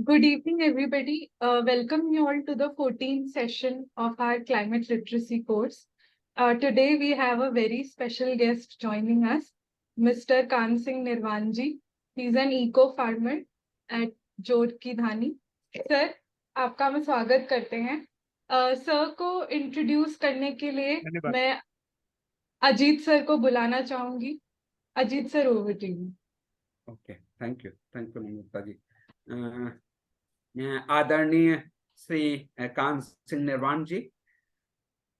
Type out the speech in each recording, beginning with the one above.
Good evening, everybody. Welcome you all to the 14th session of our climate literacy course. Today we have a very special guest joining us, Mr. Kan Singh Nirwanji. He's an eco farmer at जोड़ की धानी. Sir, आपका हम स्वागत करते हैं. Sir को introduce करने के लिए मैं अजीत सर को बुलाना चाहूंगी. Ajit sir, over to you. Okay, thank you Namita ji. आदरणीय श्री कान सिंह निर्वाण जी,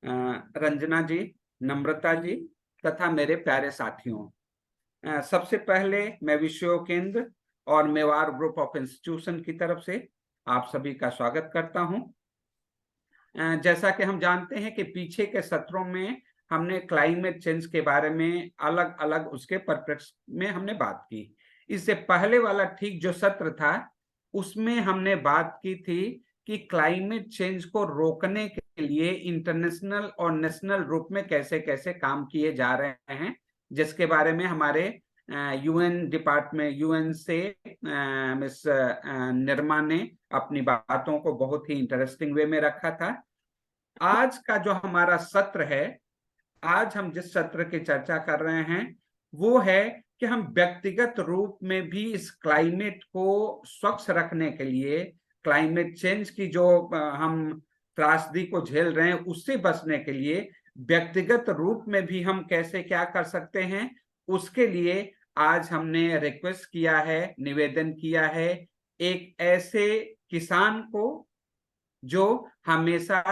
रंजना जी, नम्रता जी तथा मेरे प्यारे साथियों, सबसे पहले मैं विश्व केंद्र और मेवाड़ ग्रुप ऑफ इंस्टीट्यूशन की तरफ से आप सभी का स्वागत करता हूं. जैसा कि हम जानते हैं कि पीछे के सत्रों में हमने क्लाइमेट चेंज के बारे में अलग अलग उसके परिप्रेक्ष्य में हमने बात की. इससे पहले वाला ठीक जो सत्र था उसमें हमने बात की थी कि क्लाइमेट चेंज को रोकने के लिए इंटरनेशनल और नेशनल रूप में कैसे कैसे काम किए जा रहे हैं, जिसके बारे में हमारे यूएन डिपार्टमेंट यूएन से मिस निर्मा ने अपनी बातों को बहुत ही इंटरेस्टिंग वे में रखा था. आज का जो हमारा सत्र है, आज हम जिस सत्र की चर्चा कर रहे हैं वो है कि हम व्यक्तिगत रूप में भी इस क्लाइमेट को स्वच्छ रखने के लिए, क्लाइमेट चेंज की जो हम त्रासदी को झेल रहे हैं उससे बचने के लिए व्यक्तिगत रूप में भी हम कैसे क्या कर सकते हैं, उसके लिए आज हमने रिक्वेस्ट किया है, निवेदन किया है एक ऐसे किसान को जो हमेशा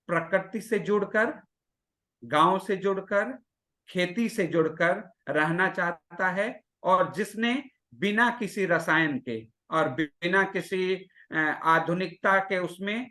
प्रकृति से जुड़कर, गांव से जुड़कर, खेती से जुड़कर रहना चाहता है और जिसने बिना किसी रसायन के और बिना किसी आधुनिकता के उसमें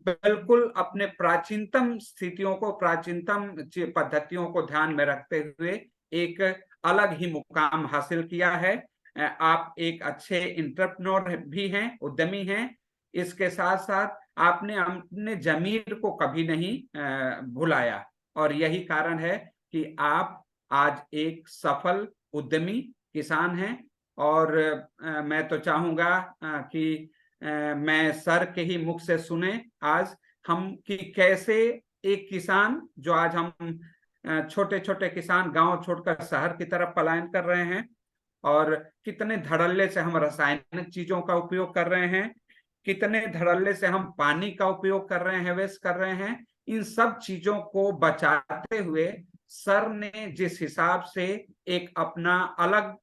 बिल्कुल अपने प्राचीनतम स्थितियों को, प्राचीनतम पद्धतियों को ध्यान में रखते हुए एक अलग ही मुकाम हासिल किया है. आप एक अच्छे एंटरप्रेन्योर भी हैं, उद्यमी हैं. इसके साथ साथ आपने अपने जमीन को कभी नहीं भुलाया और यही कारण है कि आप आज एक सफल उद्यमी किसान हैं. और मैं तो चाहूंगा कि मैं सर के ही मुख से सुने आज हम कि कैसे एक किसान जो आज हम छोटे छोटे किसान गांव छोड़कर शहर की तरफ पलायन कर रहे हैं और कितने धड़ल्ले से हम रासायनिक चीजों का उपयोग कर रहे हैं, कितने धड़ल्ले से हम पानी का उपयोग कर रहे हैं, वेस्ट कर रहे हैं. इन सब चीजों को बचाते हुए सर ने जिस हिसाब से एक अपना अलग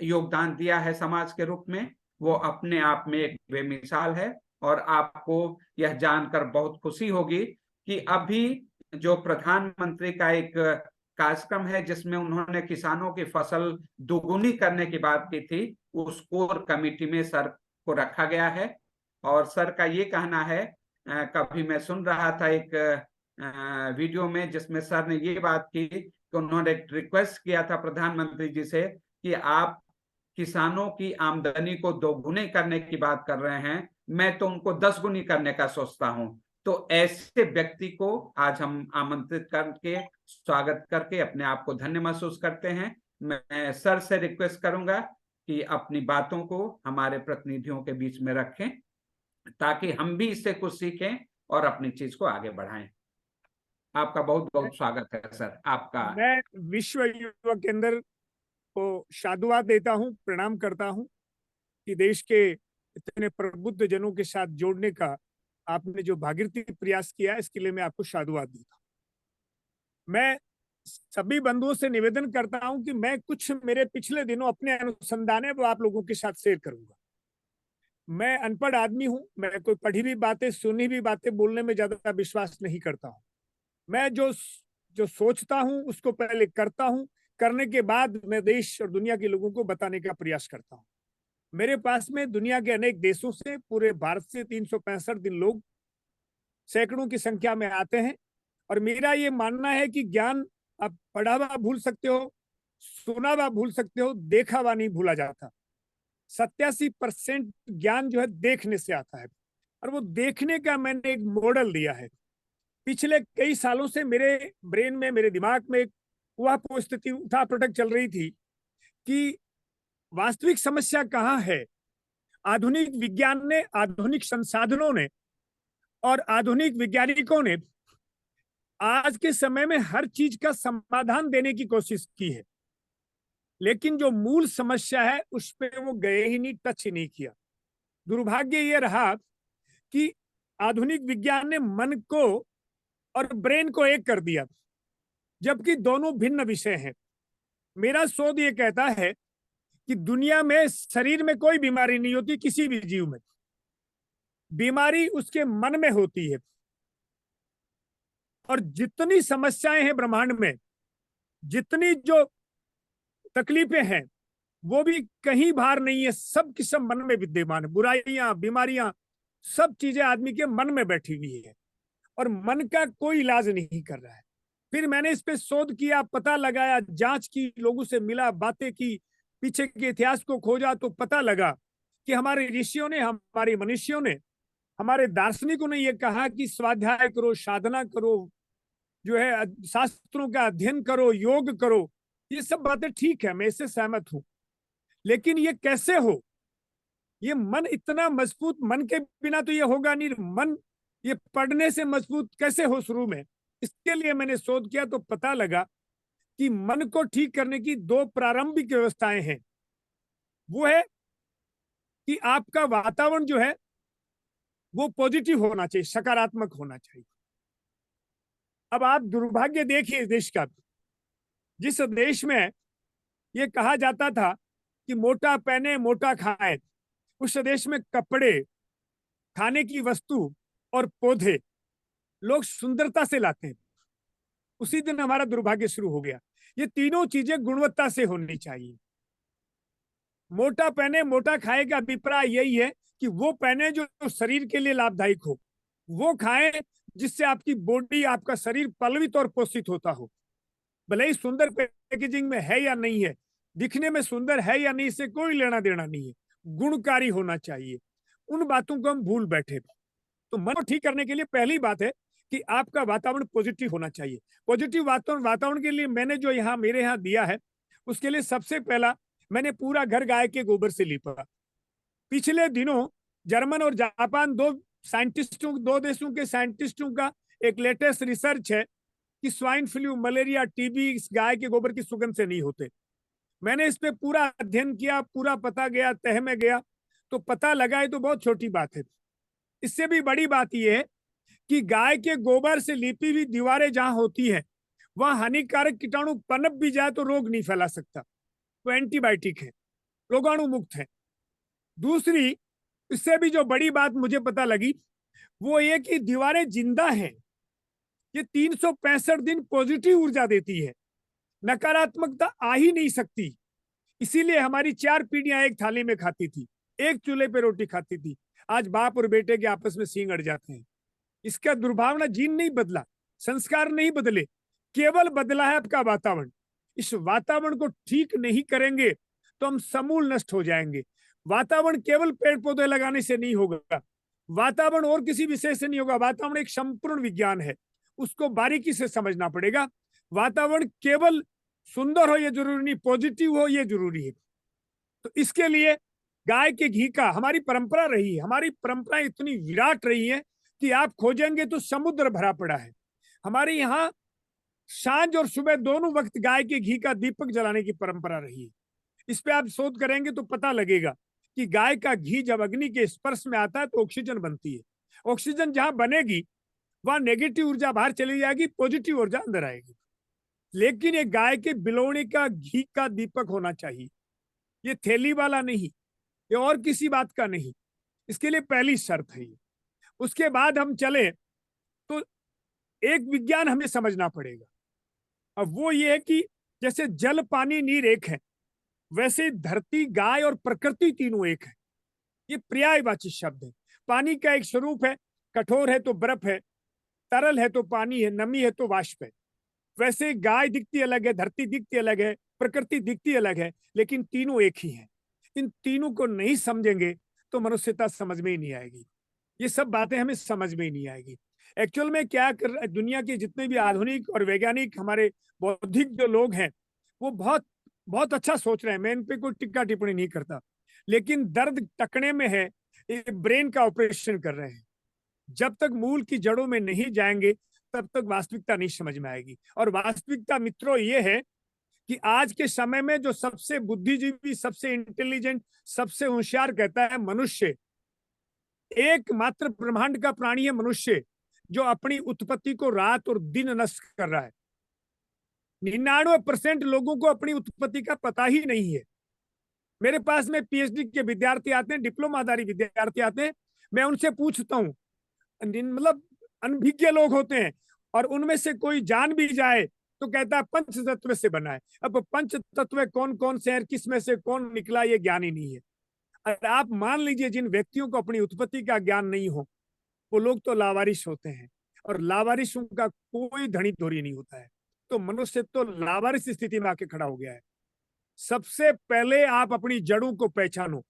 योगदान दिया है समाज के रूप में, वो अपने आप में एक बेमिसाल है. और आपको यह जानकर बहुत खुशी होगी कि अभी जो प्रधानमंत्री का एक कार्यक्रम है जिसमें उन्होंने किसानों की फसल दोगुनी करने की बात की थी, उस कोर कमेटी में सर को रखा गया है. और सर का ये कहना है, कभी मैं सुन रहा था एक वीडियो में जिसमें सर ने ये बात की कि उन्होंने रिक्वेस्ट किया था प्रधानमंत्री जी से कि आप किसानों की आमदनी को दोगुने करने की बात कर रहे हैं, मैं तो उनको 10 गुनी करने का सोचता हूं. तो ऐसे व्यक्ति को आज हम आमंत्रित करके स्वागत करके अपने आप को धन्य महसूस करते हैं. मैं सर से रिक्वेस्ट करूंगा कि अपनी बातों को हमारे प्रतिनिधियों के बीच में रखें ताकि हम भी इससे कुछ सीखें और अपनी चीज को आगे बढ़ाएं. आपका बहुत बहुत स्वागत है सर. आपका मैं विश्व युवा केंद्र को साधुवाद देता हूं, प्रणाम करता हूं कि देश के इतने प्रबुद्ध जनों के साथ जोड़ने का आपने जो भागीरथी प्रयास किया, इसके लिए मैं आपको साधुवाद देता हूं. मैं सभी बंधुओं से निवेदन करता हूं कि मैं कुछ मेरे पिछले दिनों अपने अनुसंधान है वो आप लोगों के साथ शेयर करूंगा. मैं अनपढ़ आदमी हूं, मैं कोई पढ़ी हुई बातें, सुनी हुई बातें बोलने में ज्यादा विश्वास नहीं करता हूं. मैं जो सोचता हूं उसको पहले करता हूं, करने के बाद मैं देश और दुनिया के लोगों को बताने का प्रयास करता हूं. मेरे पास में दुनिया के अनेक देशों से, पूरे भारत से 365 दिन लोग सैकड़ों की संख्या में आते हैं. और मेरा ये मानना है कि ज्ञान आप पढ़ा हुआ भूल सकते हो, सुना हुआ भूल सकते हो, देखा हुआ नहीं भूला जाता. 87% ज्ञान जो है देखने से आता है और वो देखने का मैंने एक मॉडल दिया है. पिछले कई सालों से मेरे ब्रेन में, मेरे दिमाग में एक वह परिस्थिति उठा पटक चल रही थी कि वास्तविक समस्या कहाँ है आधुनिक विज्ञान ने, आधुनिक संसाधनों ने और आधुनिक वैज्ञानिकों ने आज के समय में हर चीज का समाधान देने की कोशिश की है, लेकिन जो मूल समस्या है उस पे वो गए ही नहीं, टच ही नहीं किया। दुर्भाग्य ये रहा कि आधुनिक विज्ञान ने मन को और ब्रेन को एक कर दिया, जबकि दोनों भिन्न विषय हैं। मेरा शोध ये कहता है कि दुनिया में शरीर में कोई बीमारी नहीं होती किसी भी जीव में, बीमारी उसके मन में होती है। और जितनी समस्याएं हैं ब्रह्मांड में, जितनी जो तकलीफें हैं, वो भी कहीं बाहर नहीं है, सब की सब मन में विद्यमान है। बुराइयां, बीमारियां, सब चीजें आदमी के मन में बैठी हुई है और मन का कोई इलाज नहीं कर रहा है। फिर मैंने इस पे शोध किया, पता लगाया, जांच की, लोगों से मिला, बातें की, पीछे के इतिहास को खोजा, तो पता लगा कि हमारे ऋषियों ने, हमारे मनुष्यों ने, हमारे दार्शनिकों ने यह कहा कि स्वाध्याय करो, साधना करो, जो है शास्त्रों का अध्ययन करो, योग करो। ये सब बातें ठीक है, मैं इससे सहमत हूं, लेकिन ये कैसे हो? ये मन इतना मजबूत, मन के बिना तो ये होगा नहीं। मन ये पढ़ने से मजबूत कैसे हो शुरू में? इसके लिए मैंने शोध किया, तो पता लगा कि मन को ठीक करने की दो प्रारंभिक व्यवस्थाएं हैं। वो है कि आपका वातावरण जो है वो पॉजिटिव होना चाहिए, सकारात्मक होना चाहिए। अब आप दुर्भाग्य देखिए देश का, जिस देश में ये कहा जाता था कि मोटा पहने मोटा खाए, उस देश में कपड़े, खाने की वस्तु और पौधे लोग सुंदरता से लाते हैं। उसी दिन हमारा दुर्भाग्य शुरू हो गया। ये तीनों चीजें गुणवत्ता से होनी चाहिए। मोटा पहने मोटा खाए का अभिप्राय यही है कि वो पहने जो शरीर के लिए लाभदायक हो, वो खाएं जिससे आपकी बॉडी, आपका शरीर पलवित और पोषित होता हो। भले ही सुंदर पैकेजिंग में है या नहीं है, दिखने में सुंदर है या नहीं, इससे कोई लेना देना नहीं है, गुणकारी होना चाहिए। उन बातों को हम भूल बैठे। तो मन को ठीक करने के लिए पहली बात है कि आपका वातावरण पॉजिटिव होना चाहिए। पॉजिटिव वातावरण के लिए मैंने जो यहाँ मेरे यहाँ दिया है, उसके लिए सबसे पहला मैंने पूरा घर गाय के गोबर से लीपा। पिछले दिनों जर्मन और जापान, दो देशों के साइंटिस्टों का एक लेटेस्ट रिसर्च है कि स्वाइन फ्लू, मलेरिया, टीबी इस गाय के गोबर की सुगंध से नहीं होते। मैंने इस पे पूरा अध्ययन किया, पूरा पता गया, तह में गया, तो पता लगा। ये तो बहुत छोटी बात है। इससे भी बड़ी बात यह है कि गाय के गोबर से लिपी हुई दीवारें जहां होती है, वहां हानिकारक कीटाणु पनप भी जाए तो रोग नहीं फैला सकता। वो एंटीबायोटिक है, रोगाणु मुक्त है। दूसरी, इससे भी जो बड़ी बात मुझे पता लगी, वो ये कि दीवारें जिंदा हैं। ये 365 दिन पॉजिटिव ऊर्जा देती है, नकारात्मकता आ ही नहीं सकती। इसीलिए हमारी 4 पीढ़ियां एक थाली में खाती थी, एक चूल्हे पे रोटी खाती थी। आज बाप और बेटे के आपस में सींग अड़ जाते हैं। इसका दुर्भावना, जीन नहीं बदला, संस्कार नहीं बदले, केवल बदला है आपका वातावरण। इस वातावरण को ठीक नहीं करेंगे तो हम समूल नष्ट हो जाएंगे। वातावरण केवल पेड़ पौधे लगाने से नहीं होगा, वातावरण और किसी विषय से नहीं होगा। वातावरण एक संपूर्ण विज्ञान है, उसको बारीकी से समझना पड़ेगा। वातावरण केवल सुंदर हो ये जरूरी नहीं, पॉजिटिव हो ये जरूरी है। तो इसके लिए गाय के घी का हमारी परंपरा रही है। हमारी परंपरा इतनी विराट रही है कि आप खोजेंगे तो समुद्र भरा पड़ा है। हमारे यहाँ सांझ और सुबह दोनों वक्त गाय के घी का दीपक जलाने की परंपरा रही है। इस पे आप शोध करेंगे तो पता लगेगा कि गाय का घी जब अग्नि के स्पर्श में आता है तो ऑक्सीजन बनती है। ऑक्सीजन जहां बनेगी वहां नेगेटिव ऊर्जा बाहर चली जाएगी, पॉजिटिव ऊर्जा अंदर आएगी। लेकिन ये गाय के बिलोणी का घी का दीपक होना चाहिए, ये थैली वाला नहीं, ये और किसी बात का नहीं। इसके लिए पहली शर्त है ये। उसके बाद हम चले तो एक विज्ञान हमें समझना पड़ेगा। अब वो ये है कि जैसे जल, पानी, नीर एक है, वैसे धरती, गाय और प्रकृति तीनों एक है। ये पर्यायवाची शब्द है। पानी का एक स्वरूप है, कठोर है तो बर्फ है, तरल है तो पानी है, नमी है तो वाष्प है। वैसे गाय दिखती अलग है, धरती दिखती अलग है, प्रकृति दिखती अलग है, लेकिन तीनों एक ही है। इन तीनों को नहीं समझेंगे तो मनुष्यता समझ में ही नहीं आएगी। ये सब बातें हमें समझ में ही नहीं आएगी। एक्चुअल में क्या कर दुनिया के जितने भी आधुनिक और वैज्ञानिक हमारे बौद्धिक जो लोग हैं, वो बहुत बहुत अच्छा सोच रहे हैं। मैं इन पे कोई टिक्का टिप्पणी नहीं करता, लेकिन दर्द टकने में है, ब्रेन का ऑपरेशन कर रहे हैं। जब तक मूल की जड़ों में नहीं जाएंगे तब तक वास्तविकता नहीं समझ में आएगी। और वास्तविकता मित्रों ये है कि आज के समय में जो सबसे बुद्धिजीवी, सबसे इंटेलिजेंट, सबसे होशियार कहता है मनुष्य, एकमात्र ब्रह्मांड का प्राणी है मनुष्य, जो अपनी उत्पत्ति को रात और दिन नष्ट कर रहा है। 99% लोगों को अपनी उत्पत्ति का पता ही नहीं है। मेरे पास में पीएचडी के विद्यार्थी आते हैं, डिप्लोमाधारी विद्यार्थी आते हैं, मैं उनसे पूछता हूँ, मतलब अनभिज्ञ लोग होते हैं, और उनमें से कोई जान भी जाए तो कहता है पंच तत्व से बना है। अब पंच तत्व कौन कौन से हैं, किस में से कौन निकला, ये ज्ञान ही नहीं है। और आप मान लीजिए जिन व्यक्तियों को अपनी उत्पत्ति का ज्ञान नहीं हो, वो लोग तो लावारिश होते हैं, और लावारिशों का कोई धनी धोरी नहीं होता है। तो मनुष्य तो लावारिश स्थिति में आके खड़ा हो गया है। सबसे पहले आप अपनी जड़ों को पहचानो।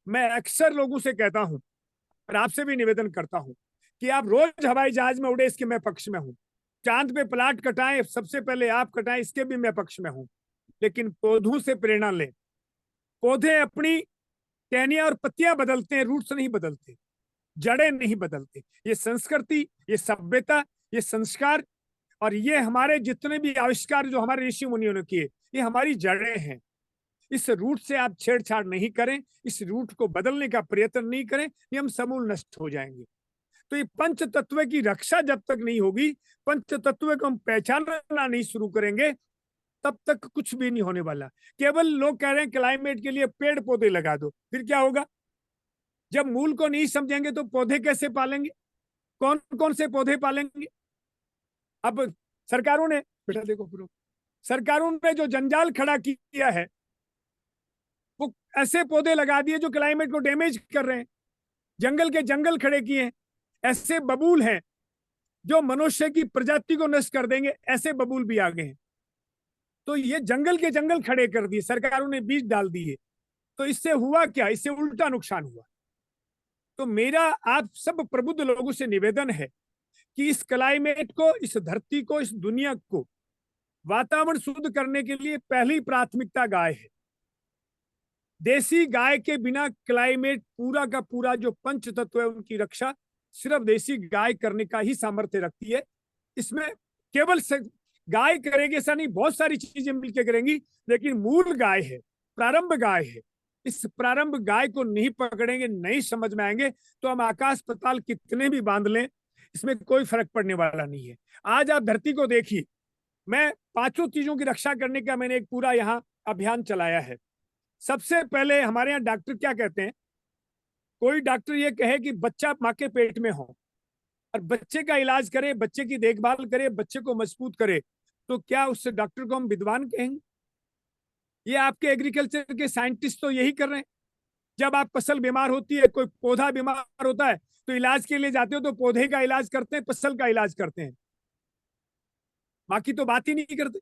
मैं अक्सर लोगों से कहता हूं और आपसे भी निवेदन करता हूं कि आप रोज हवाई जहाज में उड़े, इसके मैं पक्ष में हूं। चांद पे प्लाट कटाएं, सबसे पहले आप कटाएं, इसके भी मैं पक्ष में हूं। लेकिन पौधों से प्रेरणा लें। पौधे अपनी टहनियां और पत्तियां बदलते हैं, रूट्स नहीं बदलते, जड़ें नहीं बदलते। ये संस्कृति, ये सभ्यता, ये संस्कार और ये हमारे जितने भी आविष्कार जो हमारे ऋषि मुनियों ने किए, ये हमारी जड़ें हैं। इस रूट से आप छेड़छाड़ नहीं करें, इस रूट को बदलने का प्रयत्न नहीं करें, ये हम समूल नष्ट हो जाएंगे। तो ये पंच तत्व की रक्षा जब तक नहीं होगी, पंच तत्व को हम पहचानना नहीं शुरू करेंगे, तब तक कुछ भी नहीं होने वाला। केवल लोग कह रहे हैं क्लाइमेट के लिए पेड़ पौधे लगा दो, फिर क्या होगा? जब मूल को नहीं समझेंगे तो पौधे कैसे पालेंगे? कौन कौन से पौधे पालेंगे? अब सरकारों ने, बेटा देखो फिर, सरकारों ने जो जंजाल खड़ा किया है, वो ऐसे पौधे लगा दिए जो क्लाइमेट को डैमेज कर रहे हैं। जंगल के जंगल खड़े किए हैं। ऐसे बबूल हैं जो मनुष्य की प्रजाति को नष्ट कर देंगे, ऐसे बबूल भी आ गए हैं। तो ये जंगल के जंगल खड़े कर दिए, सरकारों ने बीज डाल दिए। तो इससे हुआ क्या? इससे उल्टा नुकसान हुआ। तो मेरा आप सब प्रबुद्ध लोगों से निवेदन है कि इस क्लाइमेट को, इस धरती को, इस दुनिया को वातावरण शुद्ध करने के लिए पहली प्राथमिकता गाय है। देसी गाय के बिना क्लाइमेट पूरा का पूरा जो पंच तत्व है उनकी रक्षा सिर्फ देसी गाय करने का ही सामर्थ्य रखती है। इसमें केवल गाय करेगी ऐसा नहीं, बहुत सारी चीजें मिलकर करेंगी, लेकिन मूल गाय है, प्रारंभ गाय है। इस प्रारंभ गाय को नहीं पकड़ेंगे, नहीं समझ में आएंगे, तो हम आकाश पाताल कितने भी बांध लें, इसमें कोई फर्क पड़ने वाला नहीं है। आज आप धरती को देखिए, मैं 5 चीजों की रक्षा करने का मैंने एक पूरा यहाँ अभियान चलाया है। सबसे पहले हमारे यहाँ डॉक्टर क्या कहते हैं, कोई डॉक्टर ये कहे कि बच्चा माँ के पेट में हो और बच्चे का इलाज करे, बच्चे की देखभाल करे, बच्चे को मजबूत करे, तो क्या उस डॉक्टर को हम विद्वान कहेंगे? ये आपके एग्रीकल्चर के साइंटिस्ट तो यही कर रहे हैं। जब आप फसल बीमार होती है, कोई पौधा बीमार होता है, तो इलाज के लिए जाते हो तो पौधे का इलाज करते हैं, फसल का इलाज करते हैं, माँ की तो बात ही नहीं करते।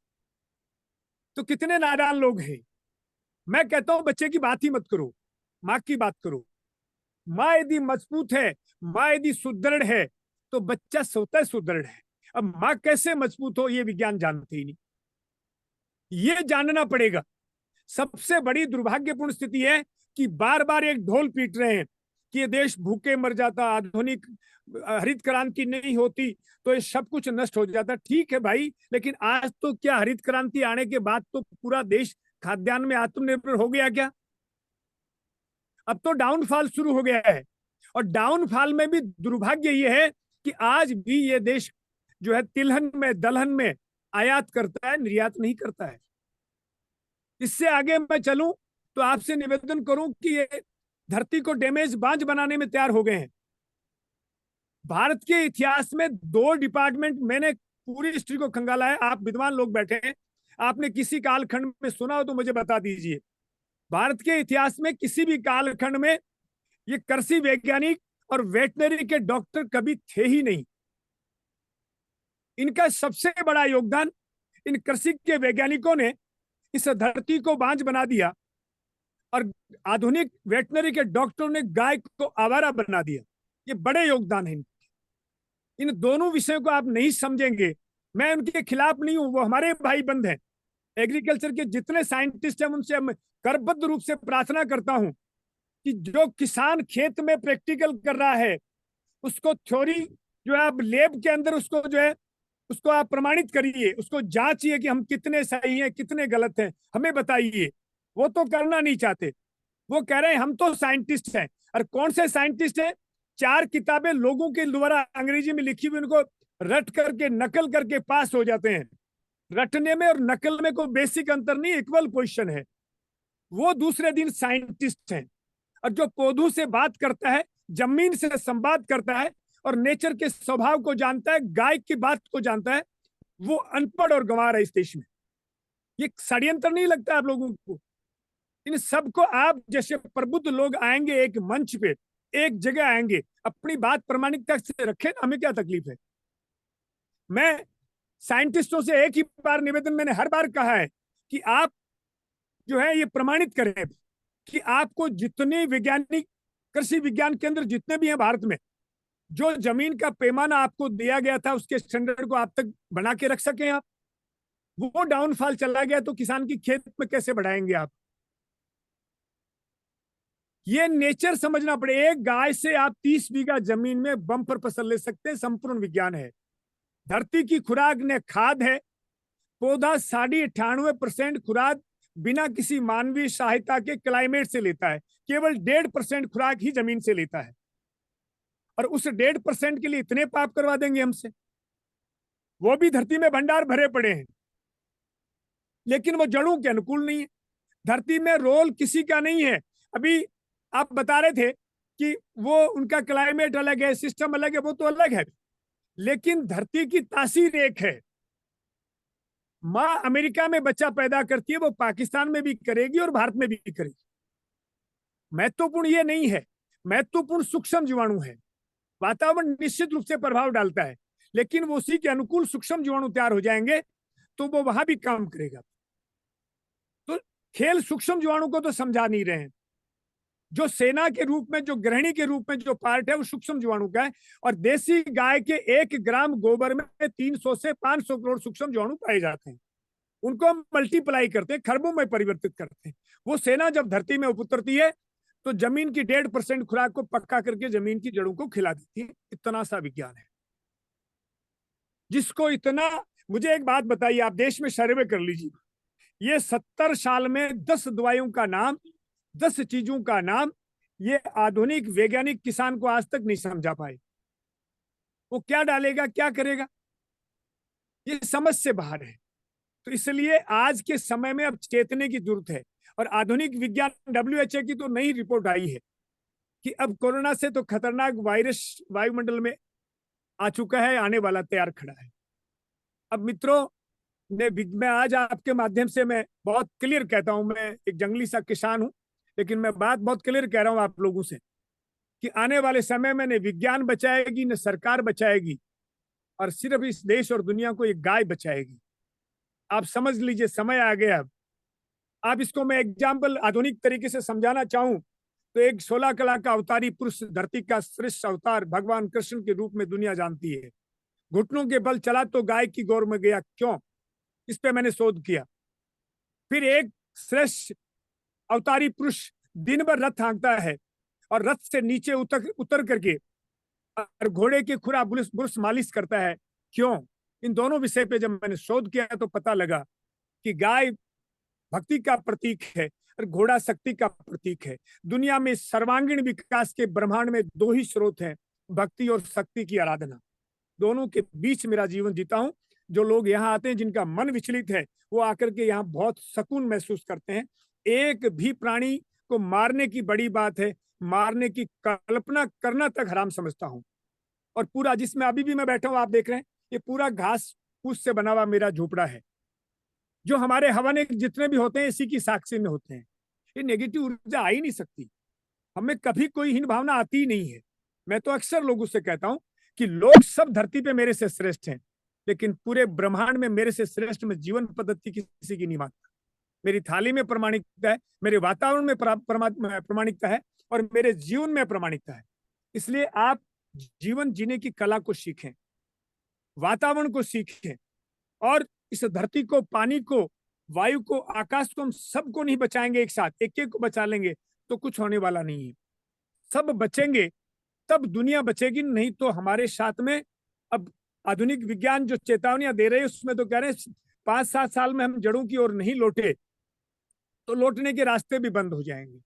तो कितने नादान लोग हैं। मैं कहता हूं बच्चे की बात ही मत करो, माँ की बात करो। माँ यदि मजबूत है, माँ यदि सुदृढ़ है, तो बच्चा स्वतः सुदृढ़ है। अब माँ कैसे मजबूत हो ये विज्ञान जानते ही नहीं, ये जानना पड़ेगा। सबसे बड़ी दुर्भाग्यपूर्ण स्थिति है कि बार बार एक ढोल पीट रहे हैं कि ये देश भूखे मर जाता, आधुनिक हरित क्रांति नहीं होती तो ये सब कुछ नष्ट हो जाता। ठीक है भाई, लेकिन आज तो क्या हरित क्रांति आने के बाद तो पूरा देश खाद्यान्न में आत्मनिर्भर हो गया क्या? अब तो डाउनफॉल शुरू हो गया है। और डाउनफॉल में भी दुर्भाग्य ये है कि आज भी ये देश जो है तिलहन में, दलहन में आयात करता है, निर्यात नहीं करता है। इससे आगे मैं चलूं तो आपसे निवेदन करूं कि ये धरती को डैमेज बांझ बनाने में तैयार हो गए हैं। भारत के इतिहास में 2 डिपार्टमेंट, मैंने पूरी हिस्ट्री को खंगाला है, आप विद्वान लोग बैठे हैं, आपने किसी कालखंड में सुना हो तो मुझे बता दीजिए। भारत के इतिहास में किसी भी कालखंड में ये कृषि वैज्ञानिक और वेटनरी के डॉक्टर कभी थे ही नहीं। इनका सबसे बड़ा योगदान इन कृषि के वैज्ञानिकों ने इस धरती को बांझ बना दिया, और आधुनिक वेटनरी के डॉक्टरों ने गाय को आवारा बना दिया। ये बड़े योगदान है इनके। इन दोनों विषयों को आप नहीं समझेंगे, मैं उनके खिलाफ नहीं हूं, वो हमारे भाई बंद हैं। एग्रीकल्चर के जितने साइंटिस्ट हैं उनसे मैं करबद्ध रूप से प्रार्थना करता हूं कि जो किसान खेत में प्रैक्टिकल कर रहा है उसको थ्योरी जो है आप लैब के अंदर उसको जो है उसको आप प्रमाणित करिए, उसको जांचिए कि हम कितने सही हैं कितने गलत हैं, हमें बताइए। वो तो करना नहीं चाहते। वो कह रहे हैं हम तो साइंटिस्ट हैं। और कौन से साइंटिस्ट हैं? 4 किताबें लोगों के द्वारा अंग्रेजी में लिखी हुई उनको रट करके नकल करके पास हो जाते हैं। रटने में और नकल में कोई बेसिक अंतर नहीं, इक्वल पोजीशन है। वो दूसरे दिन साइंटिस्ट हैं। और जो पौधों से बात करता है, जमीन से संवाद करता है और नेचर के स्वभाव को जानता है, गाय की बात को जानता है, वो अनपढ़ और गंवार है इस देश में। ये षड्यंत्र नहीं लगता आप लोगों को? इन सबको आप जैसे प्रबुद्ध लोग आएंगे एक मंच पे, एक जगह आएंगे, अपनी बात प्रामाणिकता से रखें, हमें क्या तकलीफ है? मैं साइंटिस्टों से एक ही बार निवेदन मैंने हर बार कहा है कि आप जो है ये प्रमाणित करें कि आपको जितने वैज्ञानिक कृषि विज्ञान केंद्र जितने भी हैं भारत में, जो जमीन का पैमाना आपको दिया गया था उसके स्टैंडर्ड को आप तक बना के रख सकें। आप वो डाउनफॉल चला गया तो किसान की खेत में कैसे बढ़ाएंगे आप? ये नेचर समझना पड़े। एक गाय से आप 30 बीघा जमीन में बम्पर फसल ले सकते हैं, संपूर्ण विज्ञान है। धरती की खुराक ने खाद है। पौधा 98% खुराक बिना किसी मानवीय सहायता के क्लाइमेट से लेता है, केवल 1.5% खुराक ही जमीन से लेता है। और उस 1.5% के लिए इतने पाप करवा देंगे हमसे? वो भी धरती में भंडार भरे पड़े हैं, लेकिन वो जड़ों के अनुकूल नहीं है। धरती में रोल किसी का नहीं है। अभी आप बता रहे थे कि वो उनका क्लाइमेट अलग है, सिस्टम अलग है, वो तो अलग है, लेकिन धरती की तासीर एक है। माँ अमेरिका में बच्चा पैदा करती है, वो पाकिस्तान में भी करेगी और भारत में भी करेगी। महत्वपूर्ण ये नहीं है, महत्वपूर्ण सूक्ष्म जीवाणु है। वातावरण निश्चित रूप से प्रभाव डालता है, लेकिन वो उसी के अनुकूल सूक्ष्म जीवाणु तैयार हो जाएंगे तो वो वहां भी काम करेगा। तो खेल सूक्ष्म जीवाणु को तो समझा नहीं रहे हैं। जो सेना के रूप में, जो गृहिणी के रूप में जो पार्ट है वो सूक्ष्म जीवाणु का है। और देसी गाय के 1 ग्राम गोबर में 300 से 500 करोड़ सूक्ष्म जीवाणु पाए जाते हैं। उनको हम मल्टीप्लाई करते हैं, खरबों में परिवर्तित करते हैं। वो सेना जब धरती में उतरती है तो जमीन की 1.5% खुराक को पक्का करके जमीन की जड़ों को खिला देती है। इतना सा विज्ञान है जिसको इतना। मुझे एक बात बताइए, आप देश में सर्वे कर लीजिए, ये 70 साल में 10 दवाइयों का नाम, 10 चीजों का नाम ये आधुनिक वैज्ञानिक किसान को आज तक नहीं समझा पाए। वो क्या डालेगा, क्या करेगा, ये समझ से बाहर है। तो इसलिए आज के समय में अब चेतने की जरूरत है। और आधुनिक विज्ञान, WHO की तो नई रिपोर्ट आई है कि अब कोरोना से तो खतरनाक वायरस वायुमंडल में आ चुका है, आने वाला तैयार खड़ा है। अब मित्रों, मैं आज आपके माध्यम से मैं बहुत क्लियर कहता हूं, मैं एक जंगली सा किसान हूं, लेकिन मैं बात बहुत क्लियर कह रहा हूं आप लोगों से कि आने वाले समय में न विज्ञान बचाएगी, न सरकार बचाएगी, और सिर्फ इस देश और दुनिया को एक गाय बचाएगी। आप समझ लीजिए, समय आ गया। अब आप इसको मैं एग्जाम्पल आधुनिक तरीके से समझाना चाहूं तो एक 16 कला का अवतारी पुरुष, धरती का श्रेष्ठ अवतार भगवान कृष्ण के रूप में दुनिया जानती है। घुटनों के बल चला तो गाय की गौर में गया, क्यों? इस पे मैंने शोध किया। फिर एक श्रेष्ठ अवतारी पुरुष दिन भर रथ हाँकता है और रथ से नीचे उतर करके और घोड़े के खुरा बुरुस मालिश करता है, क्यों? इन दोनों विषय पे जब मैंने शोध किया तो पता लगा कि गाय भक्ति का प्रतीक है और घोड़ा शक्ति का प्रतीक है। दुनिया में सर्वांगीण विकास के ब्रह्मांड में 2 ही स्रोत हैं, भक्ति और शक्ति की आराधना। दोनों के बीच मेरा जीवन जीता हूं। जो लोग यहाँ आते हैं जिनका मन विचलित है, वो आकर के यहाँ बहुत सुकून महसूस करते हैं। एक भी प्राणी को मारने की बड़ी बात है, मारने की कल्पना करना तक हराम समझता हूं। और पूरा जिसमें अभी भी मैं बैठा हूं, आप देख रहे हैं, ये पूरा घास फूस से बना हुआ मेरा झोपड़ा है। जो हमारे हवन जितने भी होते हैं इसी की साक्षी में होते हैं। ये नेगेटिव ऊर्जा आ ही नहीं सकती, हमें कभी कोई हीन भावना आती ही नहीं है। मैं तो अक्सर लोगों से कहता हूं कि लोग सब धरती पे मेरे से श्रेष्ठ हैं, लेकिन पूरे ब्रह्मांड में मेरे से श्रेष्ठ में जीवन पद्धति किसी की नहीं मानता। मेरी थाली में प्रामाणिकता है, मेरे वातावरण में प्रामाणिकता है और मेरे जीवन में प्रामाणिकता है। इसलिए आप जीवन जीने की कला को सीखें, वातावरण को सीखें, और इस धरती को, पानी को, वायु को, आकाश को हम सबको नहीं बचाएंगे एक साथ, एक एक को बचा लेंगे तो कुछ होने वाला नहीं है। सब बचेंगे तब दुनिया बचेगी, नहीं तो हमारे साथ में अब आधुनिक विज्ञान जो चेतावनियां दे रहे हैं उसमें तो कह रहे हैं 5-7 साल में हम जड़ों की ओर नहीं लौटे तो लौटने के रास्ते भी बंद हो जाएंगे।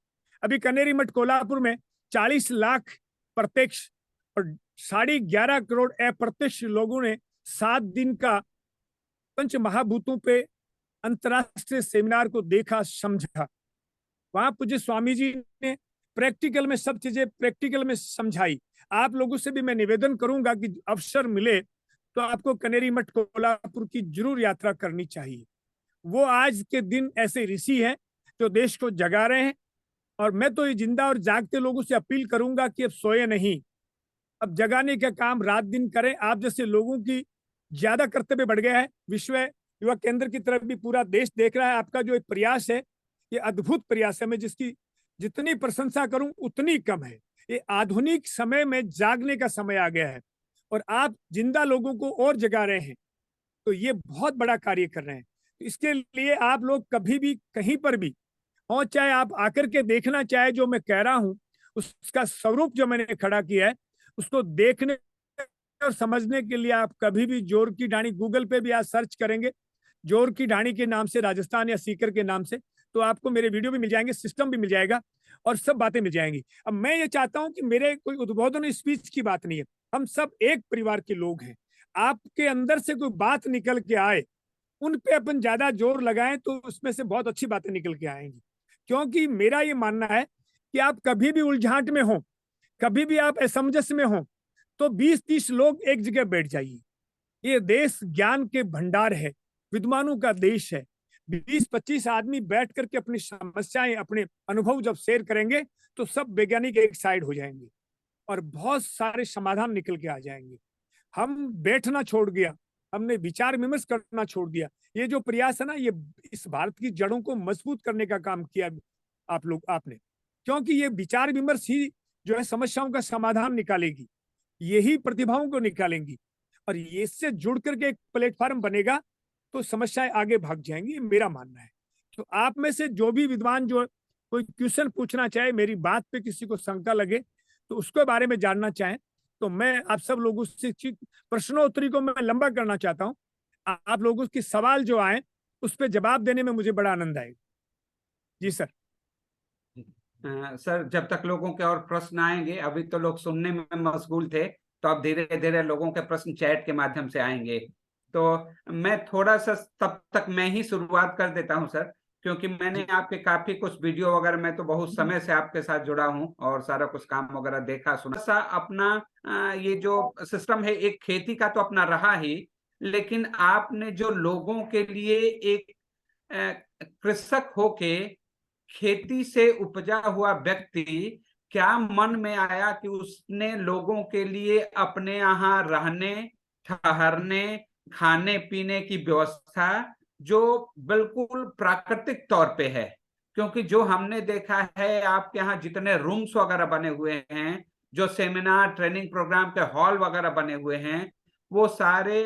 अभी कनेरी मठ कोल्हापुर में 40 लाख प्रत्यक्ष और 11.5 करोड़ अप्रत्यक्ष लोगों ने 7 दिन का पंच महाभूतों पे अंतरराष्ट्रीय सेमिनार को देखा, समझा। वहां पूज्य स्वामी जी ने प्रैक्टिकल में सब चीजें प्रैक्टिकल में समझाई। आप लोगों से भी मैं निवेदन करूंगा कि अवसर मिले तो आपको कनेरी मठ कोल्हापुर की जरूर यात्रा करनी चाहिए। वो आज के दिन ऐसे ऋषि हैं जो देश को जगा रहे हैं, और मैं तो ये जिंदा और जागते लोगों से अपील करूंगा कि अब सोए नहीं, अब जगाने का काम रात दिन करें। आप जैसे लोगों की ज्यादा कर्तव्य बढ़ गया है। विश्व युवा केंद्र की तरफ भी पूरा देश देख रहा है। आपका जो एक प्रयास है, ये अद्भुत प्रयास है। मैं जिसकी जितनी प्रशंसा करूं उतनी कम है। ये आधुनिक समय में जागने का समय आ गया है और आप जिंदा लोगों को और जगा रहे हैं, तो ये बहुत बड़ा कार्य कर रहे हैं। तो इसके लिए आप लोग कभी भी कहीं पर भी, और चाहे आप आकर के देखना चाहे जो मैं कह रहा हूं, उसका स्वरूप जो मैंने खड़ा किया है उसको देखने और समझने के लिए आप कभी भी जोर की ढाणी, गूगल पे भी आप सर्च करेंगे जोर की ढाणी के नाम से, राजस्थान या सीकर के नाम से, तो आपको मेरे वीडियो भी मिल जाएंगे, सिस्टम भी मिल जाएगा और सब बातें मिल जाएंगी। अब मैं ये चाहता हूं कि मेरे कोई उद्बोधन स्पीच की बात नहीं है, हम सब एक परिवार के लोग हैं। आपके अंदर से कोई बात निकल के आए, उन पे अपन ज्यादा जोर लगाएं तो उसमें से बहुत अच्छी बातें निकल के आएंगी। क्योंकि मेरा ये मानना है कि आप कभी भी उलझाट में हो, कभी भी आप असमंजस में हो, तो 20-30 लोग एक जगह बैठ जाइए। ये देश ज्ञान के भंडार है, विद्वानों का देश है। 20-25 आदमी बैठ करके अपनी समस्याएं, अपने अनुभव जब शेयर करेंगे तो सब वैज्ञानिक एक साइड हो जाएंगे और बहुत सारे समाधान निकल के आ जाएंगे। हम बैठना छोड़ दिया, हमने विचार विमर्श करना छोड़ दिया। ये जो प्रयास है ना, ये इस भारत की जड़ों को मजबूत करने का काम किया आपने, क्योंकि ये विचार विमर्श ही जो है समस्याओं का समाधान निकालेगी, यही प्रतिभाओं को निकालेंगी, और इससे जुड़ करके एक प्लेटफॉर्म बनेगा तो समस्याएं आगे भाग जाएंगी। मेरा मानना है। तो आप में से जो भी विद्वान जो कोई क्वेश्चन पूछना चाहे, मेरी बात पे किसी को शंका लगे तो उसके बारे में जानना चाहें, तो मैं आप सब लोगों से प्रश्नोत्तरी को मैं लंबा करना चाहता हूं। आप लोगों के सवाल जो आए उस पर जवाब देने में मुझे बड़ा आनंद आएगा। जी सर। सर, जब तक लोगों के और प्रश्न आएंगे, अभी तो लोग सुनने में मशगूल थे, तो अब धीरे धीरे लोगों के प्रश्न चैट के माध्यम से आएंगे। तो मैं थोड़ा सा तब तक मैं ही शुरुआत कर देता हूं सर, क्योंकि मैंने आपके काफी कुछ वीडियो वगैरह, मैं तो बहुत समय से आपके साथ जुड़ा हूं और सारा कुछ काम वगैरह देखा सुना सा। अपना ये जो सिस्टम है, एक खेती का तो अपना रहा ही, लेकिन आपने जो लोगों के लिए एक कृषक होके खेती से उपजा हुआ व्यक्ति, क्या मन में आया कि उसने लोगों के लिए अपने यहाँ रहने, ठहरने, खाने पीने की व्यवस्था जो बिल्कुल प्राकृतिक तौर पे है। क्योंकि जो हमने देखा है आपके यहाँ जितने रूम्स वगैरह बने हुए हैं, जो सेमिनार ट्रेनिंग प्रोग्राम के हॉल वगैरह बने हुए हैं, वो सारे,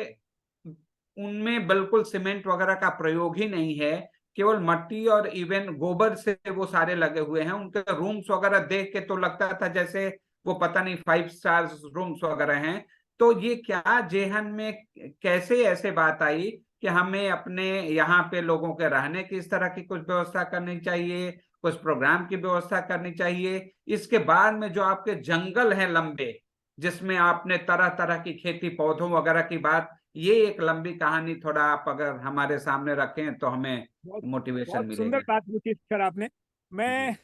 उनमें बिल्कुल सीमेंट वगैरह का प्रयोग ही नहीं है, केवल मट्टी और इवन गोबर से वो सारे लगे हुए हैं। उनके रूम्स वगैरह देख के तो लगता था जैसे वो पता नहीं 5 स्टार रूम्स वगैरह हैं। तो ये क्या जेहन में कैसे ऐसे बात आई कि हमें अपने यहाँ पे लोगों के रहने की इस तरह की कुछ व्यवस्था करनी चाहिए, कुछ प्रोग्राम की व्यवस्था करनी चाहिए। इसके बाद में जो आपके जंगल हैं लंबे, जिसमें आपने तरह तरह की खेती पौधों वगैरह की बात, ये एक लंबी कहानी थोड़ा आप अगर हमारे सामने रखें तो हमें बहुत मोटिवेशन बहुत सुंदर मिलेगी। बात पूछी सर आपने। मैं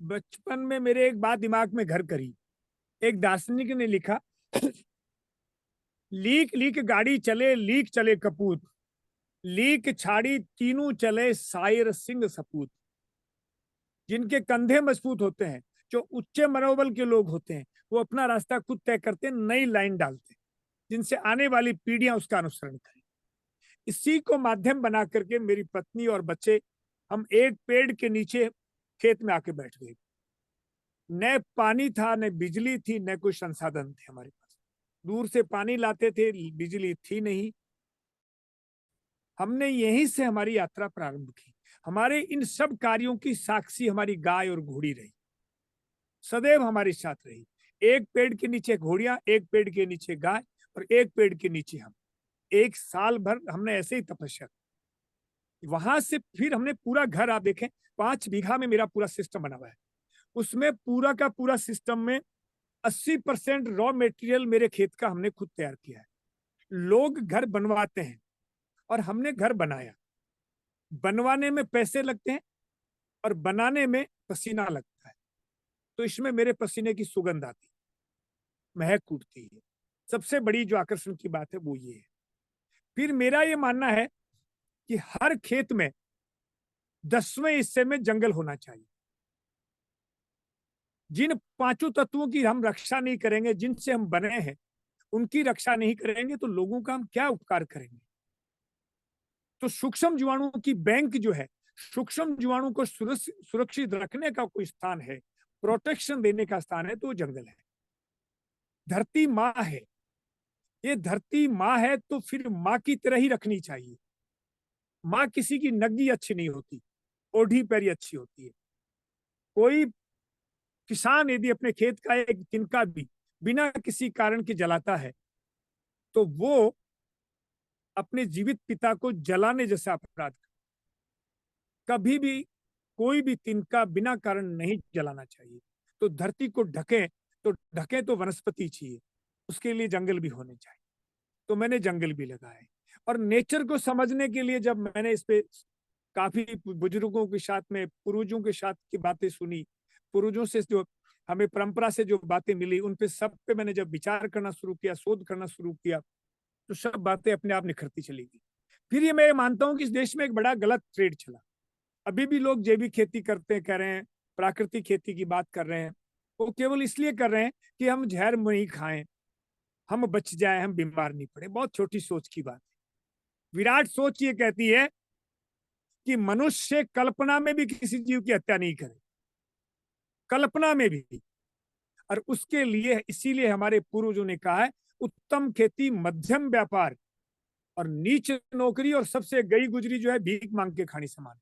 बचपन में मेरे एक बात दिमाग में घर करी। एक दार्शनिक ने लिखा, लीक लीक गाड़ी चले, लीक चले कपूत, लीक छाड़ी तीनों चले सायर सिंह सपूत। जिनके कंधे मजबूत होते हैं, जो उच्च मनोबल के लोग होते हैं, वो अपना रास्ता खुद तय करते हैं, नई लाइन डालते हैं, जिनसे आने वाली पीढ़ियां उसका अनुसरण करें। इसी को माध्यम बना करके मेरी पत्नी और बच्चे, हम एक पेड़ के नीचे खेत में आके बैठ गए। न पानी था, न बिजली थी, न कोई संसाधन थे हमारे पास। दूर से पानी लाते थे, बिजली थी नहीं। हमने यहीं से हमारी यात्रा प्रारंभ की। हमारे इन सब कार्यों की साक्षी हमारी गाय और घोड़ी रही। सदैव हमारे साथ रही। एक पेड़ के नीचे घोड़ियां, एक पेड़ के नीचे गाय और एक पेड़ के नीचे हम। 1 साल भर हमने ऐसे ही तपस्या की। वहां से फिर हमने पूरा घर, आप देखें 5 बीघा में मेरा पूरा सिस्टम बना हुआ है। उसमें पूरा का पूरा सिस्टम में 80% रॉ मटेरियल मेरे खेत का हमने खुद तैयार किया है। लोग घर बनवाते हैं और हमने घर बनाया। बनवाने में पैसे लगते हैं और बनाने में पसीना लगता है। तो इसमें मेरे पसीने की सुगंध आती है, महक उठती है। सबसे बड़ी जो आकर्षण की बात है वो ये है। फिर मेरा ये मानना है कि हर खेत में 10वें हिस्से में जंगल होना चाहिए। जिन 5 तत्वों की हम रक्षा नहीं करेंगे, जिनसे हम बने हैं, उनकी रक्षा नहीं करेंगे तो लोगों का हम क्या उपकार करेंगे। तो सूक्ष्म जीवाणुओं की बैंक जो है, सूक्ष्म जीवाणु को सुरक्षित रखने का कोई स्थान है, प्रोटेक्शन देने का स्थान है, तो वो जंगल है। धरती माँ है, ये धरती माँ है तो फिर माँ की तरह ही रखनी चाहिए। माँ किसी की नग्गी अच्छी नहीं होती, ओढ़ी पैरी अच्छी होती है। कोई किसान यदि अपने खेत का एक तिनका भी बिना किसी कारण के जलाता है तो वो अपने जीवित पिता को जलाने जैसा अपराध। कभी भी कोई भी तिनका बिना कारण नहीं जलाना चाहिए। तो धरती को ढके तो वनस्पति चाहिए, उसके लिए जंगल भी होने चाहिए। तो मैंने जंगल भी लगाए। और नेचर को समझने के लिए जब मैंने इस पे काफी बुजुर्गों के साथ में, पूर्वजों के साथ की बातें सुनी, पूर्वजों से जो हमें परंपरा से जो बातें मिली, उन पे सब पे मैंने जब विचार करना शुरू किया, शोध करना शुरू किया, तो सब बातें अपने आप निखरती चली गई। फिर ये मैं मानता हूँ कि इस देश में एक बड़ा गलत ट्रेड चला। अभी भी लोग जैविक खेती करते हैं, कह रहे हैं, प्राकृतिक खेती की बात कर रहे हैं। वो केवल इसलिए कर रहे हैं कि हम जहर नहीं खाएं, हम बच जाएं, हम बीमार नहीं पड़े। बहुत छोटी सोच की बात है। विराट सोच ये कहती है कि मनुष्य कल्पना में भी किसी जीव की हत्या नहीं करे, कल्पना में भी। और उसके लिए इसीलिए हमारे पूर्वजों ने कहा है, उत्तम खेती मध्यम व्यापार और नीच नौकरी और सबसे गई गुजरी जो है भीख मांग के खानी समान।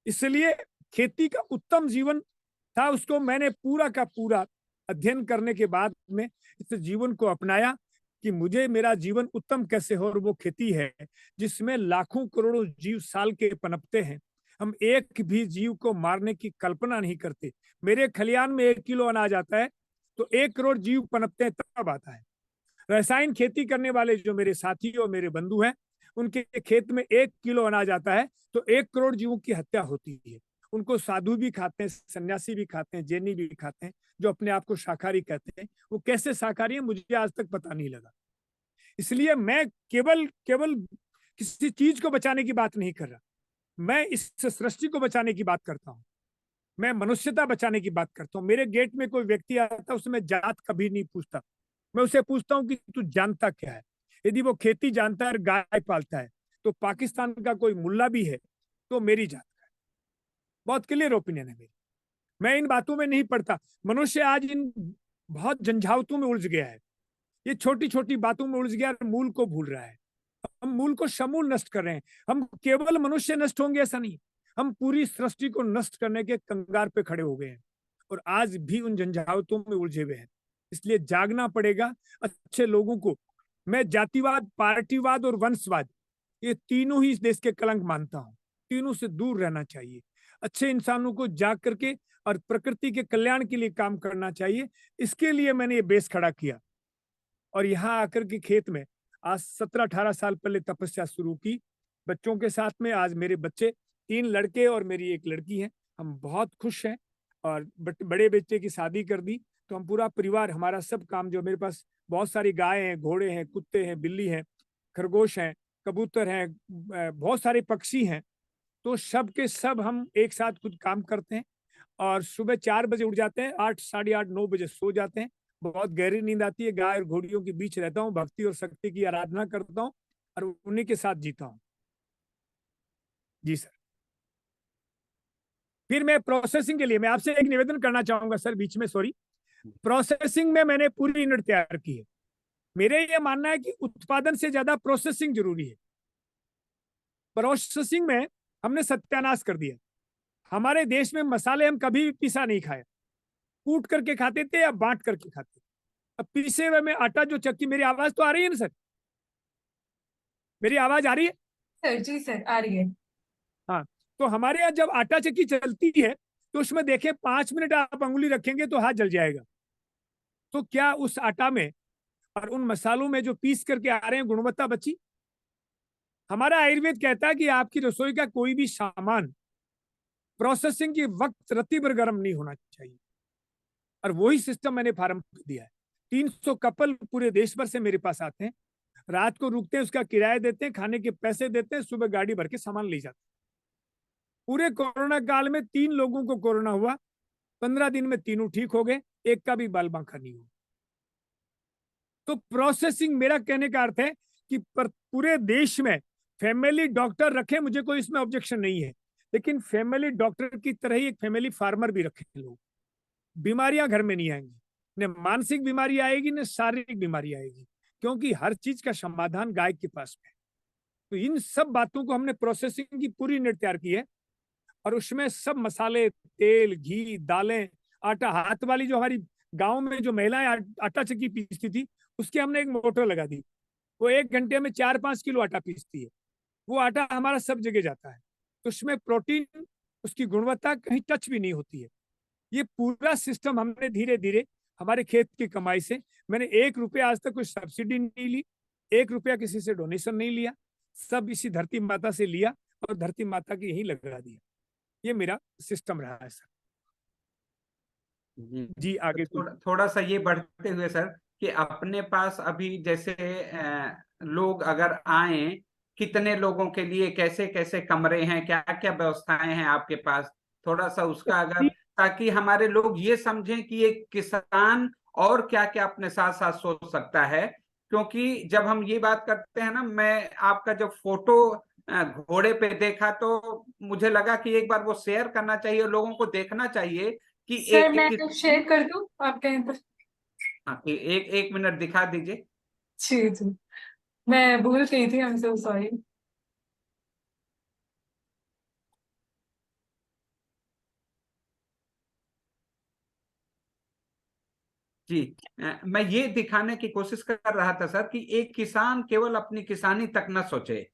इसलिए खेती का उत्तम जीवन था, उसको मैंने पूरा का पूरा अध्ययन करने के बाद में इस जीवन को अपनाया कि मुझे मेरा जीवन उत्तम कैसे हो। और वो खेती है जिसमें लाखों करोड़ों जीव साल के पनपते हैं। हम एक भी जीव को मारने की कल्पना नहीं करते। मेरे खलियान में 1 किलो अनाज आता है तो 1 करोड़ जीव पनपते हैं, तब आता है। रसायन खेती करने वाले जो मेरे साथी और मेरे बंधु हैं, उनके खेत में 1 किलो अनाज आता है तो 1 करोड़ जीवों की हत्या होती है। उनको साधु भी खाते हैं, सन्यासी भी खाते हैं, जैनी भी खाते हैं, जो अपने आप को शाकाहारी कहते हैं। वो कैसे शाकाहारी है मुझे आज तक पता नहीं लगा। इसलिए मैं केवल केवल किसी चीज को बचाने की बात नहीं कर रहा, मैं इस सृष्टि को बचाने की बात करता हूँ। मैं मनुष्यता बचाने की बात करता हूँ। मेरे गेट में कोई व्यक्ति आता है, उसमें जात कभी नहीं पूछता। मैं उसे पूछता हूँ कि तू जानता क्या है। यदि वो खेती जानता है और गाय पालता है तो पाकिस्तान का कोई मुल्ला भी है तो मेरी जात का है। बहुत क्लियर ओपिनियन है मेरी। मैं इन बातों में नहीं पड़ता। मनुष्य आज इन बहुत झंझावतों में उलझ गया है, ये छोटी छोटी बातों में उलझ गया और मूल को भूल रहा है। हम मूल को समूल नष्ट कर रहे हैं। हम केवल मनुष्य नष्ट होंगे ऐसा नहीं, हम पूरी सृष्टि को नष्ट करने के कंगार पे खड़े हो गए हैं और आज भी उन झंझावतों में उलझे हुए हैं। इसलिए जागना पड़ेगा अच्छे लोगों को। मैं जातिवाद, पार्टीवाद और वंशवाद, ये तीनों ही इस देश के कलंक मानता हूं। तीनों से दूर रहना चाहिए। अच्छे इंसानों को जाग करके और प्रकृति के कल्याण के लिए काम करना चाहिए। इसके लिए मैंने ये बेस खड़ा किया और यहाँ आकर के खेत में आज 17-18 साल पहले तपस्या शुरू की बच्चों के साथ में। आज मेरे बच्चे 3 लड़के और मेरी 1 लड़की है। हम बहुत खुश हैं और बड़े बेटे की शादी कर दी तो हम पूरा परिवार, हमारा सब काम, जो मेरे पास बहुत सारी गाय हैं, घोड़े हैं, कुत्ते हैं, बिल्ली हैं, खरगोश हैं, कबूतर हैं, बहुत सारे पक्षी हैं, तो सब के सब हम एक साथ कुछ काम करते हैं और सुबह 4 बजे उठ जाते हैं, 8, साढ़े 8, 9 बजे सो जाते हैं। बहुत गहरी नींद आती है। गाय और घोड़ियों के बीच रहता हूँ, भक्ति और शक्ति की आराधना करता हूँ और उन्हीं के साथ जीता हूँ। जी सर। फिर मैं प्रोसेसिंग के लिए मैं आपसे एक निवेदन करना चाहूंगा सर, बीच में सॉरी। प्रोसेसिंग में मैंने पूरी यूनिट तैयार की है। मेरे ये मानना है कि उत्पादन से ज्यादा प्रोसेसिंग जरूरी है। प्रोसेसिंग में हमने सत्यानाश कर दिया। हमारे देश में मसाले हम कभी भी पिसा नहीं खाए। कूट करके खाते थे या बांट करके खाते थे। अब पीसे हुए में आटा जो चक्की, मेरी आवाज तो आ रही है ना सर? मेरी आवाज आ रही है? सर जी सर आ रही है। हाँ, तो हमारे यहाँ जब आटा चक्की चलती है तो उसमें देखें 5 मिनट आप अंगुली रखेंगे तो हाथ जल जाएगा। तो क्या उस आटा में और उन मसालों में जो पीस करके आ रहे हैं गुणवत्ता बची? हमारा आयुर्वेद कहता है कि आपकी रसोई का कोई भी सामान प्रोसेसिंग के वक्त रत्ती भर गर्म नहीं होना चाहिए, और वही सिस्टम मैंने प्रारंभ कर दिया है। 300 कपल पूरे देश भर से मेरे पास आते हैं, रात को रुकते हैं, उसका किराया देते हैं, खाने के पैसे देते हैं, सुबह गाड़ी भर के सामान ले जाते हैं। पूरे कोरोना काल में 3 लोगों को कोरोना हुआ, 15 दिन में तीनों ठीक हो गए, एक का भी बाल बांका नहीं हुआ। तो प्रोसेसिंग, मेरा कहने का अर्थ है कि पूरे देश में फैमिली डॉक्टर रखे, मुझे कोई इसमें ऑब्जेक्शन नहीं है, लेकिन फैमिली डॉक्टर की तरह ही एक फैमिली फार्मर भी रखे लोग। बीमारियां घर में नहीं आएंगी, न मानसिक बीमारी आएगी न शारीरिक बीमारी आएगी, क्योंकि हर चीज का समाधान गाय के पास में है। तो इन सब बातों को हमने प्रोसेसिंग की पूरी यूनिट तैयार की है, और उसमें सब मसाले, तेल, घी, दालें, आटा, हाथ वाली जो हमारी गांव में जो महिलाएं आटा चक्की पीसती थी, उसकी हमने एक मोटर लगा दी। वो 1 घंटे में 4-5 किलो आटा पीसती है। वो आटा हमारा सब जगह जाता है, तो उसमें प्रोटीन, उसकी गुणवत्ता कहीं टच भी नहीं होती है। ये पूरा सिस्टम हमने धीरे धीरे हमारे खेत की कमाई से, मैंने 1 रुपया आज तक कोई सब्सिडी नहीं ली, 1 रुपया किसी से डोनेशन नहीं लिया, सब इसी धरती माता से लिया और धरती माता की यही लगा दिया। ये मेरा सिस्टम रहा है सर। जी आगे थोड़ा सा ये बढ़ते हुए सर, कि अपने पास अभी जैसे लोग अगर आए, कितने लोगों के लिए कैसे कैसे कमरे हैं, क्या क्या व्यवस्थाएं हैं आपके पास, थोड़ा सा उसका अगर, ताकि हमारे लोग ये समझें कि एक किसान और क्या क्या अपने साथ साथ सोच सकता है। क्योंकि जब हम ये बात करते हैं ना, मैं आपका जब फोटो घोड़े पे देखा तो मुझे लगा कि एक बार वो शेयर करना चाहिए, लोगों को देखना चाहिए कि सर मैं शेयर कर दूं आप कहीं पर? हाँ, एक मिनट दिखा दीजिए। जी जी, मैं भूल गई थी, आई एम सो सॉरी। जी, मैं ये दिखाने की कोशिश कर रहा था सर कि एक किसान केवल अपनी किसानी तक न सोचे।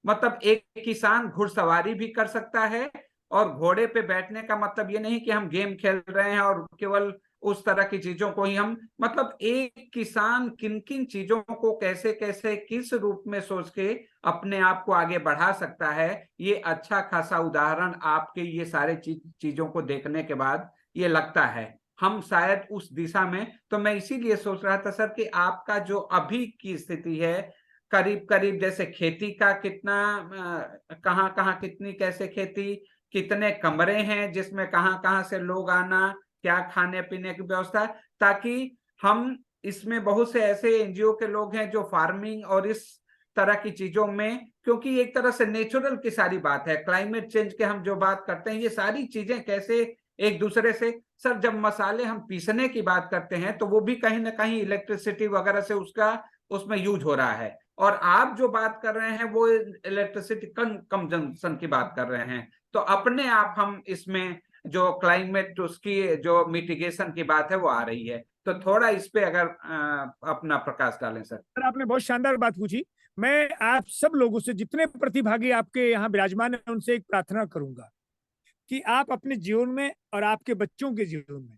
मतलब एक किसान घुड़सवारी भी कर सकता है, और घोड़े पे बैठने का मतलब ये नहीं कि हम गेम खेल रहे हैं और केवल उस तरह की चीजों को ही हम, मतलब एक किसान किन किन चीजों को कैसे कैसे किस रूप में सोच के अपने आप को आगे बढ़ा सकता है, ये अच्छा खासा उदाहरण आपके ये सारे चीजों को देखने के बाद ये लगता है हम शायद उस दिशा में। तो मैं इसीलिए सोच रहा था सर कि आपका जो अभी की स्थिति है, करीब करीब जैसे खेती का कितना, कहाँ कहाँ कितनी कैसे खेती, कितने कमरे हैं जिसमें कहाँ कहाँ से लोग आना, क्या खाने पीने की व्यवस्था, ताकि हम इसमें बहुत से ऐसे एनजीओ के लोग हैं जो फार्मिंग और इस तरह की चीजों में, क्योंकि एक तरह से नेचुरल की सारी बात है, क्लाइमेट चेंज के हम जो बात करते हैं, ये सारी चीजें कैसे एक दूसरे से, सर जब मसाले हम पीसने की बात करते हैं तो वो भी कहीं ना कहीं इलेक्ट्रिसिटी वगैरह से उसका उसमें यूज हो रहा है, और आप जो बात कर रहे हैं वो इलेक्ट्रिसिटी कंजम्पशन की बात कर रहे हैं। तो अपने आप हम इसमें जो क्लाइमेट उसकी जो मिटिगेशन की बात है वो आ रही है, तो थोड़ा इस पे अगर अपना प्रकाश डालें सर। आपने बहुत शानदार बात पूछी। मैं आप सब लोगों से, जितने प्रतिभागी आपके यहाँ विराजमान है, उनसे एक प्रार्थना करूंगा कि आप अपने जीवन में और आपके बच्चों के जीवन में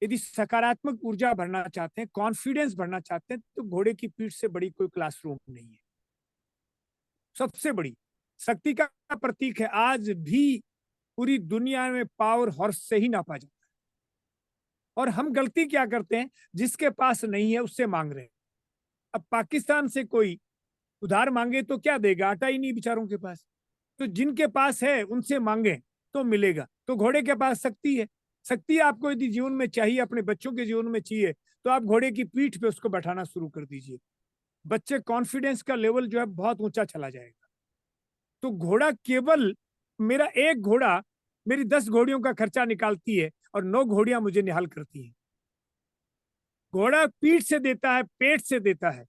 यदि सकारात्मक ऊर्जा भरना चाहते हैं, कॉन्फिडेंस भरना चाहते हैं, तो घोड़े की पीठ से बड़ी कोई क्लासरूम नहीं है। सबसे बड़ी शक्ति का प्रतीक है। आज भी पूरी दुनिया में पावर हॉर्स से ही नापा जाता है, और हम गलती क्या करते हैं, जिसके पास नहीं है उससे मांग रहे हैं। अब पाकिस्तान से कोई उधार मांगे तो क्या देगा, आटा ही नहीं बेचारों के पास। तो जिनके पास है उनसे मांगे तो मिलेगा। तो घोड़े के पास शक्ति है। शक्ति आपको यदि जीवन में चाहिए, अपने बच्चों के जीवन में चाहिए, तो आप घोड़े की पीठ पे उसको बैठाना शुरू कर दीजिए। बच्चे कॉन्फिडेंस का लेवल जो है बहुत ऊंचा चला जाएगा। तो घोड़ा केवल, मेरा एक घोड़ा मेरी 10 घोड़ियों का खर्चा निकालती है, और 9 घोड़ियां मुझे निहाल करती हैं। घोड़ा पीठ से देता है, पेट से देता है,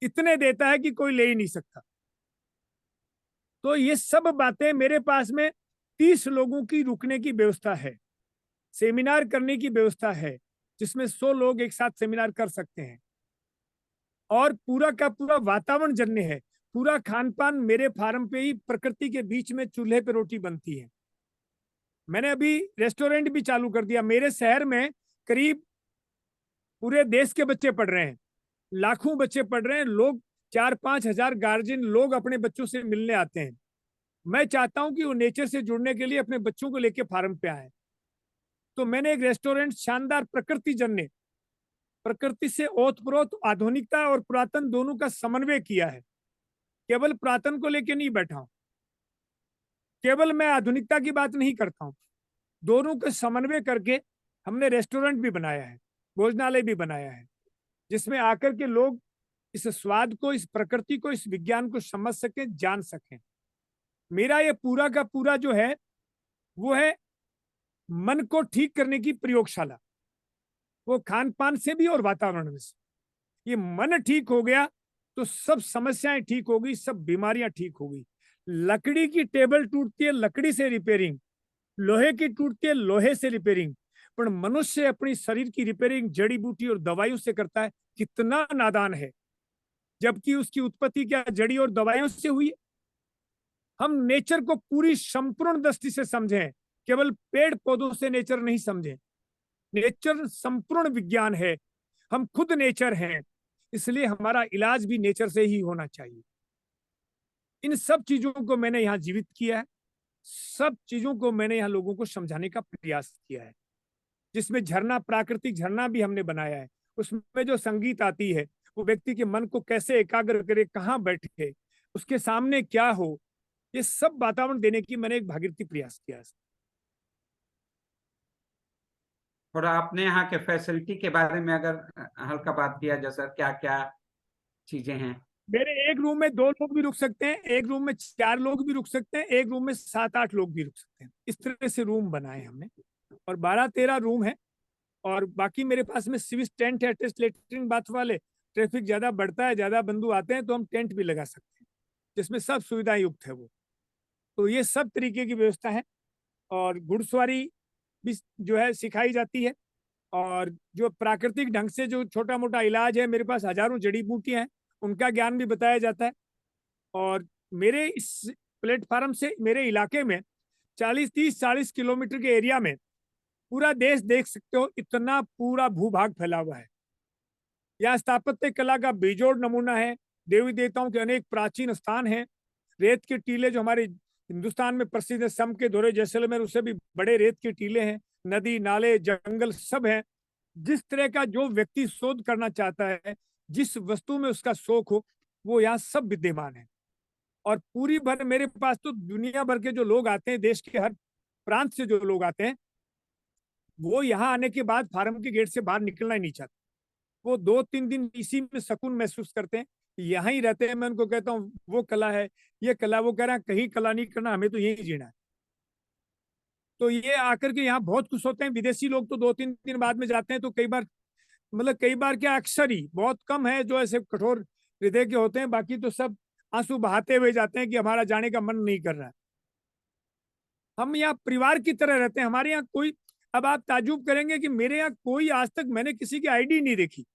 इतने देता है कि कोई ले ही नहीं सकता। तो ये सब बातें, मेरे पास में 30 लोगों की रुकने की व्यवस्था है। सेमिनार करने की व्यवस्था है जिसमें 100 लोग एक साथ सेमिनार कर सकते हैं, और पूरा का पूरा वातावरण जन्य है। पूरा खान पान मेरे फार्म पे ही प्रकृति के बीच में चूल्हे पे रोटी बनती है। मैंने अभी रेस्टोरेंट भी चालू कर दिया। मेरे शहर में करीब पूरे देश के बच्चे पढ़ रहे हैं, लाखों बच्चे पढ़ रहे हैं। लोग 4-5 हजार गार्जियन लोग अपने बच्चों से मिलने आते हैं। मैं चाहता हूं कि वो नेचर से जुड़ने के लिए अपने बच्चों को लेके फार्म पे आए। तो मैंने एक रेस्टोरेंट शानदार प्रकृति जन्य, प्रकृति से ओतप्रोत आधुनिकता और पुरातन दोनों का समन्वय किया है। केवल पुरातन को लेके नहीं बैठा हूं, केवल मैं आधुनिकता की बात नहीं करता हूं, दोनों का समन्वय करके हमने रेस्टोरेंट भी बनाया है, भोजनालय भी बनाया है, जिसमें आकर के लोग इस स्वाद को, इस प्रकृति को, इस विज्ञान को समझ सके, जान सकें। मेरा ये पूरा का पूरा जो है वो है मन को ठीक करने की प्रयोगशाला, वो खान पान से भी और वातावरण में से। ये मन ठीक हो गया तो सब समस्याएं ठीक हो गई, सब बीमारियां ठीक हो गई। लकड़ी की टेबल टूटती है लकड़ी से रिपेयरिंग, लोहे की टूटती है लोहे से रिपेयरिंग, पर मनुष्य अपनी शरीर की रिपेयरिंग जड़ी बूटी और दवाइयों से करता है। कितना नादान है, जबकि उसकी उत्पत्ति क्या जड़ी और दवाइयों से हुई है। हम नेचर को पूरी संपूर्ण दृष्टि से समझें, केवल पेड़ पौधों से नेचर नहीं समझें। नेचर संपूर्ण विज्ञान है, हम खुद नेचर हैं, इसलिए हमारा इलाज भी नेचर से ही होना चाहिए। इन सब चीजों को मैंने यहाँ जीवित किया है, सब चीजों को मैंने यहाँ लोगों को समझाने का प्रयास किया है, जिसमें झरना, प्राकृतिक झरना भी हमने बनाया है। उसमें जो संगीत आती है वो व्यक्ति के मन को कैसे एकाग्र करे, कहाँ बैठे, उसके सामने क्या हो, ये सब वातावरण देने की मैंने एक भागीरथी प्रयास किया है। थोड़ा आपने यहाँ के फैसिलिटी के बारे में अगर हल्का बात किया जाए सर, क्या क्या चीजें हैं? मेरे एक रूम में 2 लोग भी रुक सकते हैं, एक रूम में 4 लोग भी रुक सकते हैं, एक रूम में 7-8 लोग भी रुक सकते हैं। इस तरह से रूम बनाए हमने, और 12-13 रूम है। और बाकी मेरे पास में सिविस टेंट है, अटैच लेटरिन बाथ वाले। ट्रैफिक ज्यादा बढ़ता है, ज्यादा बंधु आते हैं तो हम टेंट भी लगा सकते हैं, जिसमें सब सुविधाएं युक्त है वो। तो ये सब तरीके की व्यवस्था है। और घुड़सवारी भी जो है सिखाई जाती है, और जो प्राकृतिक ढंग से जो छोटा मोटा इलाज है, मेरे पास हजारों जड़ी बूटियां हैं, उनका ज्ञान भी बताया जाता है। और मेरे इस प्लेटफार्म से मेरे इलाके में 40-30-40 किलोमीटर के एरिया में पूरा देश देख सकते हो, इतना पूरा भूभाग फैला हुआ है। यहाँ स्थापत्य कला का बेजोड़ नमूना है, देवी देवताओं के अनेक प्राचीन स्थान हैं, रेत के टीले जो हमारे हिंदुस्तान में प्रसिद्ध है, सम के दौरे जैसलमेर, उससे भी बड़े रेत के टीले हैं, नदी नाले जंगल सब है। जिस तरह का जो व्यक्ति शोध करना चाहता है, जिस वस्तु में उसका शौक हो, वो यहाँ सब विद्यमान है। और पूरी भर मेरे पास तो दुनिया भर के जो लोग आते हैं, देश के हर प्रांत से जो लोग आते हैं, वो यहाँ आने के बाद फार्म के गेट से बाहर निकलना ही नहीं चाहते। वो 2-3 दिन इसी में सुकून महसूस करते हैं, यहाँ ही रहते हैं। मैं उनको कहता हूँ वो कला है, ये कला, वो कह रहा है कहीं कला नहीं करना, हमें तो यही जीना है। तो ये आकर के यहाँ बहुत खुश होते हैं। विदेशी लोग तो 2-3 दिन बाद में जाते हैं, तो कई बार, मतलब कई बार क्या, अक्सर ही, बहुत कम है जो ऐसे कठोर हृदय के होते हैं, बाकी तो सब आंसू बहाते हुए जाते हैं कि हमारा जाने का मन नहीं कर रहा है। हम यहाँ परिवार की तरह रहते हैं। हमारे यहाँ कोई, अब आप ताजुब करेंगे कि मेरे यहाँ कोई, आज तक मैंने किसी की आईडी नहीं देखी,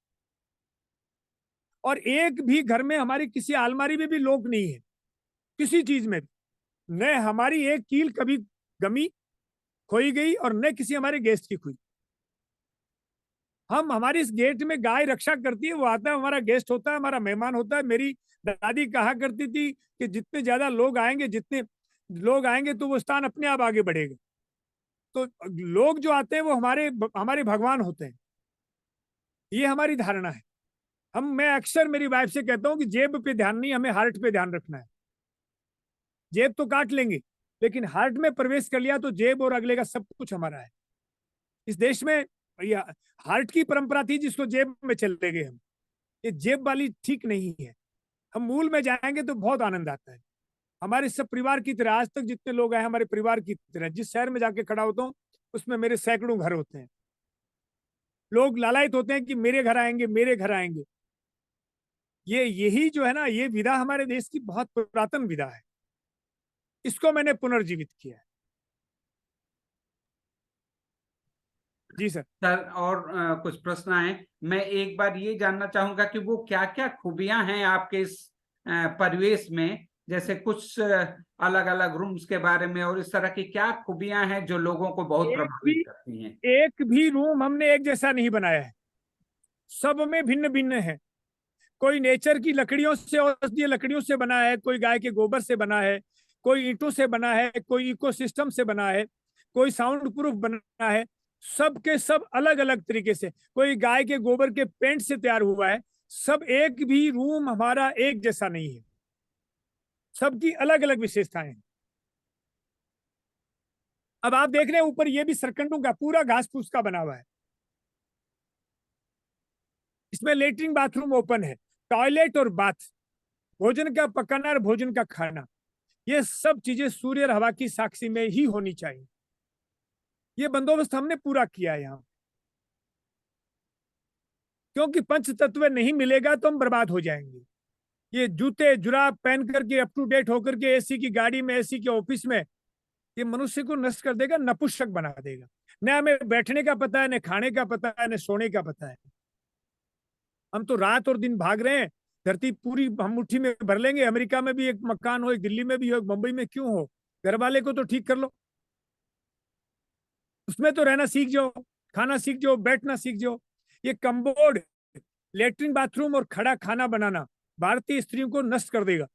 और एक भी घर में हमारी किसी अलमारी में भी लोग नहीं है, किसी चीज में न हमारी एक कील कभी गमी, खोई गई, और न किसी हमारे गेस्ट की खोई। हम, हमारी इस गेट में गाय रक्षा करती है, वो आता है, हमारा गेस्ट होता है, हमारा मेहमान होता है। मेरी दादी कहा करती थी कि जितने ज्यादा लोग आएंगे, जितने लोग आएंगे तो वो स्थान अपने आप आगे बढ़ेगा। तो लोग जो आते हैं वो हमारे हमारे भगवान होते हैं, ये हमारी धारणा है। मैं अक्सर मेरी वाइफ से कहता हूँ कि जेब पे ध्यान नहीं, हमें हार्ट पे ध्यान रखना है। जेब तो काट लेंगे, लेकिन हार्ट में प्रवेश कर लिया तो जेब और अगले का सब कुछ हमारा है। इस देश में हार्ट की परंपरा थी, जिसको जेब में चले गए हम। ये जेब वाली ठीक नहीं है। हम मूल में जाएंगे तो बहुत आनंद आता है। हमारे सब परिवार की तरह, आज तक जितने लोग आए हमारे परिवार की तरह। जिस शहर में जाके खड़ा होता हूँ उसमें मेरे सैकड़ों घर होते हैं। लोग लालायित होते हैं कि मेरे घर आएंगे, मेरे घर आएंगे। यही जो है ना, ये विधा हमारे देश की बहुत पुरातन विधा है, इसको मैंने पुनर्जीवित किया है। जी सर। सर और कुछ प्रश्न आए। मैं एक बार ये जानना चाहूंगा कि वो क्या क्या खूबियां हैं आपके इस परिवेश में, जैसे कुछ अलग अलग रूम्स के बारे में, और इस तरह की क्या खूबियां हैं जो लोगों को बहुत प्रभावित करती हैं। एक भी रूम हमने एक जैसा नहीं बनाया है, सब में भिन्न भिन्न है। कोई नेचर की लकड़ियों से, औषधीय लकड़ियों से बना है, कोई गाय के गोबर से बना है, कोई ईंटों से बना है, कोई इकोसिस्टम से बना है, कोई साउंड प्रूफ बना है। सब के सब अलग अलग तरीके से, कोई गाय के गोबर के पेंट से तैयार हुआ है। सब, एक भी रूम हमारा एक जैसा नहीं है, सबकी अलग अलग विशेषताएं हैं। अब आप देख रहे हैं ऊपर ये भी सरकंडों का पूरा घास फूस का बना हुआ है। इसमें लेटरिन बाथरूम ओपन है, टॉयलेट और बाथ, भोजन का पकाना और भोजन का खाना, ये सब चीजें सूर्य और हवा की साक्षी में ही होनी चाहिए। ये बंदोबस्त हमने पूरा किया है यहाँ, क्योंकि पंच तत्व नहीं मिलेगा तो हम बर्बाद हो जाएंगे। ये जूते जुराब पहन करके अप टू डेट होकर के एसी की गाड़ी में, एसी के ऑफिस में, ये मनुष्य को नष्ट कर देगा, नपुंसक बना देगा। न हमें बैठने का पता है, न खाने का पता है, न सोने का पता है। हम तो रात और दिन भाग रहे हैं। धरती पूरी हम मुट्ठी में भर लेंगे। अमेरिका में भी एक मकान हो, एक दिल्ली में भी हो, एक मुंबई में क्यों हो, घर वाले को तो ठीक कर लो, उसमें तो रहना सीख जाओ, खाना सीख जाओ, बैठना सीख जाओ। ये कम्बोर्ड, लेटरिन बाथरूम और खड़ा खाना बनाना भारतीय स्त्रियों को नष्ट कर देगा।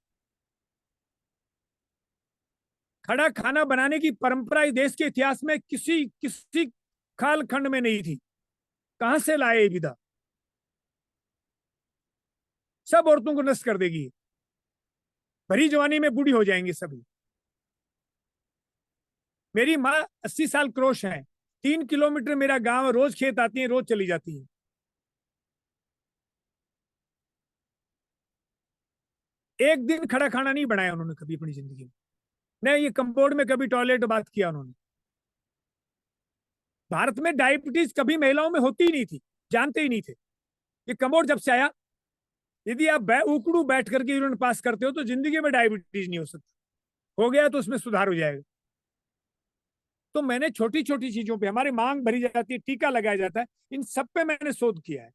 खड़ा खाना बनाने की परंपरा इस देश के इतिहास में किसी किसी कालखंड में नहीं थी। कहां से लाए विधा? सब औरतों को नष्ट कर देगी, भरी जवानी में बूढ़ी हो जाएंगी सभी। मेरी माँ 80 साल क्रोश है, 3 किलोमीटर मेरा गांव, रोज खेत आती है, रोज चली जाती है। एक दिन खड़ा खाना नहीं बनाया उन्होंने कभी अपनी जिंदगी में, न ये कंपाउंड में कभी टॉयलेट बात किया उन्होंने। भारत में डायबिटीज कभी महिलाओं में होती ही नहीं थी, जानते ही नहीं थे। ये कमोड जब से आया, यदि आप उकड़ू बैठ करके यूरिन पास करते हो तो जिंदगी में डायबिटीज नहीं हो सकती। हो गया तो उसमें सुधार हो जाएगा। तो मैंने छोटी छोटी चीजों पे, हमारी मांग भरी जाती है, टीका लगाया जाता है, इन सब पे मैंने शोध किया है,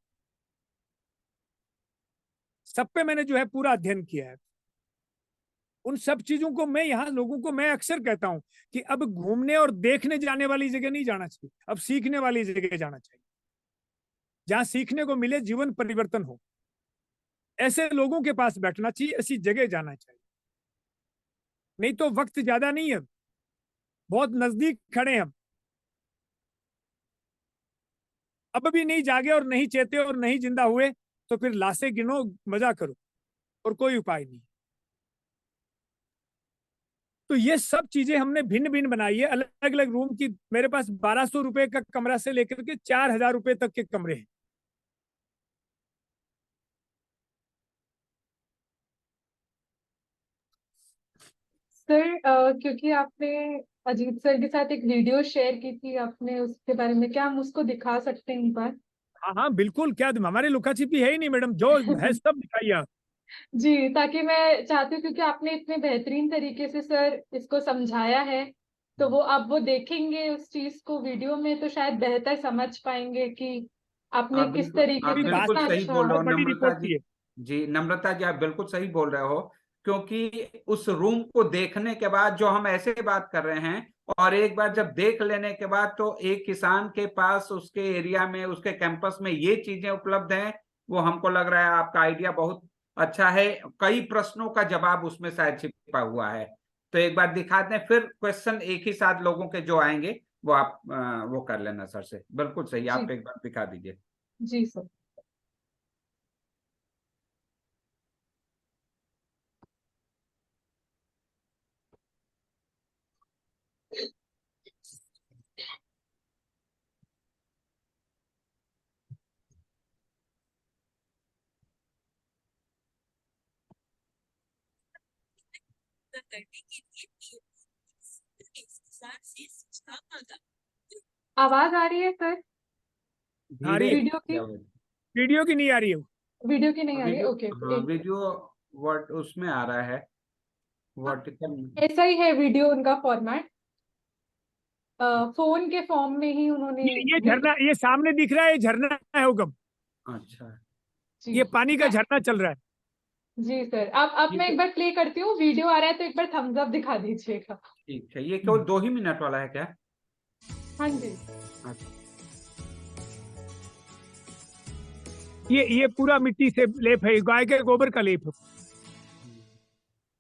सब पे मैंने जो है पूरा अध्ययन किया है। उन सब चीजों को मैं यहाँ लोगों को मैं अक्सर कहता हूं कि अब घूमने और देखने जाने वाली जगह नहीं जाना चाहिए, अब सीखने वाली जगह जाना चाहिए, जहां सीखने को मिले, जीवन परिवर्तन हो। ऐसे लोगों के पास बैठना चाहिए, ऐसी जगह जाना चाहिए। नहीं तो वक्त ज्यादा नहीं है, बहुत नजदीक खड़े हैं हम। अब भी नहीं जागे और नहीं चेते और नहीं जिंदा हुए तो फिर लाशें गिनो, मजा करो, और कोई उपाय नहीं। तो ये सब चीजें हमने भिन्न भिन्न बनाई है, अलग अलग रूम की। मेरे पास 1200 रुपए का कमरा से लेकर के 4000 रुपए तक के कमरे हैं। सर, क्योंकि आपने अजीत सर के साथ एक वीडियो शेयर की थी आपने, उसके बारे में क्या हम उसको दिखा सकते हैं एक बार? हाँ हाँ बिल्कुल, क्या हमारी लुका छिपी है ही नहीं मैडम, जो है सब दिखाइए आप। जी, ताकि मैं चाहती हूँ, क्योंकि आपने इतने बेहतरीन तरीके से सर इसको समझाया है, तो वो अब वो देखेंगे उस चीज को वीडियो में तो शायद बेहतर समझ पाएंगे कि आपने किस तरीके आप से बिल्कुल कितना सही अच्छा। बोल रहे हो बड़ी नम्रता रिपोर्ट जी। की है। जी नम्रता जी, आप बिल्कुल सही बोल रहे हो, क्योंकि उस रूम को देखने के बाद जो हम ऐसे बात कर रहे हैं, और एक बार जब देख लेने के बाद तो एक किसान के पास उसके एरिया में, उसके कैंपस में ये चीजें उपलब्ध हैं, वो हमको लग रहा है आपका आइडिया बहुत अच्छा है। कई प्रश्नों का जवाब उसमें शायद छिपा हुआ है। तो एक बार दिखाते हैं, फिर क्वेश्चन एक ही साथ लोगों के जो आएंगे वो आप वो कर लेना सर से। बिल्कुल सही, आप जी एक बार दिखा दीजिए। जी सर। आवाज आ रही है सर? आ रही है, वीडियो की? वीडियो की नहीं आ रही है। वीडियो की नहीं आ रही है, वीडियो, ओके। हाँ वीडियो वर्ट उसमें आ रहा है, वर्टिकल। ऐसा ही है वीडियो उनका फॉर्मेट। फोन के फॉर्म में ही उन्होंने ये झरना, ये सामने दिख रहा है, ये झरना है हुकम, अच्छा जी ये पानी का झरना चल रहा है। जी सर, आप ये मैं एक बार प्ले करती हूँ, वीडियो आ रहा है तो एक बार थम्स अप दिखा दीजिएगा। ठीक है, ये केवल 2 ही मिनट वाला है क्या? हाँ जी। अच्छा, ये पूरा मिट्टी से लेप है, गाय के गोबर का लेप है।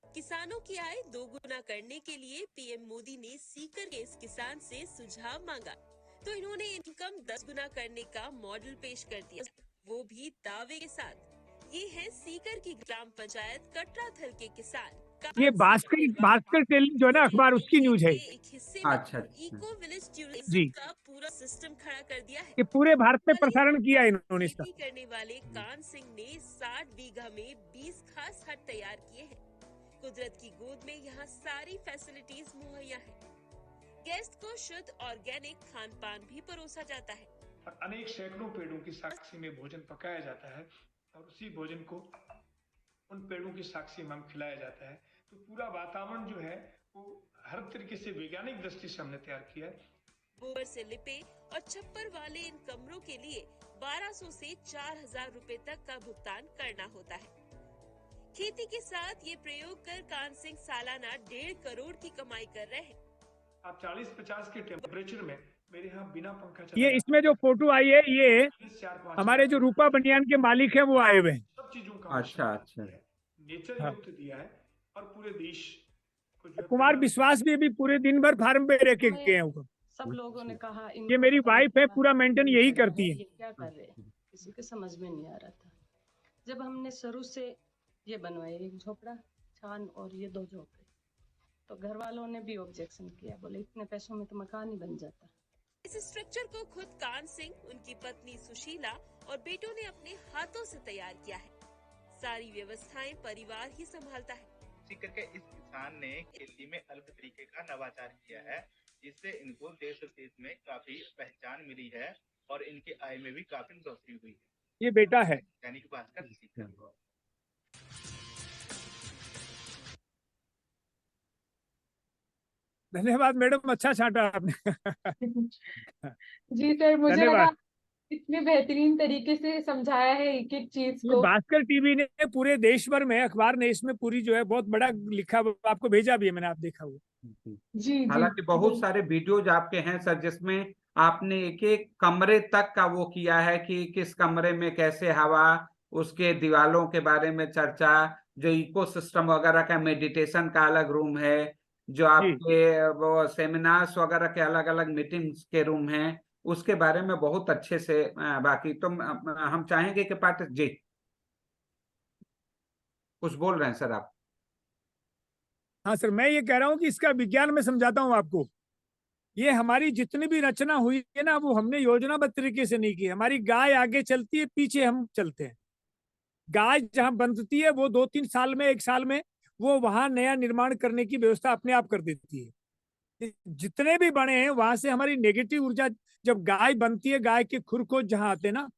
किसानों की आय दोगुना करने के लिए पीएम मोदी ने सीकर के इस किसान से सुझाव मांगा, तो इन्होंने इनकम 10 गुना करने का मॉडल पेश कर दिया, वो भी दावे के साथ। ये है सीकर की ग्राम पंचायत कटराथल के किसान। ये भास्कर टेली जो है ना अखबार, उसकी न्यूज है। एक हिस्से में अच्छा, इको विलेज जी। टूरिज्म का पूरा सिस्टम खड़ा कर दिया है। ये पूरे भारत में प्रसारण किया इन्होंने इसका। खेती करने वाले कान सिंह ने 60 बीघा में 20 खास हट तैयार किए हैं। कुदरत की गोद में यहाँ सारी फैसिलिटीज मुहैया है। गेस्ट को शुद्ध ऑर्गेनिक खान पान भी परोसा जाता है। और अनेक सैकड़ों पेड़ों की साक्षी में भोजन पकाया जाता है और उसी भोजन को उन पेड़ों की साक्षी में हम खिलाया जाता है। तो पूरा वातावरण जो है वो हर तरीके से वैज्ञानिक दृष्टि से हमने तैयार किया है। गोबर से लिपे और छप्पर वाले इन कमरों के लिए 1200 से 4000 रुपए तक का भुगतान करना होता है। खेती के साथ ये प्रयोग कर कान सिंह सालाना 1.5 करोड़ की कमाई कर रहे हैं। आप 40-50 के टेम्परेचर में मेरे यहाँ बिना पंखा ये इसमें जो फोटो आई है, ये 4-5 हमारे जो रूपा बनियान के मालिक है वो आए हुए हैं। सब चीजों का अच्छा। नेचर हाँ। युक्त दिया है और पूरे देश को जो है कुमार विश्वास भी अभी पूरे दिन भर फार्म पे रह के गए हैं हुकम। सब लोगों ने कहा ये मेरी वाइफ है, पूरा मेंटेन यही करती है। ये क्या कर रहे हैं, किसी के समझ में नहीं आ रहा था। जब हमने शुरू से ये बनवाए, एक झोपड़ा छान और ये 2 झोपड़े, तो घर वालों ने भी ऑब्जेक्शन किया, बोले इतने पैसों में तो मकान ही बन जाता। इस स्ट्रक्चर को खुद कान सिंह, उनकी पत्नी सुशीला और बेटों ने अपने हाथों से तैयार किया है। सारी व्यवस्थाएं परिवार ही संभालता है। सीकर के इस किसान ने खेती में अलग तरीके का नवाचार किया है, जिससे इनको देश विदेश में काफी पहचान मिली है और इनकी आय में भी काफी बढ़ोतरी हुई है। ये बेटा है। दैनिक भास्कर सीकर। धन्यवाद मैडम, अच्छा छांटा आपने। जी सर, मुझे धन्यवाद। लगा इतने बेहतरीन तरीके से समझाया है एक एक चीज ये को। भास्कर टीवी ने पूरे देश भर में, अखबार ने इसमें पूरी जो है बहुत बड़ा लिखा, आपको भेजा भी है मैंने, आप देखा हुआ। जी हालांकि बहुत सारे वीडियोज आपके हैं सर, जिसमें आपने एक एक कमरे तक का वो किया है कि किस कमरे में कैसे हवा, उसके दीवालों के बारे में चर्चा, जो इकोसिस्टम वगैरह का, मेडिटेशन का अलग रूम है, जो आपके वो सेमिनार्स वगैरह के अलग अलग मीटिंग्स के रूम हैं, उसके बारे में बहुत अच्छे से बाकी तो हम चाहेंगे कि पाठक जी कुछ बोल रहे हैं सर आप। हाँ सर, मैं ये कह रहा हूँ कि इसका विज्ञान में समझाता हूँ आपको। ये हमारी जितनी भी रचना हुई है ना, वो हमने योजनाबद्ध तरीके से नहीं की। हमारी गाय आगे चलती है, पीछे हम चलते हैं। गाय जहां बनती है वो 2-3 साल में, 1 साल में वो वहां नया निर्माण करने की व्यवस्था अपने आप कर देती है। जितने भी बने हैं वहां से हमारी नेगेटिव ऊर्जा, जब गाय बनती है, गाय के खुर को जहां आते ना,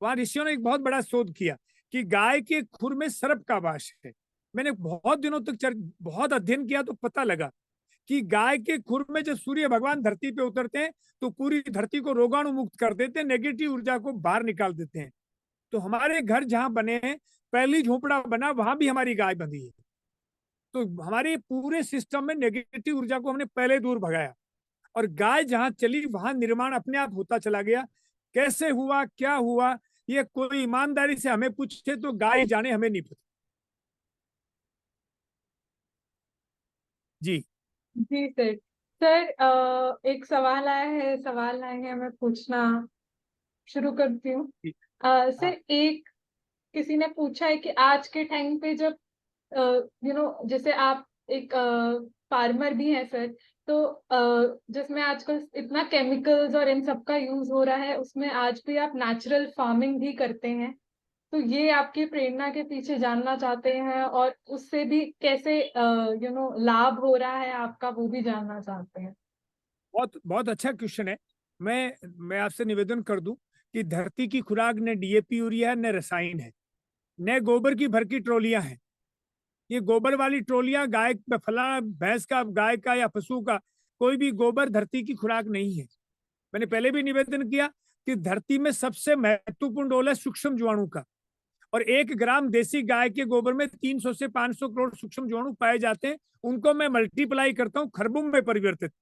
वहां ऋषियों ने एक बहुत बड़ा शोध किया कि गाय के खुर में सर्प का वास है। मैंने बहुत दिनों तक बहुत अध्ययन किया तो पता लगा कि गाय के खुर में जब सूर्य भगवान धरती पे उतरते हैं तो पूरी धरती को रोगाणु मुक्त कर देते हैं, नेगेटिव ऊर्जा को बाहर निकाल देते हैं। तो हमारे घर जहां बने हैं, पहली झोपड़ा बना वहां भी हमारी गाय बंधी है। तो हमारे पूरे सिस्टम में नेगेटिव ऊर्जा को हमने पहले दूर भगाया और गाय जहां चली वहां निर्माण अपने आप होता चला गया। कैसे हुआ, क्या हुआ, ये कोई ईमानदारी से हमें पूछे तो गाय जाने, हमें नहीं पता। जी जी सर। सर एक सवाल आया है, मैं पूछना शुरू करती हूँ। सर, एक किसी ने पूछा है कि आज के टाइम पे जब जैसे आप एक फार्मर भी हैं सर, तो जिसमें आजकल इतना केमिकल्स और इन सब का यूज हो रहा है, उसमें आज भी आप नेचुरल फार्मिंग भी करते हैं, तो ये आपकी प्रेरणा के पीछे जानना चाहते हैं और उससे भी कैसे लाभ हो रहा है आपका, वो भी जानना चाहते हैं। बहुत बहुत अच्छा क्वेश्चन है। मैं आपसे निवेदन कर दूं कि धरती की खुराक न डीएपी यूरिया है, न रसायन है, न गोबर की भर की ट्रॉलियां हैं। ये गोबर वाली ट्रॉलियां गाय, फला भैंस का, गाय का या पशु का कोई भी गोबर धरती की खुराक नहीं है। मैंने पहले भी निवेदन किया कि धरती में सबसे महत्वपूर्ण रोल है सूक्ष्म जीवाणु का, और 1 ग्राम देसी गाय के गोबर में 300 से 500 करोड़ सूक्ष्म जीवाणु पाए जाते हैं। उनको मैं मल्टीप्लाई करता हूँ खरबों में परिवर्तित,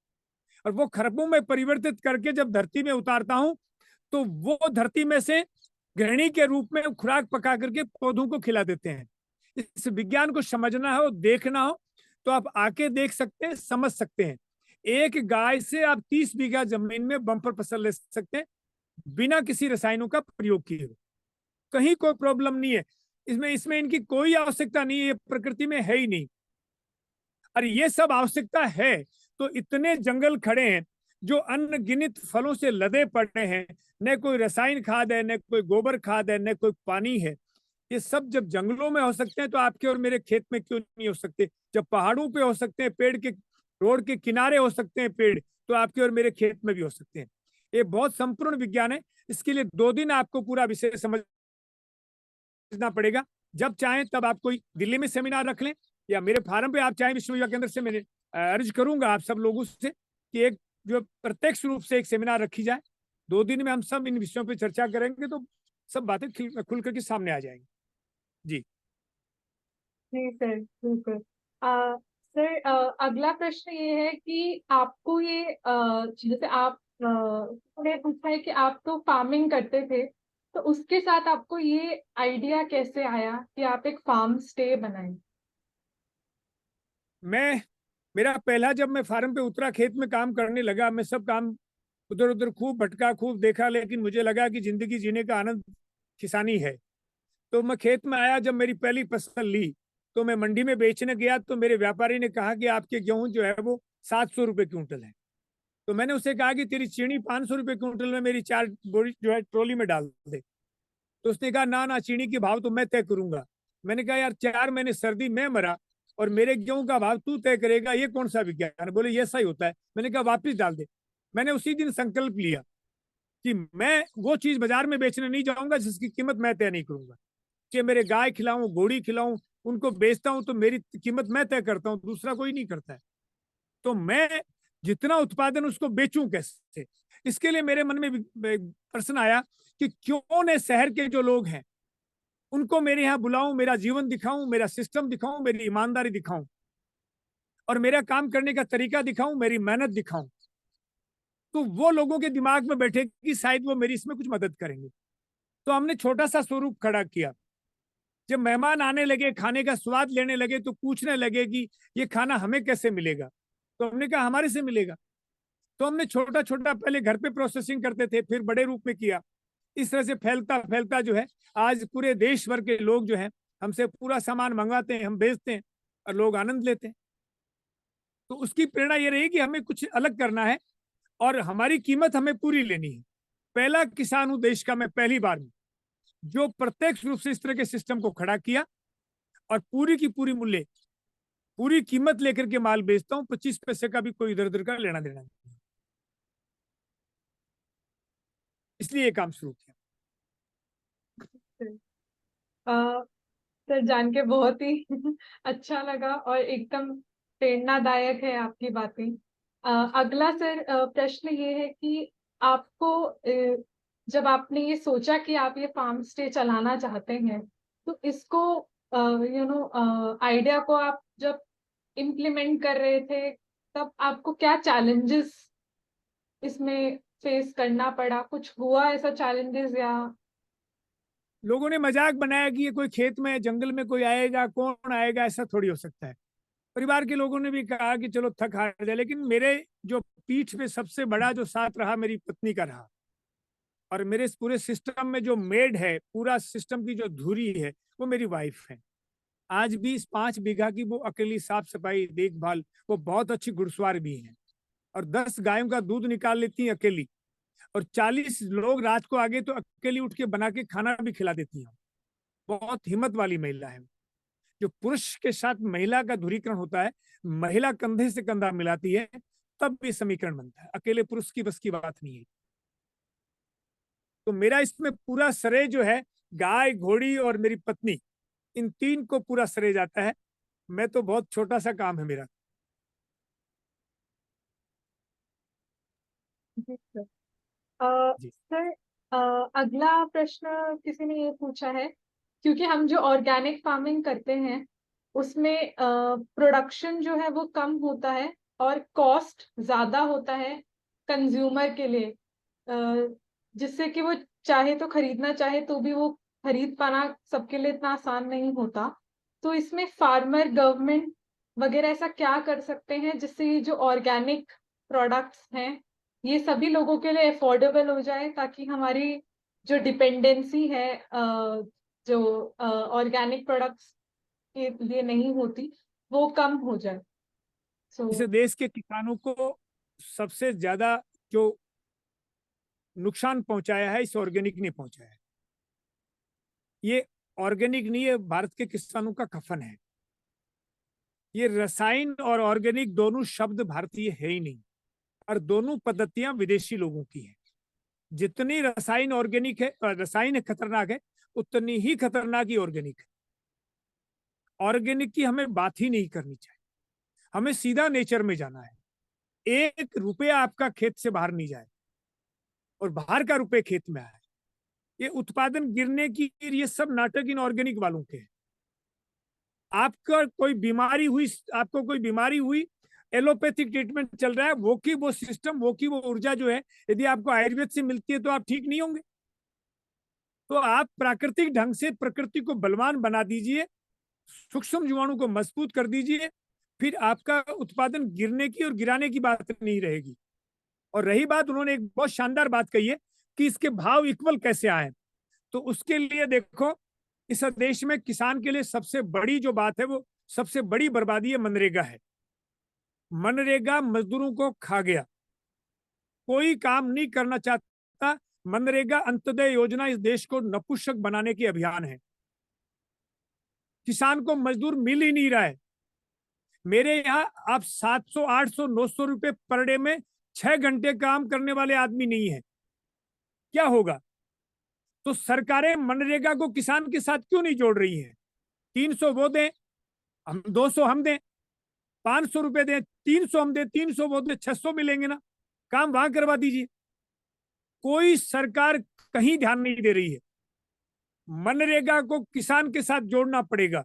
और वो खरबों में परिवर्तित करके जब धरती में उतारता हूं तो वो धरती में से गृहिणी के रूप में खुराक पका करके पौधों को खिला देते हैं। इस विज्ञान को समझना हो, देखना हो, तो आप आके देख सकते हैं, समझ सकते हैं। एक गाय से आप 30 बीघा जमीन में बम्पर फसल ले सकते हैं बिना किसी रसायनों का प्रयोग किए हुए। कहीं कोई प्रॉब्लम नहीं है इसमें इनकी कोई आवश्यकता नहीं है, ये प्रकृति में है ही नहीं। और ये सब आवश्यकता है तो इतने जंगल खड़े हैं जो अनगिनत फलों से लदे पड़े हैं, न कोई रसायन खाद है, न कोई गोबर खाद है, न कोई पानी है। ये सब जब जंगलों में हो सकते हैं तो आपके और मेरे खेत में क्यों नहीं हो सकते? जब पहाड़ों पे हो सकते हैं, पेड़ के रोड के किनारे हो सकते हैं पेड़, तो आपके और मेरे खेत में भी हो सकते हैं। ये बहुत संपूर्ण विज्ञान है। इसके लिए 2 दिन आपको पूरा विषय समझना पड़ेगा। जब चाहें तब आप कोई दिल्ली में सेमिनार रख लें, या मेरे फार्म पे आप चाहें विश्व युवा केंद्र से। मैंने अर्ज करूंगा आप सब लोगों से कि एक जो प्रत्यक्ष रूप से एक सेमिनार रखी जाए। 2 दिन में हम सब इन विषयों पे चर्चा करेंगे तो सब बातें खुल करके सामने आ जाएंगी। जी जी सर, बिल्कुल। सर, अगला प्रश्न ये है कि आपको ये जैसे आप ने पूछा है कि आप तो फार्मिंग करते थे, तो उसके साथ आपको ये आइडिया कैसे आया कि आप एक फार्म स्टे बनाएं? मेरा पहला, जब मैं फार्म पे उतरा, खेत में काम करने लगा, मैं सब काम उधर उधर खूब भटका, खूब देखा, लेकिन मुझे लगा कि जिंदगी जीने का आनंद किसानी है। तो मैं खेत में आया, जब मेरी पहली फसल ली तो मैं मंडी में बेचने गया, तो मेरे व्यापारी ने कहा कि आपके गेहूं जो है वो 700 रुपए क्विंटल है। तो मैंने उससे कहा कि तेरी चीनी 500 रुपए क्विंटल में मेरी 4 बोरी जो है ट्रॉली में डाल दे। तो उसने कहा ना ना, चीनी के भाव तो मैं तय करूंगा। मैंने कहा यार, 4 महीने सर्दी में मरा और मेरे गेहूं का भाव तू तय करेगा, ये कौन सा विज्ञान? बोले ये ऐसा ही होता है। मैंने कहा वापिस डाल दे। मैंने उसी दिन संकल्प लिया कि मैं वो चीज बाजार में बेचने नहीं जाऊंगा जिसकी कीमत मैं तय नहीं करूंगा। कि मेरे गाय खिलाऊं, घोड़ी खिलाऊं, उनको बेचता हूं तो मेरी कीमत मैं तय करता हूं, दूसरा कोई नहीं करता है। तो मैं जितना उत्पादन उसको बेचूं कैसे, इसके लिए मेरे मन में प्रश्न आया कि क्यों न शहर के जो लोग हैं उनको मेरे यहाँ बुलाऊं, मेरा जीवन दिखाऊं, मेरा सिस्टम दिखाऊं, मेरी ईमानदारी दिखाऊं, और मेरा काम करने का तरीका दिखाऊं, मेरी मेहनत दिखाऊं। तो वो लोगों के दिमाग में बैठे कि शायद वो मेरी इसमें कुछ मदद करेंगे। तो हमने छोटा सा स्वरूप खड़ा किया। जब मेहमान आने लगे, खाने का स्वाद लेने लगे, तो पूछने लगे कि ये खाना हमें कैसे मिलेगा? तो हमने कहा हमारे से मिलेगा। तो हमने छोटा छोटा पहले घर पे प्रोसेसिंग करते थे, फिर बड़े रूप में किया। इस तरह से फैलता फैलता जो है आज पूरे देश भर के लोग जो है हमसे पूरा सामान मंगवाते हैं, हम बेचते हैं और लोग आनंद लेते हैं। तो उसकी प्रेरणा ये रही कि हमें कुछ अलग करना है और हमारी कीमत हमें पूरी लेनी है। पहला किसान हूं देश का मैं, पहली बार में, जो प्रत्यक्ष रूप से इस तरह के सिस्टम को खड़ा किया और पूरी की पूरी मूल्य, पूरी कीमत लेकर के माल बेचता हूं। 25 पैसे का भी कोई इधर उधर का लेना देना नहीं, इसलिए ये काम शुरू किया। सर, जान के बहुत ही अच्छा लगा और एकदम प्रेरणादायक है आपकी बातें। अगला सर प्रश्न ये है कि आपको जब आपने ये सोचा कि आप ये फार्म स्टे चलाना चाहते हैं, तो इसको आइडिया को आप जब इम्प्लीमेंट कर रहे थे, तब आपको क्या चैलेंजेस इसमें फेस करना पड़ा? कुछ हुआ ऐसा चैलेंजेस? या लोगों ने मजाक बनाया कि ये कोई खेत में जंगल में कोई आएगा, कौन आएगा, ऐसा थोड़ी हो सकता है। परिवार के लोगों ने भी कहा कि चलो थक हार जाए, लेकिन मेरे जो पीठ पे सबसे बड़ा जो साथ रहा मेरी पत्नी का रहा। और मेरे इस पूरे सिस्टम में जो मेड है, पूरा सिस्टम की जो धुरी है, वो मेरी वाइफ है। आज भी इस 5 बीघा की वो अकेली साफ सफाई देखभाल, वो बहुत अच्छी घुड़सवार भी है, और 10 गायों का दूध निकाल लेती है अकेली, और 40 लोग रात को आगे तो अकेली उठ के बना के खाना भी खिला देती है। बहुत हिम्मत वाली महिला है। जो पुरुष के साथ महिला का धुरीकरण होता है, महिला कंधे से कंधा मिलाती है, तब ये समीकरण बनता है। अकेले पुरुष की बस की बात नहीं है। तो मेरा इसमें पूरा श्रेय जो है गाय, घोड़ी और मेरी पत्नी, इन 3 को पूरा श्रेय जाता है। मैं तो बहुत छोटा सा काम है मेरा। जी सर। जी। सर, अगला प्रश्न किसी ने ये पूछा है, क्योंकि हम जो ऑर्गेनिक फार्मिंग करते हैं उसमें प्रोडक्शन जो है वो कम होता है और कॉस्ट ज्यादा होता है कंज्यूमर के लिए, जिससे कि वो चाहे तो खरीदना चाहे तो भी वो खरीद पाना सबके लिए इतना आसान नहीं होता। तो इसमें फार्मर, गवर्नमेंट वगैरह ऐसा क्या कर सकते हैं जिससे ये जो ऑर्गेनिक प्रोडक्ट्स हैं ये सभी लोगों के लिए अफोर्डेबल हो जाए, ताकि हमारी जो डिपेंडेंसी है जो ऑर्गेनिक प्रोडक्ट्स के लिए नहीं होती वो कम हो जाए। इस सो देश के किसानों को सबसे ज्यादा जो नुकसान पहुंचाया है इस ऑर्गेनिक ने पहुंचाया है। ये ऑर्गेनिक नहीं, ये भारत के किसानों का कफन है। ये रसायन और ऑर्गेनिक दोनों शब्द भारतीय है ही नहीं, और दोनों पद्धतियां विदेशी लोगों की है। जितनी रसायन ऑर्गेनिक है, रसायन खतरनाक है, उतनी ही खतरनाक ही ऑर्गेनिक है। ऑर्गेनिक की हमें बात ही नहीं करनी चाहिए, हमें सीधा नेचर में जाना है। 1 रुपया आपका खेत से बाहर नहीं जाए और बाहर का रुपये खेत में आए। ये उत्पादन गिरने की, ये सब नाटक इन ऑर्गेनिक वालों के हैं। आपको कोई बीमारी हुई, एलोपैथिक ट्रीटमेंट चल रहा है, वो की वो सिस्टम, वो की वो ऊर्जा जो है यदि आपको आयुर्वेद से मिलती है तो आप ठीक नहीं होंगे। तो आप प्राकृतिक ढंग से प्रकृति को बलवान बना दीजिए, सूक्ष्म जीवाणु को मजबूत कर दीजिए, फिर आपका उत्पादन गिरने की और गिराने की बात नहीं रहेगी। और रही बात, उन्होंने एक बहुत शानदार बात कही है कि इसके भाव इक्वल कैसे आए। तो उसके लिए देखो, इस देश में किसान के लिए सबसे बड़ी जो बात है, वो सबसे बड़ी बर्बादी है मनरेगा है। मनरेगा मजदूरों को खा गया, कोई काम नहीं करना चाहता। मनरेगा अंत्योदय योजना इस देश को नपुंसक बनाने की अभियान है। किसान को मजदूर मिल ही नहीं रहा है। मेरे यहाँ आप 700, 800, 900 रुपए पर डे में 6 घंटे काम करने वाले आदमी नहीं है। क्या होगा? तो सरकारें मनरेगा को किसान के साथ क्यों नहीं जोड़ रही है? 300 वो दें, हम 200 हम दें, 500 रुपए दें, 300 हम दें, 300 वो दें, 600 मिलेंगे ना, काम वहां करवा दीजिए। कोई सरकार कहीं ध्यान नहीं दे रही है। मनरेगा को किसान के साथ जोड़ना पड़ेगा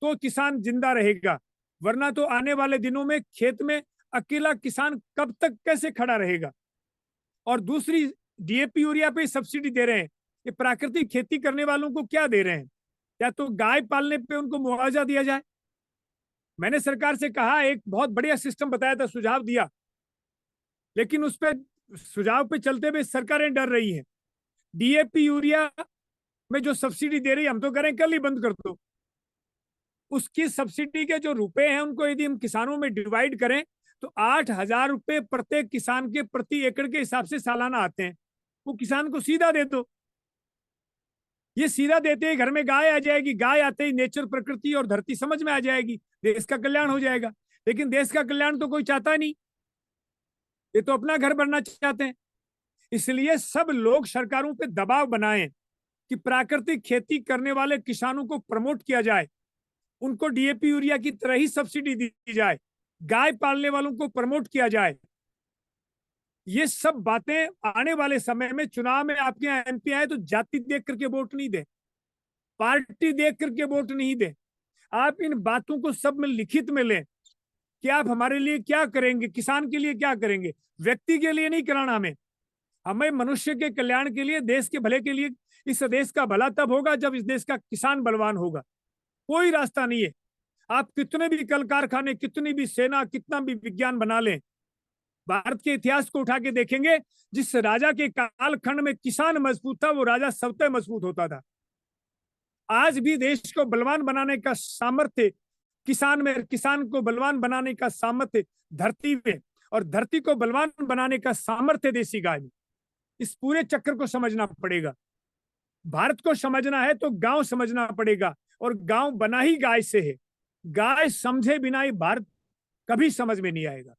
तो किसान जिंदा रहेगा, वरना तो आने वाले दिनों में खेत में अकेला किसान कब तक कैसे खड़ा रहेगा। और दूसरी, डीएपी यूरिया पे सब्सिडी दे रहे हैं, ये प्राकृतिक खेती करने वालों को क्या दे रहे हैं? या तो गाय पालने पे उनको मुआवजा दिया जाए। मैंने सरकार से कहा, एक बहुत बढ़िया सिस्टम बताया था, सुझाव दिया, लेकिन उस पर सुझाव पे चलते हुए सरकारें डर रही हैं। डीएपी यूरिया में जो सब्सिडी दे रही है, हम तो करें कल ही बंद कर दो। उसकी सब्सिडी के जो रुपए हैं उनको यदि हम किसानों में डिवाइड करें तो 8,000 रुपए प्रत्येक किसान के प्रति एकड़ के हिसाब से सालाना आते हैं। वो किसान को सीधा दे दो। ये सीधा देते ही घर में गाय आ जाएगी, गाय आते ही नेचर, प्रकृति और धरती समझ में आ जाएगी, देश का कल्याण हो जाएगा। लेकिन देश का कल्याण तो कोई चाहता नहीं, ये तो अपना घर बनना चाहते हैं। इसलिए सब लोग सरकारों पे दबाव बनाएं कि प्राकृतिक खेती करने वाले किसानों को प्रमोट किया जाए, उनको डीएपी यूरिया की तरह ही सब्सिडी दी जाए, गाय पालने वालों को प्रमोट किया जाए। ये सब बातें आने वाले समय में, चुनाव में आपके यहाँ एमपी आए तो जाति देख करके वोट नहीं दे, पार्टी देख करके वोट नहीं दे। आप इन बातों को सब में लिखित में लें कि आप हमारे लिए क्या करेंगे, किसान के लिए क्या करेंगे। व्यक्ति के लिए नहीं कराना हमें मनुष्य के कल्याण के लिए, देश के भले के लिए। इस देश का भला तब होगा जब इस देश का किसान बलवान होगा। कोई रास्ता नहीं है। आप कितने भी कल कारखाने, कितनी भी सेना, कितना भी विज्ञान बना लें, भारत के इतिहास को उठा के देखेंगे, जिस राजा के कालखंड में किसान मजबूत था वो राजा सबसे मजबूत होता था। आज भी देश को बलवान बनाने का सामर्थ्य किसान में, किसान को बलवान बनाने का सामर्थ्य धरती में, और धरती को बलवान बनाने का सामर्थ्य देसी गाय में। इस पूरे चक्कर को समझना पड़ेगा। भारत को समझना है तो गांव समझना पड़ेगा, और गांव बना ही गाय से है। गाय समझे बिना ही भारत कभी समझ में नहीं आएगा।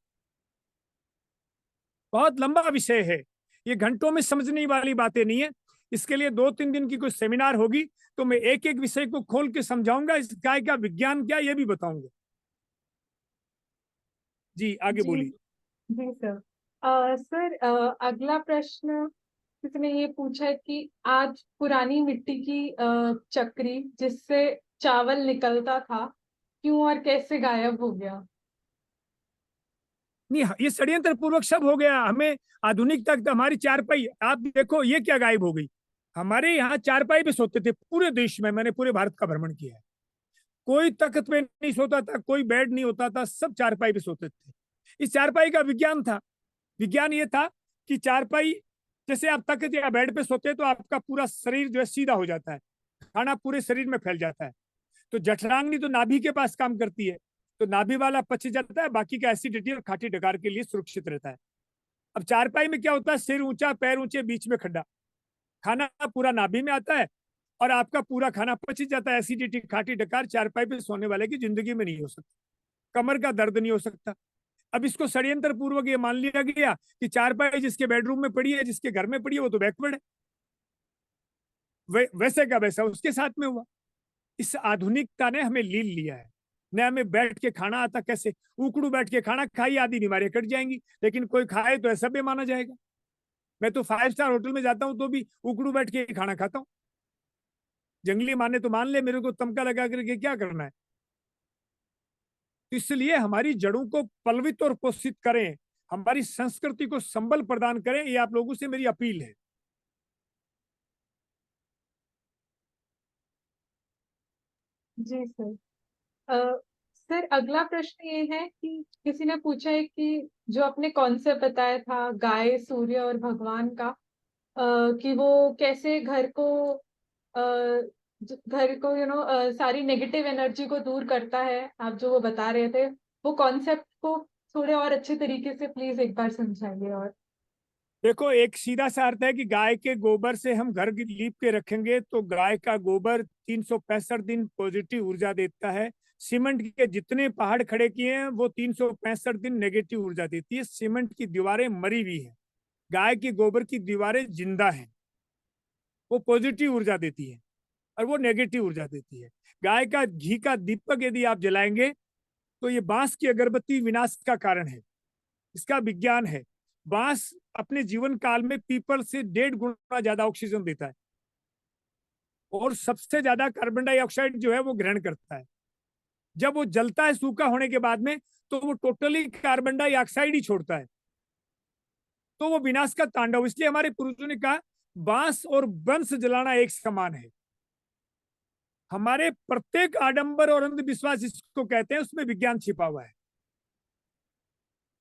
बहुत लंबा विषय है, ये घंटों में समझने वाली बातें नहीं है। इसके लिए 2-3 दिन की कोई सेमिनार होगी तो मैं एक एक विषय को खोल के समझाऊंगा, इस गाय का विज्ञान क्या ये भी बताऊंगा। जी आगे बोलिए। जी सर। सर, अगला प्रश्न किसी ने ये पूछा है कि आज पुरानी मिट्टी की चक्री जिससे चावल निकलता था क्यों और कैसे गायब हो गया? नहीं, ये षड्यंत्र पूर्वक सब हो गया। हमें आधुनिक तक हमारी चारपाई, आप देखो ये क्या गायब हो गई। हमारे यहाँ चारपाई पे सोते थे पूरे देश में, मैंने पूरे भारत का भ्रमण किया है। कोई तख्त पे नहीं सोता था, कोई बेड नहीं होता था, सब चारपाई पे सोते थे। इस चारपाई का विज्ञान था। विज्ञान ये था कि चारपाई, जैसे आप तख्त या बेड पे सोते हैं तो आपका पूरा शरीर जो है सीधा हो जाता है, खाना पूरे शरीर में फैल जाता है। तो जठराग्नि तो नाभि के पास काम करती है, तो नाभि वाला पच जाता है, बाकी का एसिडिटी और खाटी डकार के लिए सुरक्षित रहता है। अब चारपाई में क्या होता है, सिर ऊंचा, पैर ऊंचे, बीच में खड्डा, खाना पूरा नाभि में आता है और आपका पूरा खाना पच जाता है। एसिडिटी, खाटी डकार चारपाई पे सोने वाले की जिंदगी में नहीं हो सकता। कमर का दर्द नहीं हो सकता। अब इसको षड्यंत्र पूर्वक ये मान लिया गया कि चारपाई जिसके बेडरूम में पड़ी है, जिसके घर में पड़ी है, वो तो बैकवर्ड है। वैसे का वैसा उसके साथ में हुआ। इस आधुनिकता ने हमें लील लिया है। न हमें बैठ के खाना आता, कैसे उकड़ू बैठ के खाना खाई आदि बीमारियां कट जाएंगी, लेकिन कोई खाए तो ऐसा भी माना जाएगा। मैं तो 5 स्टार होटल में जाता हूं तो भी उकड़ू बैठ के खाना खाता हूं। जंगली माने तो मान ले, मेरे को तमका लगा करके क्या करना है। तो इसलिए हमारी जड़ों को पल्वित और पोषित करें, हमारी संस्कृति को संबल प्रदान करें, ये आप लोगों से मेरी अपील है। जी सर। सर, अगला प्रश्न ये है कि किसी ने पूछा है कि जो आपने कॉन्सेप्ट बताया था गाय, सूर्य और भगवान का, कि वो कैसे घर को सारी नेगेटिव एनर्जी को दूर करता है, आप जो वो बता रहे थे, वो कॉन्सेप्ट को थोड़े और अच्छे तरीके से प्लीज एक बार समझाइए। और देखो, एक सीधा सा अर्थ है कि गाय के गोबर से हम घर लीप के रखेंगे तो गाय का गोबर 365 दिन पॉजिटिव ऊर्जा देता है। सीमेंट के जितने पहाड़ खड़े किए हैं वो 365 दिन नेगेटिव ऊर्जा देती है। सीमेंट की दीवारें मरी हुई है, गाय की गोबर की दीवारें जिंदा हैं। वो पॉजिटिव ऊर्जा देती है और वो नेगेटिव ऊर्जा देती है। गाय का घी का दीपक यदि आप जलाएंगे तो ये बांस की अगरबत्ती विनाश का कारण है। इसका विज्ञान है। बांस अपने जीवन काल में पीपल से 1.5 गुना ज्यादा ऑक्सीजन देता है और सबसे ज्यादा कार्बन डाइऑक्साइड जो है वो ग्रहण करता है। जब वो जलता है सूखा होने के बाद में तो वो टोटली कार्बन डाइऑक्साइड ही छोड़ता है। तो वो विनाश का तांडव। इसलिए हमारे पूर्वजों ने कहा बांस और वंश जलाना एक समान है। हमारे प्रत्येक आडंबर और अंधविश्वास जिसको कहते हैं उसमें विज्ञान छिपा हुआ है।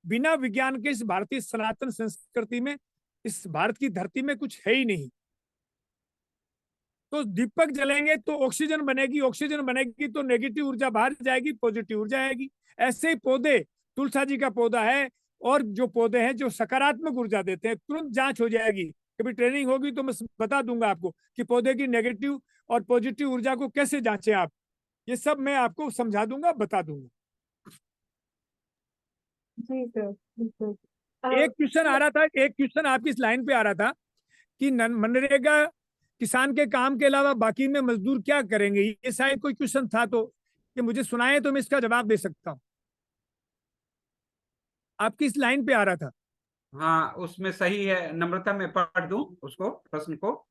बिना विज्ञान के इस भारतीय सनातन संस्कृति में, इस भारत की धरती में कुछ है ही नहीं। तो दीपक जलेंगे तो ऑक्सीजन बनेगी, ऑक्सीजन बनेगी तो नेगेटिव ऊर्जा बाहर जाएगी, पॉजिटिव ऊर्जा आएगी। ऐसे ही पौधे, तुलसा जी का पौधा है और जो पौधे हैं जो सकारात्मक ऊर्जा देते हैं, तुरंत जांच हो जाएगी। कभी ट्रेनिंग होगी तो मैं बता दूंगा आपको कि पौधे की नेगेटिव और पॉजिटिव ऊर्जा को कैसे जांचें आप। ये सब मैं आपको समझा दूंगा, बता दूंगा। जी सर, बिल्कुल। एक क्वेश्चन आ रहा था, एक क्वेश्चन आपकी इस लाइन पे आ रहा था कि मनरेगा किसान के काम के अलावा बाकी में मजदूर क्या करेंगे, ये शायद कोई क्वेश्चन था। तो ये मुझे सुनाए तो मैं इसका जवाब दे सकता हूँ। आपकी इस लाइन पे आ रहा था। हाँ, उसमें सही है। नम्रता, मैं पढ़ दूं उसको, प्रश्न को?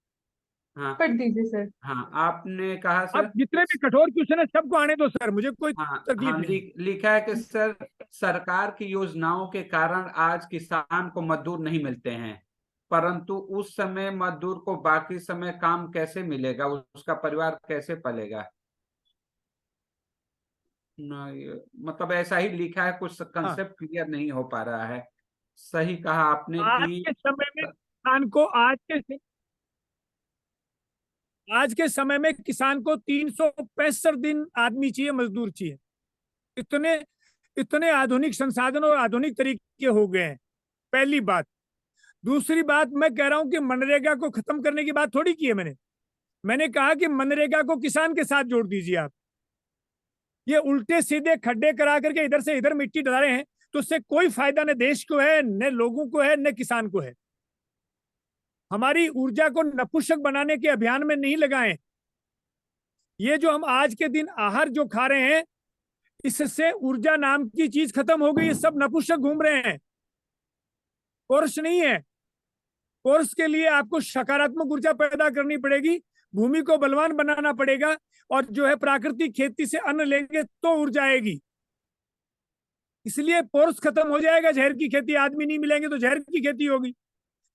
हाँ पढ़ दीजिए सर। हाँ, आपने कहा अब सर। जितने भी कठोर क्वेश्चन है सबको आने दो सर, मुझे कोई हाँ तकलीफ हाँ, नहीं। लिखा है कि सर, सरकार की योजनाओं के कारण आज किसान को मजदूर नहीं मिलते हैं, परंतु उस समय मजदूर को बाकी समय काम कैसे मिलेगा, उसका परिवार कैसे पलेगा? मतलब ऐसा ही लिखा है, कुछ हाँ, कंसेप्ट क्लियर नहीं हो पा रहा है। सही कहा आपने आज कि के समय में किसान को आज के समय में किसान को 365 दिन आदमी चाहिए, मजदूर चाहिए। इतने इतने आधुनिक संसाधन और आधुनिक तरीके हो गए हैं, पहली बात। दूसरी बात, मैं कह रहा हूं कि मनरेगा को खत्म करने की बात थोड़ी की है मैंने कहा कि मनरेगा को किसान के साथ जोड़ दीजिए आप। ये उल्टे सीधे खड्डे करा करके इधर से इधर मिट्टी डला रहे हैं, तो उससे कोई फायदा न देश को है, न लोगों को है, न किसान को है। हमारी ऊर्जा को नपुंसक बनाने के अभियान में नहीं लगाएं। ये जो हम आज के दिन आहार जो खा रहे हैं, इससे ऊर्जा नाम की चीज खत्म हो गई। ये सब नपुंसक घूम रहे हैं। कोर्स नहीं है। कोर्स के लिए आपको सकारात्मक ऊर्जा पैदा करनी पड़ेगी, भूमि को बलवान बनाना पड़ेगा, और जो है प्राकृतिक खेती से अन्न लेंगे तो ऊर्जा आएगी। इसलिए पोर्स खत्म हो जाएगा, जहर की खेती, आदमी नहीं मिलेंगे तो जहर की खेती होगी।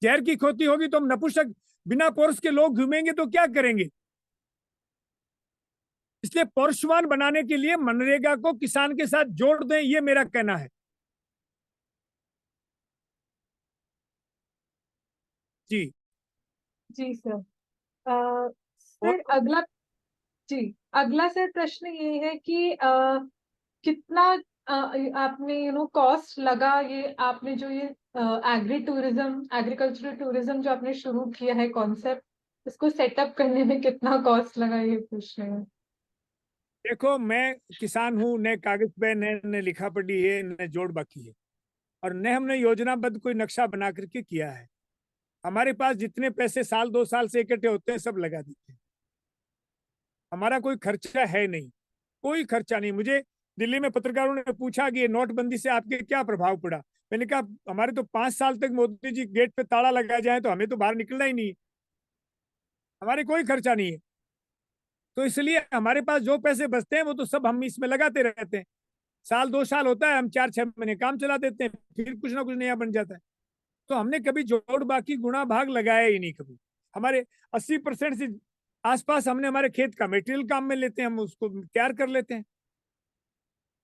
जहर की खेती होगी तो हम नपुंसक बिना पोर्स के लोग घूमेंगे तो क्या करेंगे। इसलिए पोर्सवान बनाने के लिए मनरेगा को किसान के साथ जोड़ दें, ये मेरा कहना है। जी जी सर। और सर अगला, जी अगला सर प्रश्न ये है कि कितना आपने कॉस्ट लगा, ये आपने जो ये एग्रीकल्चरल टूरिज्म जो आपने शुरू किया है कॉन्सेप्ट, इसको सेटअप करने में कितना कॉस्ट लगा, ये पूछ रहे हैं। देखो, मैं किसान हूं, न कागज पे न लिखा पढ़ी है, न जोड़ बाकी है, और न हमने योजनाबद्ध कोई नक्शा बना करके किया है। हमारे पास जितने पैसे साल 2 साल से इकट्ठे होते हैं सब लगा देते हैं। हमारा कोई खर्चा है नहीं, कोई खर्चा नहीं। मुझे दिल्ली में पत्रकारों ने पूछा कि ये नोटबंदी से आपके क्या प्रभाव पड़ा। मैंने कहा हमारे तो 5 साल तक मोदी जी गेट पे ताला लगा जाए तो हमें तो बाहर निकलना ही नहीं है, हमारे कोई खर्चा नहीं है। तो इसलिए हमारे पास जो पैसे बचते हैं वो तो सब हम इसमें लगाते रहते हैं। साल 2 साल होता है, हम 4-6 महीने काम चला देते हैं, फिर कुछ ना कुछ नया बन जाता है। तो हमने कभी जोड़ बाकी गुणा भाग लगाया ही नहीं कभी। हमारे 80% से आसपास हमने हमारे खेत का मेटेरियल काम में लेते हैं, हम उसको तैयार कर लेते हैं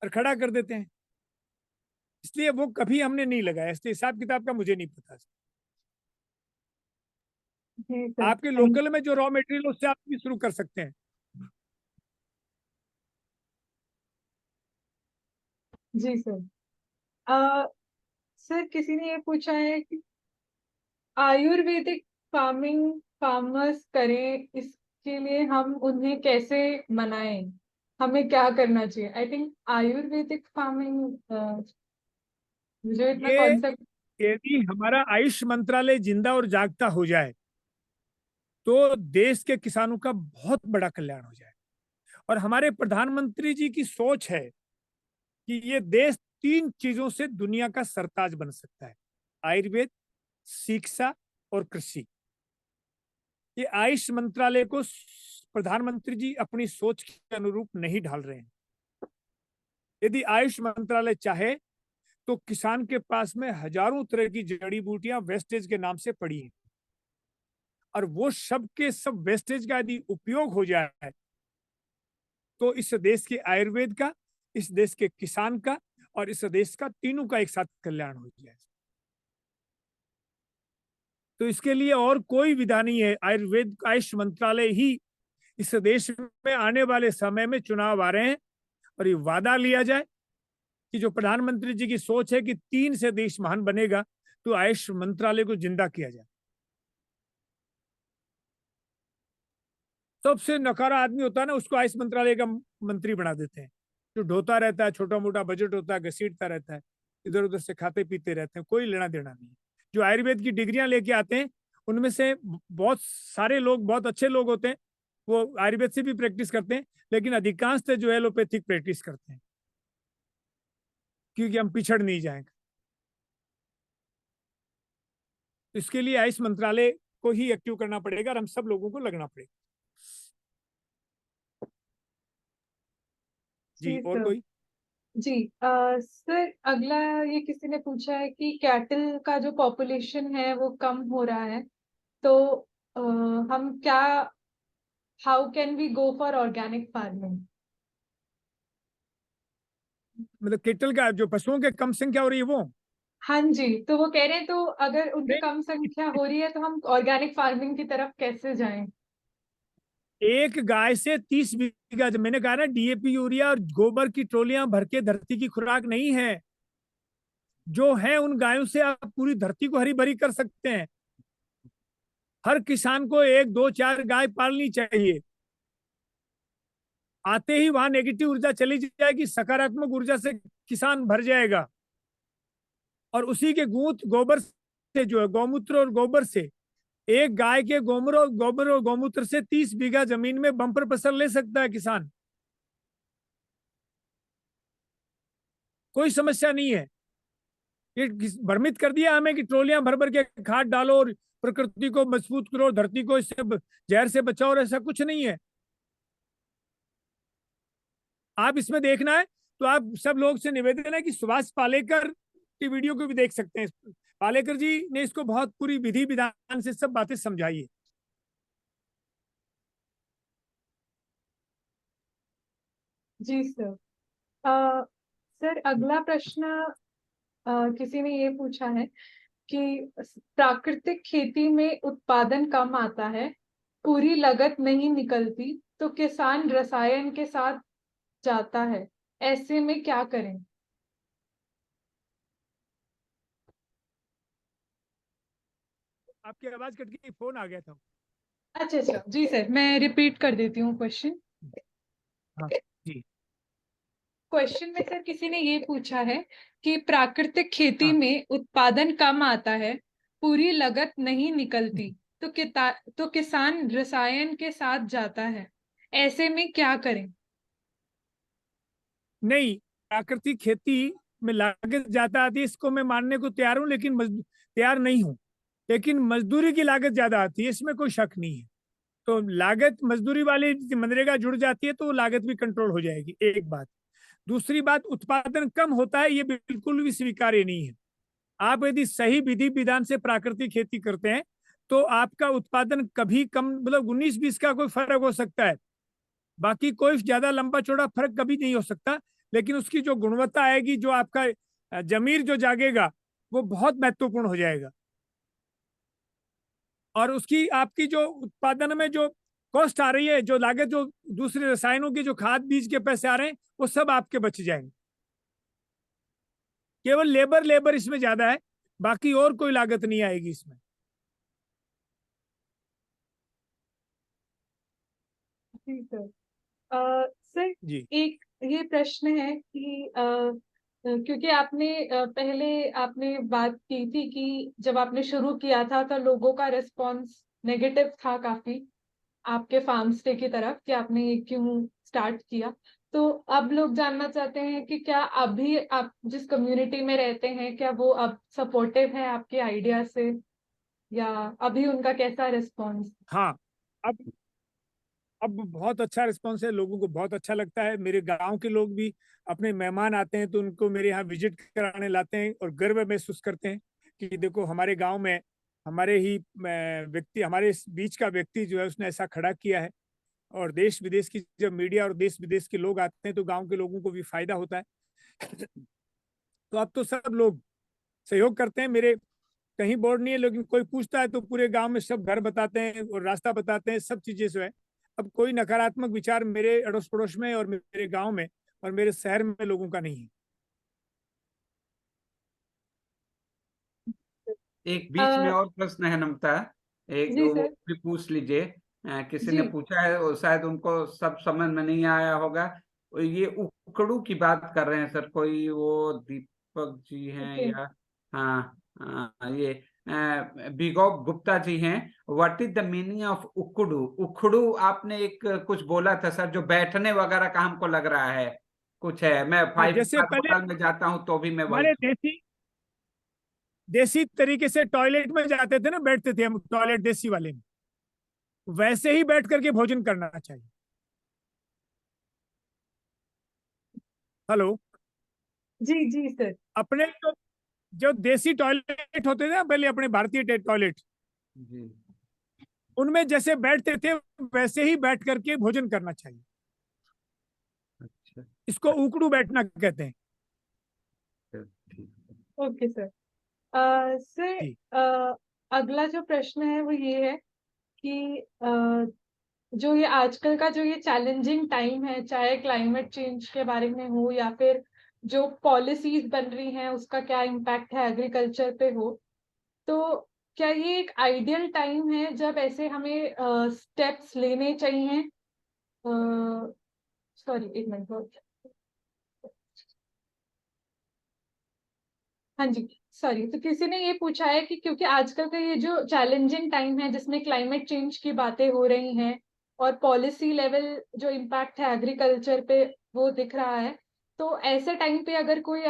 और खड़ा कर देते हैं। इसलिए वो कभी हमने नहीं लगाया, इसलिए हिसाब किताब का मुझे नहीं पता। जी सर, आपके लोकल में जो रॉ मेटेरियल उससे आप भी शुरू कर सकते हैं। जी सर। अ, सर किसी ने ये पूछा है कि आयुर्वेदिक फार्मिंग फार्मर्स करें, इसके लिए हम उन्हें कैसे मनाएं, हमें क्या करना चाहिए? आई थिंक आयुर्वेदिक फार्मिंग, मुझे इतना ये कॉन्सेप्ट। यदि हमारा आयुष मंत्रालय जिंदा और जागता हो जाए तो देश के किसानों का बहुत बड़ा कल्याण हो जाए। और हमारे प्रधानमंत्री जी की सोच है कि ये देश 3 चीजों से दुनिया का सरताज बन सकता है: आयुर्वेद, शिक्षा और कृषि। ये आयुष मंत्रालय को प्रधानमंत्री जी अपनी सोच के अनुरूप नहीं ढाल रहे हैं। यदि आयुष मंत्रालय चाहे तो किसान के पास में हजारों तरह की जड़ी बूटियां वेस्टेज के नाम से पड़ी हैं, और वो सब के सब वेस्टेज का यदि उपयोग हो जाए तो इस देश के आयुर्वेद का, इस देश के किसान का और इस देश का, तीनों का एक साथ कल्याण हो जाए। तो इसके लिए और कोई विधा नहीं है, आयुर्वेद आयुष मंत्रालय ही इस देश में आने वाले समय में चुनाव आ रहे हैं, और ये वादा लिया जाए कि जो प्रधानमंत्री जी की सोच है कि 3 से देश महान बनेगा, तो आयुष मंत्रालय को जिंदा किया जाए। सबसे नकारा आदमी होता है ना, उसको आयुष मंत्रालय का मंत्री बना देते हैं, जो ढोता रहता है, छोटा मोटा बजट होता है, घसीटता रहता है, इधर उधर से खाते पीते रहते हैं, कोई लेना देना नहीं। जो आयुर्वेद की डिग्रियां लेके आते हैं उनमें से बहुत सारे लोग बहुत अच्छे लोग होते हैं, वो आयुर्वेद से भी प्रैक्टिस करते हैं, लेकिन अधिकांश जो एलोपैथिक प्रैक्टिस करते हैं, क्योंकि हम पिछड़ नहीं जाएंगे। इसके लिए आयुष मंत्रालय को ही एक्टिव करना पड़ेगा और हम सब लोगों को लगना पड़ेगा। जी, और सर। कोई? जी सर, अगला ये किसी ने पूछा है कि कैटल का जो पॉपुलेशन है वो कम हो रहा है, तो हम क्या, how can we go for organic farming? मतलब केटल का जो पशुओं के कम संख्या हो रही है वो? हाँ जी, तो वो कह रहे हैं तो अगर उनकी नहीं, कम संख्या हो रही है तो हम ऑर्गेनिक फार्मिंग की तरफ कैसे जाएं? एक गाय से 30 बीघा, जब मैंने कहा ना डीएपी यूरिया और गोबर की ट्रोलियां भर के धरती की खुराक नहीं है। जो है उन गायों से आप पूरी धरती को हरी भरी कर सकते हैं। हर किसान को 1, 2, 4 गाय पालनी चाहिए। आते ही वहां नेगेटिव ऊर्जा चली जाएगी, सकारात्मक ऊर्जा से किसान भर जाएगा। और उसी के गोबर से, जो है गौमूत्र और गोबर से, एक गाय के गोबर और गौमूत्र से 30 बीघा जमीन में बम्पर फसल ले सकता है किसान। कोई समस्या नहीं है। ये भ्रमित कर दिया हमें कि ट्रॉलियां भर भर के खाद डालो और प्रकृति को मजबूत करो, धरती को इससे जहर से बचाओ, और ऐसा कुछ नहीं है। आप इसमें देखना है तो आप सब लोग से निवेदन है कि सुभाष पालेकर की वीडियो को भी देख सकते हैं। पालेकर जी ने इसको बहुत पूरी विधि विधान से सब बातें समझाई है। जी सर। सर अगला प्रश्न किसी ने ये पूछा है कि प्राकृतिक खेती में उत्पादन कम आता है, पूरी लागत नहीं निकलती, तो किसान रसायन के साथ जाता है, ऐसे में क्या करें? आपकी आवाज कट गई, फोन आ गया था। अच्छा अच्छा, जी सर, मैं रिपीट कर देती हूँ क्वेश्चन। हाँ जी। क्वेश्चन में सर किसी ने ये पूछा है कि प्राकृतिक खेती हाँ। में उत्पादन कम आता है, पूरी लागत नहीं निकलती, तो किसान रसायन के साथ जाता है, ऐसे में क्या करें? नहीं, प्राकृतिक खेती में लागत ज्यादा आती है, इसको मैं मानने को तैयार हूं, लेकिन तैयार नहीं हूं। लेकिन मजदूरी की लागत ज्यादा आती है, इसमें कोई शक नहीं है। तो लागत मजदूरी वाली मनरेगा जुड़ जाती है तो वो लागत भी कंट्रोल हो जाएगी, एक बात। दूसरी बात, उत्पादन कम होता है ये बिल्कुल भी स्वीकार्य नहीं है। आप यदि सही विधि विधान से प्राकृतिक खेती करते हैं तो आपका उत्पादन कभी कम, मतलब 19-20 का कोई फर्क हो सकता है, बाकी कोई ज्यादा लंबा चौड़ा फर्क कभी नहीं हो सकता, लेकिन उसकी जो गुणवत्ता आएगी, जो आपका जमीर जो जागेगा, वो बहुत महत्वपूर्ण हो जाएगा। और उसकी आपकी जो उत्पादन में जो कॉस्ट आ रही है, जो लागत, जो दूसरे रसायनों के जो खाद बीज के पैसे आ रहे हैं, वो सब आपके बच जाएंगे। केवल लेबर इसमें ज्यादा है, बाकी और कोई लागत नहीं आएगी इसमें। जी सर। सर जी एक ये प्रश्न है कि क्योंकि आपने पहले आपने बात की थी कि जब आपने शुरू किया था तो लोगों का रिस्पांस नेगेटिव था काफी आपके फार्म स्टे की तरफ, कि आपने ये क्यों स्टार्ट किया। तो अब लोग जानना चाहते हैं कि क्या अभी आप जिस कम्युनिटी में रहते हैं, क्या वो अब सपोर्टिव है आपके आइडिया से, या अभी उनका कैसा रिस्पांस? हाँ, अब बहुत अच्छा रिस्पॉन्स है, लोगों को बहुत अच्छा लगता है। मेरे गांव के लोग भी, अपने मेहमान आते हैं तो उनको मेरे यहाँ विजिट कराने लाते हैं और गर्व महसूस करते हैं कि देखो हमारे गांव में हमारे ही व्यक्ति, हमारे इस बीच का व्यक्ति जो है उसने ऐसा खड़ा किया है। और देश विदेश की जब मीडिया और देश विदेश के लोग आते हैं तो गांव के लोगों को भी फायदा होता है। तो अब तो सब लोग सहयोग करते हैं। मेरे कहीं बोर्ड नहीं है, लेकिन कोई पूछता है तो पूरे गांव में सब घर बताते हैं और रास्ता बताते हैं, सब चीजें जो है। अब कोई नकारात्मक विचार मेरे अड़ोस पड़ोस में और मेरे गांव में और मेरे शहर में लोगों का नहीं है। एक बीच में और प्रश्न है नमता, एक जी वो सर। भी पूछ लीजिए। किसी जी ने पूछा है, वो शायद उनको सब समझ में नहीं आया होगा। ये उखड़ू की बात कर रहे हैं सर, कोई वो दीपक जी हैं ओके। या ये बिगॉप गुप्ता जी हैं। What is the meaning of उखड़ू? उखड़ू आपने एक कुछ बोला था सर, जो बैठने वगैरह का हमको लग रहा है कुछ है। मैं हाँ, 5 जैसे स्टार पहले होटल में जाता हूँ तो भी मैं वही। हमारे देसी तरीके से टॉयलेट में जाते थे ना, बैठते थे हम टॉयलेट देसी वाले में, वैसे ही बैठ करके भोजन करना चाहिए। हेलो। जी जी सर। अपने जो देसी टॉयलेट होते थे ना पहले, अपने भारतीय टॉयलेट, जी उनमें जैसे बैठते थे वैसे ही बैठ करके भोजन करना चाहिए। अच्छा, इसको उकड़ू बैठना कहते हैं। ठीक। Okay sir. सर जी अगला जो प्रश्न है वो ये है कि जो ये आजकल का जो ये चैलेंजिंग टाइम है, चाहे क्लाइमेट चेंज के बारे में हो या फिर जो पॉलिसीज बन रही हैं उसका क्या इम्पैक्ट है एग्रीकल्चर पे हो, तो क्या ये एक आइडियल टाइम है जब ऐसे हमें स्टेप्स लेने चाहिए? सॉरी, एक मिनट। हाँ जी। सॉरी, तो किसी ने ये पूछा है कि क्योंकि आजकल का ये जो चैलेंजिंग टाइम है जिसमें क्लाइमेट चेंज की बातें हो रही हैं और पॉलिसी लेवल जो इम्पैक्ट है एग्रीकल्चर पे वो दिख रहा है, तो ऐसे टाइम पे अगर कोई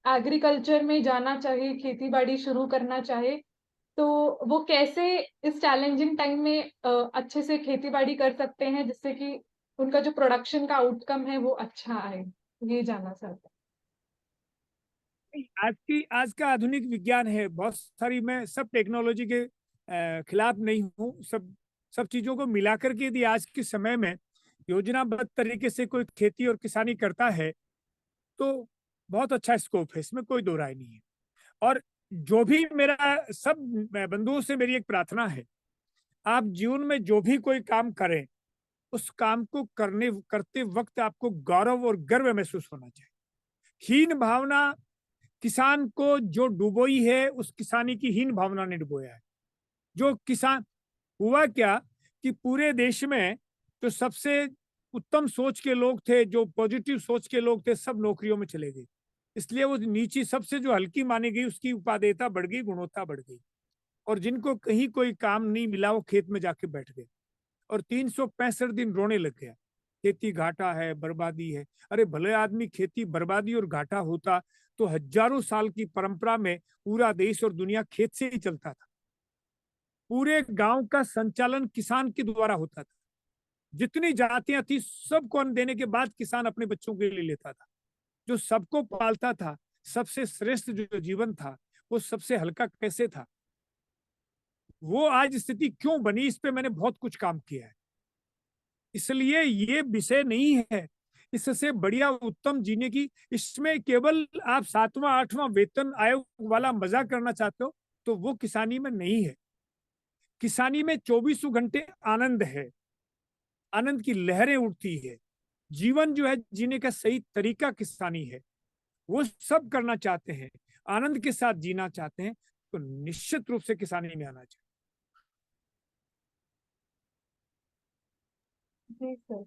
एग्रीकल्चर में जाना चाहे, खेती बाड़ी शुरू करना चाहे, तो वो कैसे इस चैलेंजिंग टाइम में अच्छे से खेती बाड़ी कर सकते हैं जिससे कि उनका जो प्रोडक्शन का आउटकम है वो अच्छा आए, ये जानना चाहते आज का आधुनिक विज्ञान है बहुत सारी, मैं सब टेक्नोलॉजी के खिलाफ नहीं हूँ, सब चीजों को मिलाकर के यदि आज के समय में योजनाबद्ध तरीके से कोई खेती और किसानी करता है तो बहुत अच्छा स्कोप है, इसमें कोई दो राय नहीं है। और जो भी मेरा सब बंधुओं से मेरी एक प्रार्थना है, आप जीवन में जो भी कोई काम करें उस काम को करते वक्त आपको गौरव और गर्व महसूस होना चाहिए। हीन भावना किसान को जो डुबोई है, उस किसानी की हीन भावना ने डुबोया है। जो किसान हुआ क्या कि पूरे देश में जो सबसे उत्तम सोच के लोग थे, जो पॉजिटिव सोच के लोग थे, सब नौकरियों में चले गए। इसलिए वो नीची सबसे जो हल्की मानी गई उसकी उपादेयता बढ़ गई, गुणवत्ता बढ़ गई। और जिनको कहीं कोई काम नहीं मिला वो खेत में जाके बैठ गए और 365 दिन रोने लग गया, खेती घाटा है, बर्बादी है। अरे भले आदमी खेती बर्बादी और घाटा होता तो हजारों साल की परंपरा में पूरा देश और दुनिया खेत से ही चलता था। पूरे गांव का संचालन किसान के द्वारा होता था। जितनी जातियां थी सबको अन्न देने के बाद किसान अपने बच्चों के लिए लेता था। जो सबको पालता था, सबसे श्रेष्ठ जो जीवन था वो सबसे हल्का कैसे था? वो आज स्थिति क्यों बनी, इस पे मैंने बहुत कुछ काम किया है। इसलिए ये विषय नहीं है इससे बढ़िया उत्तम जीने की। इसमें केवल आप 7वां 8वां वेतन आयोग वाला मजाक करना चाहते हो तो वो किसानी में नहीं है। किसानी में 24 घंटे आनंद है, आनंद की लहरें उठती है। जीवन जो है जीने का सही तरीका किसानी है। वो सब करना चाहते हैं, आनंद के साथ जीना चाहते हैं तो निश्चित रूप से किसानी में आना चाहिए। जी सर।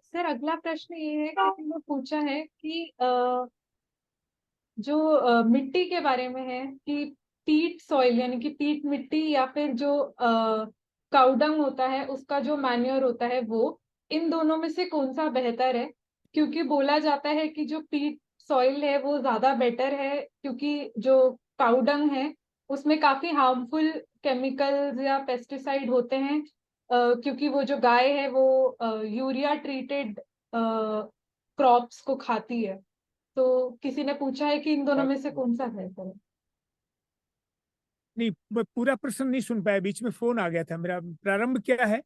सर अगला प्रश्न ये है कि किसी ने पूछा है कि जो मिट्टी के बारे में है कि पीट सॉइल यानी कि पीट मिट्टी या फिर जो काउडंग होता है उसका जो मैन्योर होता है वो, इन दोनों में से कौन सा बेहतर है? क्योंकि बोला जाता है कि जो पीट सॉइल है वो ज्यादा बेटर है क्योंकि जो काउडंग है उसमें काफी हार्मफुल केमिकल्स या पेस्टिसाइड होते हैं, क्योंकि वो जो गाय है वो यूरिया ट्रीटेड क्रॉप्स को खाती है। तो किसी ने पूछा है कि इन दोनों में से कौन सा बेहतर है? नहीं, मैं पूरा प्रश्न नहीं सुन पाया, बीच में फोन आ गया था मेरा। प्रारंभ क्या है?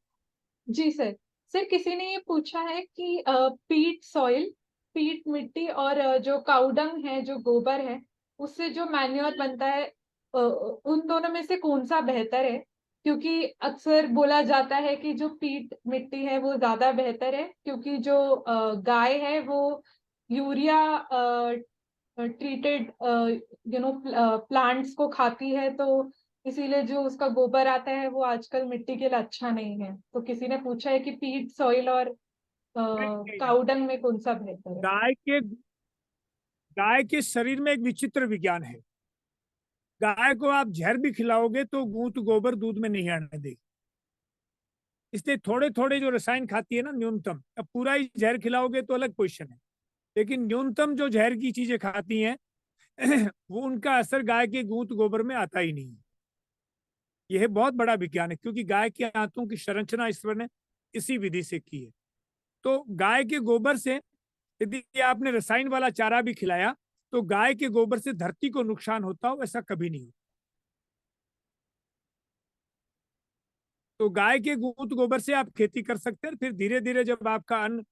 जी सर। सर किसी ने ये पूछा है कि पीट सॉइल, पीट मिट्टी और जो काउडंग है, जो गोबर है, उससे जो मैन्योर बनता है, उन दोनों में से कौन सा बेहतर है? क्योंकि अक्सर बोला जाता है कि जो पीट मिट्टी है वो ज्यादा बेहतर है क्योंकि जो गाय है वो यूरिया ट्रीटेड प्लांट्स को खाती है, तो इसीलिए जो उसका गोबर आता है वो आजकल मिट्टी के लिए अच्छा नहीं है। तो किसी ने पूछा है कि पीट सॉइल और काउडंग में कौन सा बेहतर है? गाय के शरीर में एक विचित्र विज्ञान है। गाय को आप जहर भी खिलाओगे तो गूंत गोबर दूध में नहीं आने देगी। इसलिए थोड़े थोड़े जो रसायन खाती है ना, न्यूनतम। अब पूरा ही जहर खिलाओगे तो अलग क्वेश्चन है, लेकिन न्यूनतम जो जहर की चीजें खाती हैं वो उनका असर गाय के गूंत गोबर में आता ही नहीं है। यह बहुत बड़ा विज्ञान है क्योंकि गाय के आंतों की संरचना ईश्वर ने इसी विधि से की है। तो गाय के गोबर से यदि आपने रसायन वाला चारा भी खिलाया तो गाय के गोबर से धरती को नुकसान होता हो, ऐसा कभी नहीं होता। तो गाय के गूंत गोबर से आप खेती कर सकते हैं। फिर धीरे धीरे जब आपका अन्न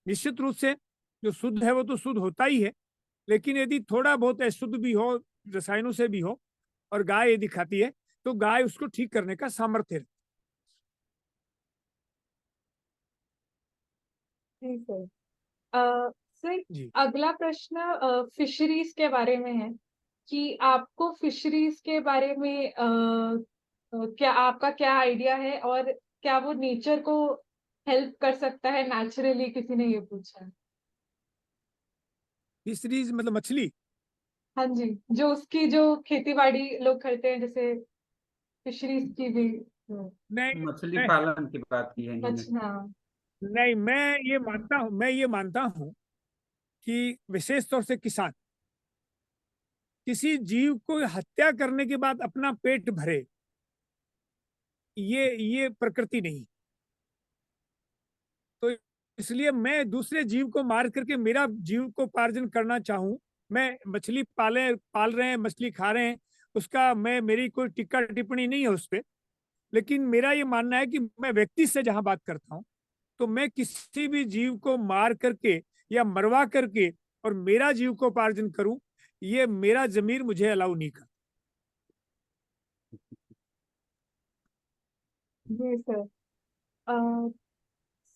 निश्चित रूप से जो शुद्ध है वो तो शुद्ध होता ही है, लेकिन यदि थोड़ा बहुत अशुद्ध भी हो, रसायनों से भी हो, और गाय यदि खाती है तो गाय उसको ठीक करने का सामर्थ्य रखती जी सर। सर जी। अगला प्रश्न फिशरीज के बारे में है कि आपको फिशरीज के बारे में क्या आपका क्या आइडिया है और क्या वो नेचर को हेल्प कर सकता है नेचुरली, किसी ने ये पूछा है। फिशरीज मतलब मछली? हाँ जी, जो उसकी जो खेती बाड़ी लोग करते हैं, जैसे फिशरीज की भी। नहीं मछली नहीं पालन की बात की है इन्होंने। अच्छा। नहीं, मैं ये मानता हूं कि विशेष तौर से किसान किसी जीव को हत्या करने के बाद अपना पेट भरे, ये प्रकृति नहीं। तो इसलिए मैं दूसरे जीव को मार करके मेरा जीव को उपार्जन करना चाहूं, मैं मछली पाल रहे हैं, मछली खा रहे हैं, उसका मेरी कोई टिक्का टिप्पणी नहीं है उस पर। लेकिन मेरा ये मानना है कि मैं व्यक्ति से जहां बात करता हूं, तो मैं किसी भी जीव को मार करके या मरवा करके और मेरा जीव को उपार्जन करूं, ये मेरा जमीर मुझे अलाउ नहीं करता। जी सर।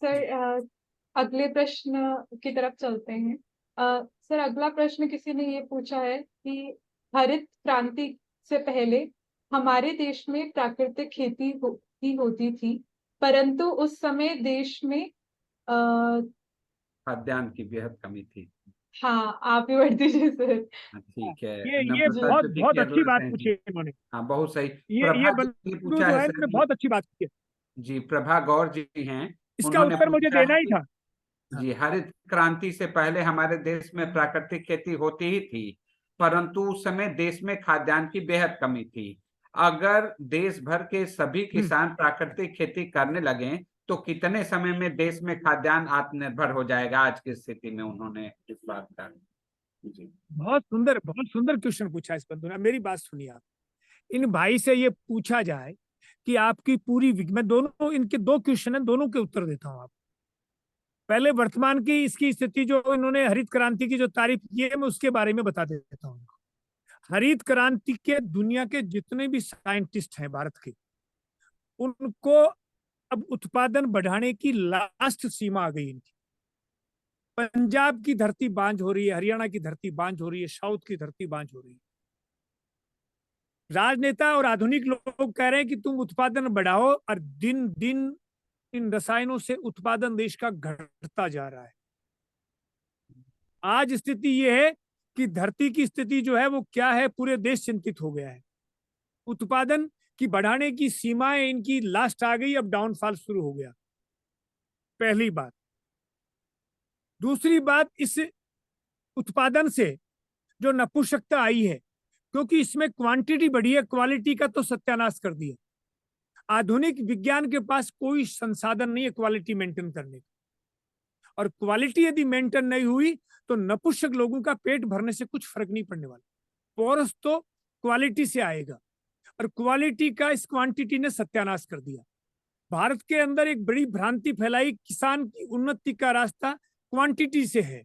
सर, अगले प्रश्न की तरफ चलते हैं। सर, अगला प्रश्न किसी ने ये पूछा है कि हरित क्रांति से पहले हमारे देश में प्राकृतिक खेती ही होती थी, परंतु उस समय देश में खाद्यान्न की बेहद कमी थी। हाँ, आप ही बढ़ दीजिए सर। ठीक है, ये नम्रता बहुत ज्योति बहुत अच्छी केरला बात से हैं पूछी जी। है इन्होंने। हाँ, बहुत सही। ये प्रभा जी ने बंधु पूछा जो है है सर इन्होंने बहुत अच्छी बात की है। जी, प्रभा गौर जी हैं, इसका उन्होंने उत्तर मुझे पूछा देना है ही कि था। जी, हरित क्रांति से पहले हमारे देश में प्राकृतिक खेती होती ही थी, परंतु उस समय देश में खाद्यान्न की बेहद कमी थी। अगर देश भर के सभी किसान प्राकृतिक खेती करने लगे तो कितने समय में देश में खाद्यान्न आत्मनिर्भर हो जाएगा आज की स्थिति में, उन्होंने इस बात का जी। बहुत सुंदर क्वेश्चन पूछा इस बंधु ने। मेरी बात सुनिए आप। इन भाई से ये पूछा जाए कि आपकी पूरी मैं दोनों इनके दो क्वेश्चन है, दोनों के उत्तर देता हूं आप। पहले वर्तमान की इसकी स्थिति जो इन्होंने हरित क्रांति की जो तारीफ की है, मैं उसके बारे में बता देता हूं। हरित क्रांति के दुनिया के जितने भी साइंटिस्ट हैं भारत के, उनको अब उत्पादन बढ़ाने की लास्ट सीमा आ गई इनकी। पंजाब की धरती बांझ हो रही है, हरियाणा की धरती बांझ हो रही है, साउथ की धरती बांझ हो रही है। राजनेता और आधुनिक लोग कह रहे हैं कि तुम उत्पादन बढ़ाओ, और दिन दिन इन रसायनों से उत्पादन देश का घटता जा रहा है। आज स्थिति यह है कि धरती की स्थिति जो है वो क्या है, पूरे देश चिंतित हो गया है। उत्पादन की बढ़ाने की सीमाएं इनकी लास्ट आ गई, अब डाउनफॉल शुरू हो गया। पहली बात। दूसरी बात, इस उत्पादन से जो नपुंसकता आई है, क्योंकि इसमें क्वांटिटी बढ़ी है, क्वालिटी का तो सत्यानाश कर दिया। आधुनिक विज्ञान के पास कोई संसाधन नहीं है क्वालिटी मेंटेन करने का, और क्वालिटी यदि मेंटेन नहीं हुई तो नपुंसक लोगों का पेट भरने से कुछ फर्क नहीं पड़ने वाला। पोरस तो क्वालिटी से आएगा, और क्वालिटी का इस क्वांटिटी ने सत्यानाश कर दिया। भारत के अंदर एक बड़ी भ्रांति फैलाई, किसान की उन्नति का रास्ता क्वांटिटी से है।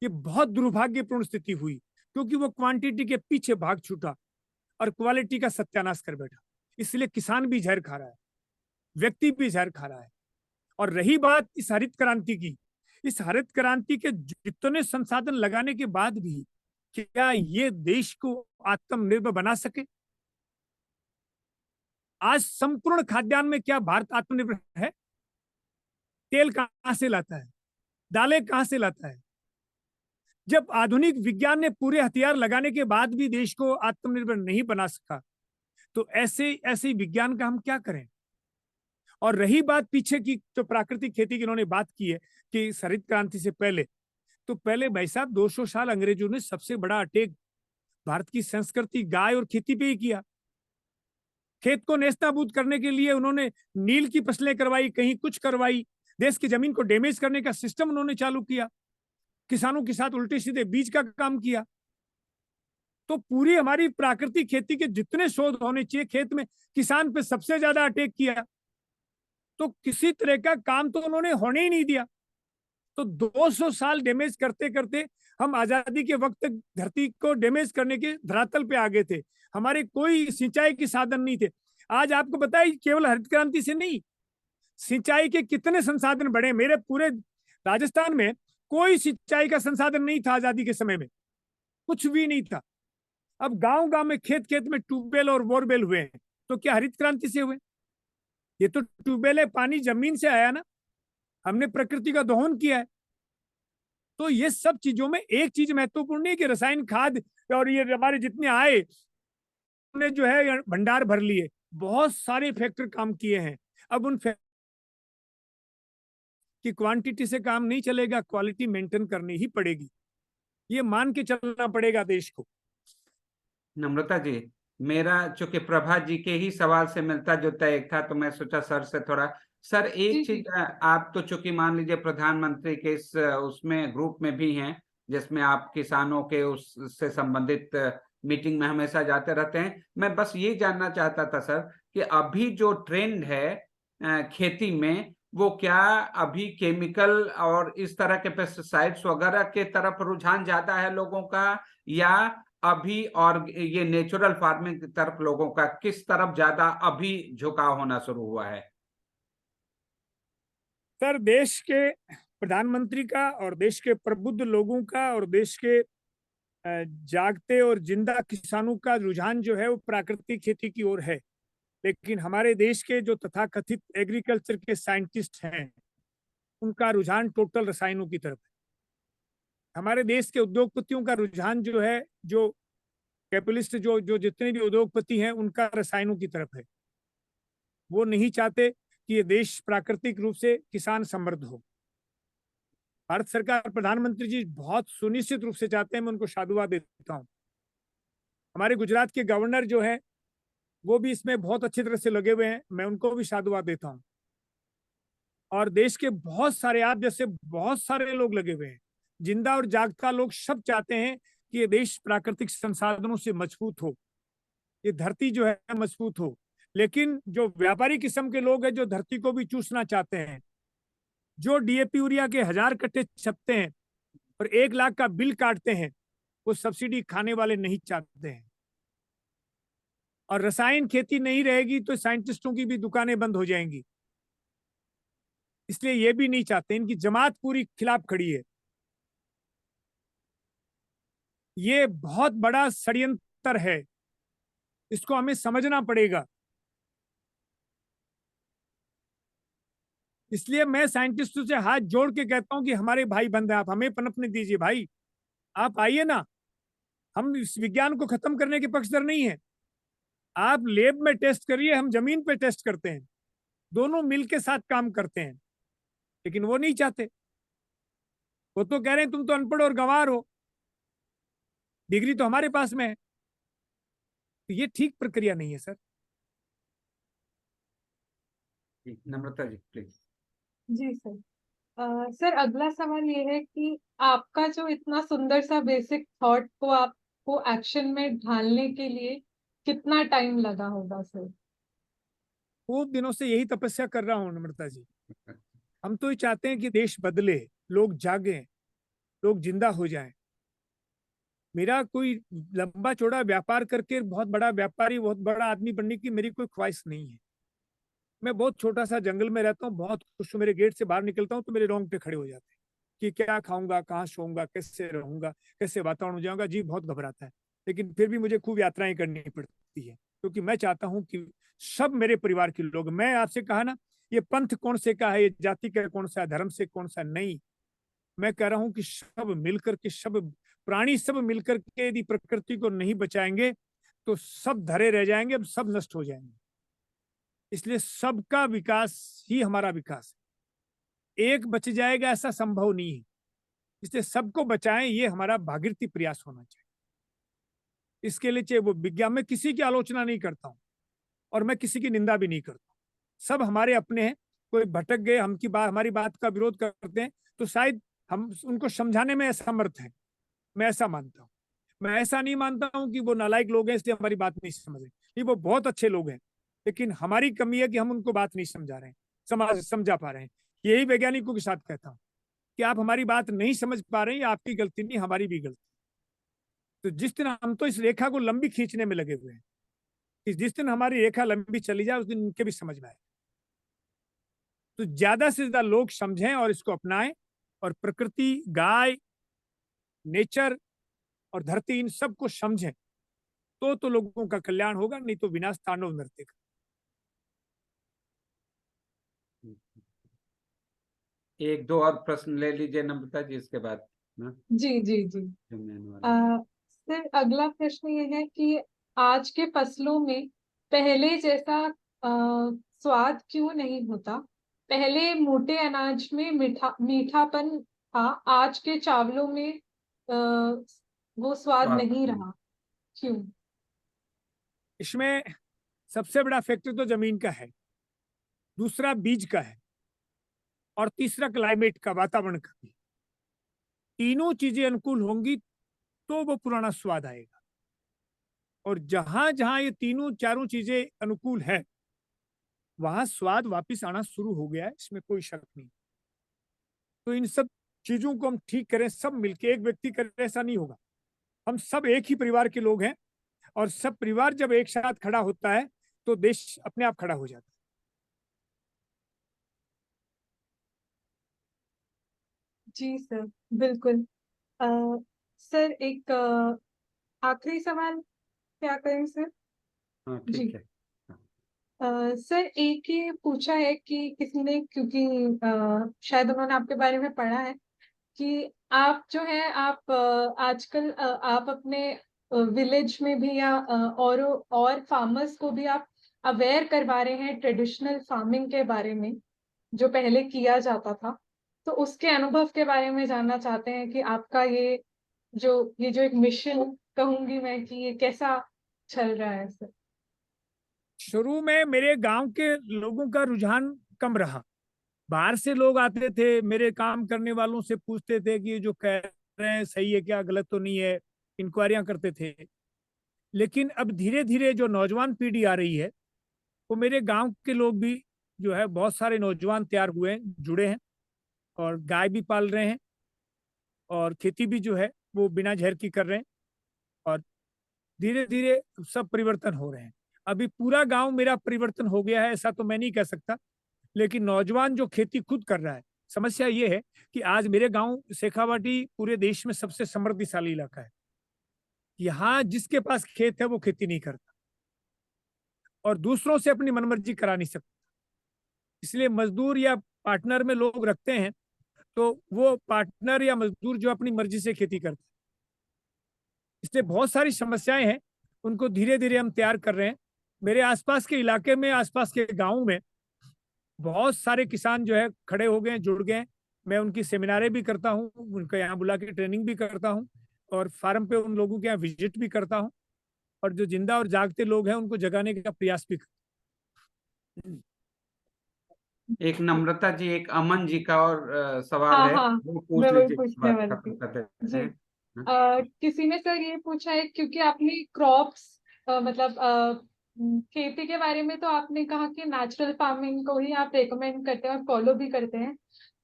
ये बहुत दुर्भाग्यपूर्ण स्थिति हुई, क्योंकि वो क्वांटिटी के पीछे भाग छूटा और क्वालिटी का सत्यानाश कर बैठा। इसलिए किसान भी जहर खा रहा है, व्यक्ति भी जहर खा रहा है। और रही बात इस हरित क्रांति की, इस हरित क्रांति के जितने संसाधन लगाने के बाद भी क्या ये देश को आत्मनिर्भर बना सके? आज संपूर्ण खाद्यान्न में क्या भारत आत्मनिर्भर है? तेल कहां से लाता है? दालें कहां से लाता है? जब आधुनिक विज्ञान ने पूरे हथियार लगाने के बाद भी देश को आत्मनिर्भर नहीं बना सका, तो ऐसे विज्ञान का हम क्या करें? और रही बात पीछे की, तो प्राकृतिक खेती की इन्होंने बात की है कि हरित क्रांति से पहले, तो पहले भाई साहब 200 साल अंग्रेजों ने सबसे बड़ा अटैक भारत की संस्कृति, गाय और खेती पे ही किया। खेत को नेस्तनाबूद करने के लिए उन्होंने नील की फसलें करवाई, कहीं कुछ करवाई, देश की जमीन को डैमेज करने का सिस्टम उन्होंने चालू किया, किसानों के साथ उल्टे सीधे बीज का काम किया। तो पूरी हमारी प्राकृतिक खेती के जितने शोध होने चाहिए, खेत में किसान पे सबसे ज्यादा अटैक किया। तो किसी तरह का काम तो उन्होंने होने ही नहीं दिया। तो 200 साल डैमेज करते करते हम आजादी के वक्त तक धरती को डैमेज करने के धरातल पे आ गए थे। हमारे कोई सिंचाई के साधन नहीं थे। आज आपको बताइए, केवल हरित क्रांति से नहीं, सिंचाई के कितने संसाधन बढ़े। मेरे पूरे राजस्थान में कोई सिंचाई का संसाधन नहीं था आजादी के समय में, कुछ भी नहीं था। अब गांव गांव में, खेत खेत में ट्यूबवेल और बोरवेल हुए हैं। तो क्या हरित क्रांति से हुए? ये तो ट्यूबवेल है, पानी जमीन से आया ना, हमने प्रकृति का दोहन किया है। तो ये सब चीजों में एक चीज महत्वपूर्ण है कि रसायन खाद और ये हमारे जितने आए, ने जो है भंडार भर लिए। बहुत सारे फैक्टर काम किए हैं। अब उन कि क्वांटिटी से काम नहीं चलेगा, क्वालिटी मेंटेन करनी ही पड़ेगी। ये मान के चलना पड़ेगा देश को। नम्रता जी, मेरा चूंकि प्रभा जी के ही सवाल से मिलता जुलता एक था, तो मैं सोचा सर से थोड़ा। सर जी एक जी चीज, आप तो चूंकि मान लीजिए प्रधानमंत्री के इस उसमें ग्रुप में भी हैं, जिसमें आप किसानों के उससे संबंधित मीटिंग में हमेशा जाते रहते हैं। मैं बस ये जानना चाहता था सर कि अभी जो ट्रेंड है खेती में, वो क्या अभी केमिकल और इस तरह के पेस्टिसाइड्स वगैरह के तरफ रुझान ज्यादा है लोगों का, या अभी और ये नेचुरल फार्मिंग की तरफ लोगों का किस तरफ ज्यादा अभी झुकाव होना शुरू हुआ है? सर, देश के प्रधानमंत्री का और देश के प्रबुद्ध लोगों का और देश के जागते और जिंदा किसानों का रुझान जो है वो प्राकृतिक खेती की ओर है। लेकिन हमारे देश के जो तथाकथित एग्रीकल्चर के साइंटिस्ट हैं, उनका रुझान टोटल रसायनों की तरफ है। हमारे देश के उद्योगपतियों का रुझान जो है, जो कैपिटलिस्ट जो जो जितने भी उद्योगपति हैं, उनका रसायनों की तरफ है। वो नहीं चाहते कि ये देश प्राकृतिक रूप से किसान समृद्ध हो। भारत सरकार, प्रधानमंत्री जी बहुत सुनिश्चित रूप से चाहते हैं, मैं उनको साधुवाद देता हूँ। हमारे गुजरात के गवर्नर जो है, वो भी इसमें बहुत अच्छी तरह से लगे हुए हैं, मैं उनको भी साधुवाद देता हूँ। और देश के बहुत सारे, आप जैसे बहुत सारे लोग लगे हुए हैं, जिंदा और जागता लोग, सब चाहते हैं कि ये देश प्राकृतिक संसाधनों से मजबूत हो, ये धरती जो है मजबूत हो। लेकिन जो व्यापारी किस्म के लोग हैं, जो धरती को भी चूसना चाहते हैं, जो डीएपी यूरिया के 1000 कट्टे छपते हैं और 1 लाख का बिल काटते हैं, वो सब्सिडी खाने वाले नहीं चाहते हैं। और रसायन खेती नहीं रहेगी तो साइंटिस्टों की भी दुकानें बंद हो जाएंगी, इसलिए ये भी नहीं चाहते। इनकी जमात पूरी खिलाफ खड़ी है। ये बहुत बड़ा षड्यंत्र है, इसको हमें समझना पड़ेगा। इसलिए मैं साइंटिस्टों से हाथ जोड़ के कहता हूं कि हमारे भाई बंद हैं, आप हमें पनपने दीजिए भाई, आप आइए ना। हम इस विज्ञान को खत्म करने के पक्षधर नहीं है। आप लैब में टेस्ट करिए, हम जमीन पे टेस्ट करते हैं, दोनों मिलके साथ काम करते हैं। लेकिन वो नहीं चाहते, वो तो कह रहे हैं तुम तो अनपढ़ और गंवार हो, डिग्री तो हमारे पास में है। तो ये ठीक प्रक्रिया नहीं है सर। नम्रता जी प्लीज। जी सर। सर अगला सवाल ये है कि आपका जो इतना सुंदर सा बेसिक थॉट को आपको एक्शन में ढालने के लिए कितना टाइम लगा होगा सर? खूब दिनों से यही तपस्या कर रहा हूं नम्रता जी। हम तो ये चाहते हैं कि देश बदले, लोग जागें, लोग जिंदा हो जाएं। मेरा कोई लंबा चौड़ा व्यापार करके बहुत बड़ा व्यापारी, बहुत बड़ा आदमी बनने की मेरी कोई ख्वाहिश नहीं है। मैं बहुत छोटा सा जंगल में रहता हूँ, बहुत खुश हूँ। मेरे गेट से बाहर निकलता हूँ तो मेरे रोंगटे खड़े हो जाते हैं कि क्या खाऊंगा, कहाँ सोऊंगा, कैसे रहूंगा, कैसे वातावरण हो जाऊंगा। जी बहुत घबराता है, लेकिन फिर भी मुझे खूब यात्राएं करनी पड़ती है, क्योंकि मैं चाहता हूँ कि सब मेरे परिवार के लोग, मैं आपसे कहा ना, ये पंथ कौन से का है, ये जाति का कौन सा, धर्म से कौन सा, नहीं। मैं कह रहा हूं कि सब मिलकर के, सब प्राणी सब मिलकर के यदि प्रकृति को नहीं बचाएंगे तो सब धरे रह जाएंगे, अब सब नष्ट हो जाएंगे। इसलिए सबका विकास ही हमारा विकास है, एक बच जाएगा ऐसा संभव नहीं है। इसलिए सबको बचाएं, ये हमारा भागीरथी प्रयास होना चाहिए। इसके लिए चाहे वो विज्ञान में, किसी की आलोचना नहीं करता हूं और मैं किसी की निंदा भी नहीं करता। सब हमारे अपने हैं। कोई भटक गए, हमारी बात का विरोध करते हैं, तो शायद हम उनको समझाने में असमर्थ हैं, मैं ऐसा मानता हूँ। मैं ऐसा नहीं मानता हूँ कि वो नालायक लोग हैं इसलिए हमारी बात नहीं समझ रहे। नहीं, वो बहुत अच्छे लोग हैं, लेकिन हमारी कमी है कि हम उनको बात नहीं समझा रहे हैं, समझा पा रहे हैं। यही वैज्ञानिकों के साथ कहता हूँ कि आप हमारी बात नहीं समझ पा रहे हैं, ये आपकी गलती नहीं, हमारी भी गलती। तो जिस दिन हम तो इस रेखा को लंबी खींचने में लगे हुए हैं कि जिस दिन हमारी रेखा लंबी चली जाए, उस दिन इनके भी समझ में आए। तो ज्यादा से ज्यादा लोग समझें और इसको अपनाएं, और प्रकृति, गाय, नेचर और धरती, इन सबको समझें, तो लोगों का कल्याण होगा, नहीं तो विनाश तांडव नृत्य। एक दो और प्रश्न ले लीजिए नम्रता जी, इसके बाद ना जी जी जी। जो मैंने वाला सर अगला प्रश्न ये है कि आज के फसलों में पहले जैसा स्वाद क्यों नहीं होता? पहले मोटे अनाज में मीठापन था, आज के चावलों में वो स्वाद स्वाद नहीं नहीं। रहा, क्यों? इसमें सबसे बड़ा फैक्टर तो जमीन का है, दूसरा बीज का है, और तीसरा क्लाइमेट का, वातावरण का भी। तीनों चीजें अनुकूल होंगी तो वो पुराना स्वाद आएगा। और जहां जहां ये तीनों चारों चीजें अनुकूल है, वहां स्वाद वापस आना शुरू हो गया है, इसमें कोई शक नहीं। तो इन सब चीजों को हम ठीक करें, सब मिलके, एक व्यक्ति करे ऐसा नहीं होगा। हम सब एक ही परिवार के लोग हैं, और सब परिवार जब एक साथ खड़ा होता है तो देश अपने आप खड़ा हो जाता है। जी सर, बिल्कुल। सर, एक आखिरी सवाल क्या करें सर? हाँ जी। ठीक है। सर, एक ये पूछा है कि किसी ने, क्योंकि शायद उन्होंने आपके बारे में पढ़ा है कि आप जो है, आप आजकल आप अपने विलेज में भी या और फार्मर्स को भी आप अवेयर करवा रहे हैं ट्रेडिशनल फार्मिंग के बारे में, जो पहले किया जाता था। तो उसके अनुभव के बारे में जानना चाहते हैं कि आपका ये जो एक मिशन कहूंगी मैं, कि ये कैसा चल रहा है सर? शुरू में मेरे गांव के लोगों का रुझान कम रहा। बाहर से लोग आते थे, मेरे काम करने वालों से पूछते थे कि ये जो कह रहे हैं सही है क्या, गलत तो नहीं है, इंक्वायरियां करते थे। लेकिन अब धीरे धीरे जो नौजवान पीढ़ी आ रही है, वो मेरे गांव के लोग भी जो है, बहुत सारे नौजवान तैयार हुए हैं, जुड़े हैं, और गाय भी पाल रहे हैं, और खेती भी जो है वो बिना जहर की कर रहे हैं। और धीरे धीरे सब परिवर्तन हो रहे हैं। अभी पूरा गांव मेरा परिवर्तन हो गया है ऐसा तो मैं नहीं कह सकता, लेकिन नौजवान जो खेती खुद कर रहा है। समस्या ये है कि आज मेरे गांव शेखावाटी पूरे देश में सबसे समृद्धिशाली इलाका है। यहाँ जिसके पास खेत है वो खेती नहीं करता, और दूसरों से अपनी मनमर्जी करा नहीं सकता। इसलिए मजदूर या पार्टनर में लोग रखते हैं, तो वो पार्टनर या मजदूर जो अपनी मर्जी से खेती करते हैं। इसलिए बहुत सारी समस्याएं हैं, उनको धीरे धीरे हम तैयार कर रहे हैं। मेरे आसपास के इलाके में, आसपास के गाँव में बहुत सारे किसान जो है खड़े हो गए, जुड़ गए। मैं उनकी सेमिनारें भी करता हूँ, उनको यहाँ बुला के ट्रेनिंग भी करता हूँ, और फार्म पे उन लोगों के यहाँ विजिट भी करता हूँ, और जो जिंदा और जागते लोग हैं उनको जगाने का प्रयास भी करता हूँ। एक नम्रता जी, एक अमन जी का और सवाल हाँ है, हाँ, वो मैं पूछ वही लीजिए, पूछने बात वाली खत्म थी। कर देते जी। हैं। किसी ने सर ये पूछा है, क्योंकि आपने क्रॉप्स मतलब खेती के बारे में तो आपने कहा कि नेचुरल फार्मिंग को ही आप रेकमेंड करते हैं और फॉलो भी करते हैं।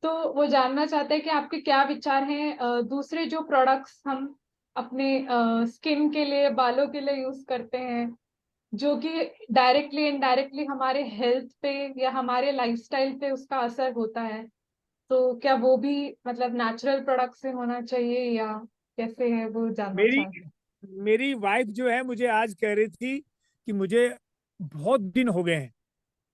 तो वो जानना चाहते हैं कि आपके क्या विचार हैं दूसरे जो प्रोडक्ट्स हम अपने स्किन के लिए, बालों के लिए यूज करते हैं, जो कि डायरेक्टली इनडायरेक्टली हमारे हेल्थ पे या हमारे लाइफस्टाइल पे उसका असर होता है। तो क्या वो भी मतलब नेचुरल प्रोडक्ट से होना चाहिए, या कैसे है, वो जानना मेरी चाहते हैं। मेरी वाइफ जो है मुझे आज कह रही थी कि मुझे बहुत दिन हो गए हैं,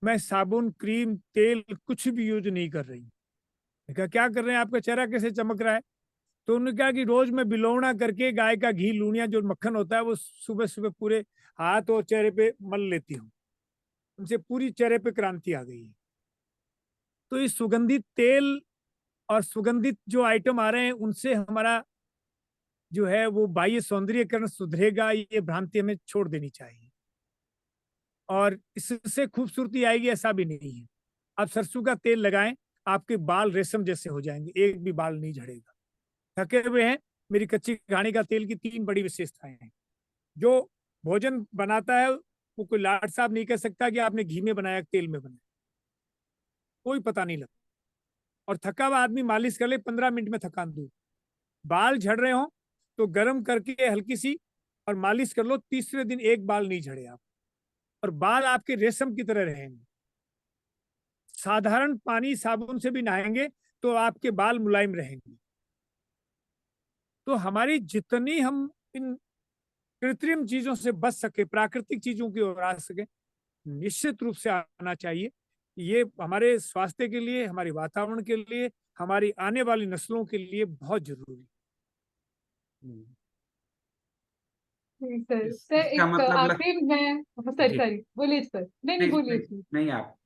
मैं साबुन, क्रीम, तेल कुछ भी यूज नहीं कर रही। मैंने कहा क्या कर रहे हैं, आपका चेहरा कैसे चमक रहा है? तो उन्होंने कहा कि रोज मैं बिलोवना करके गाय का घी, लूनिया जो मक्खन होता है, वो सुबह सुबह पूरे हाथ और चेहरे पे मल लेती हूँ। उनसे पूरी चेहरे पे क्रांति आ गई है। तो ये सुगंधित तेल और सुगंधित जो आइटम आ रहे हैं, उनसे हमारा जो है वो बाह्य सौंदर्यकरण सुधरेगा, ये भ्रांति हमें छोड़ देनी चाहिए। और इससे खूबसूरती आएगी ऐसा भी नहीं है। आप सरसों का तेल लगाएं, आपके बाल रेशम जैसे हो जाएंगे, एक भी बाल नहीं झड़ेगा। थके हुए हैं, मेरी कच्ची घानी का तेल की 3 बड़ी विशेषताएं हैं। जो भोजन बनाता है वो कोई लाट साहब नहीं कह सकता कि आपने घी में बनाया, तेल में बनाया, कोई पता नहीं लगता। और थका हुआ आदमी मालिश कर ले, 15 मिनट में थकान दूर। बाल झड़ रहे हो तो गर्म करके हल्की सी और मालिश कर लो, तीसरे दिन एक बाल नहीं झड़े आप, और बाल आपके रेशम की तरह रहेंगे। साधारण पानी साबुन से भी नहाएंगे तो आपके बाल मुलायम रहेंगे। तो हमारी जितनी हम इन कृत्रिम चीजों से बच सके, प्राकृतिक चीजों की ओर आ सके, निश्चित रूप से आना चाहिए। ये हमारे स्वास्थ्य के लिए, हमारे वातावरण के लिए, हमारी आने वाली नस्लों के लिए बहुत जरूरी है। जी सर। सर, इसका एक मतलब आखिर में, सर जी, सॉरी, बोलिए सर। नहीं नहीं, नहीं बोलिए नहीं, प्लीज। नहीं आप।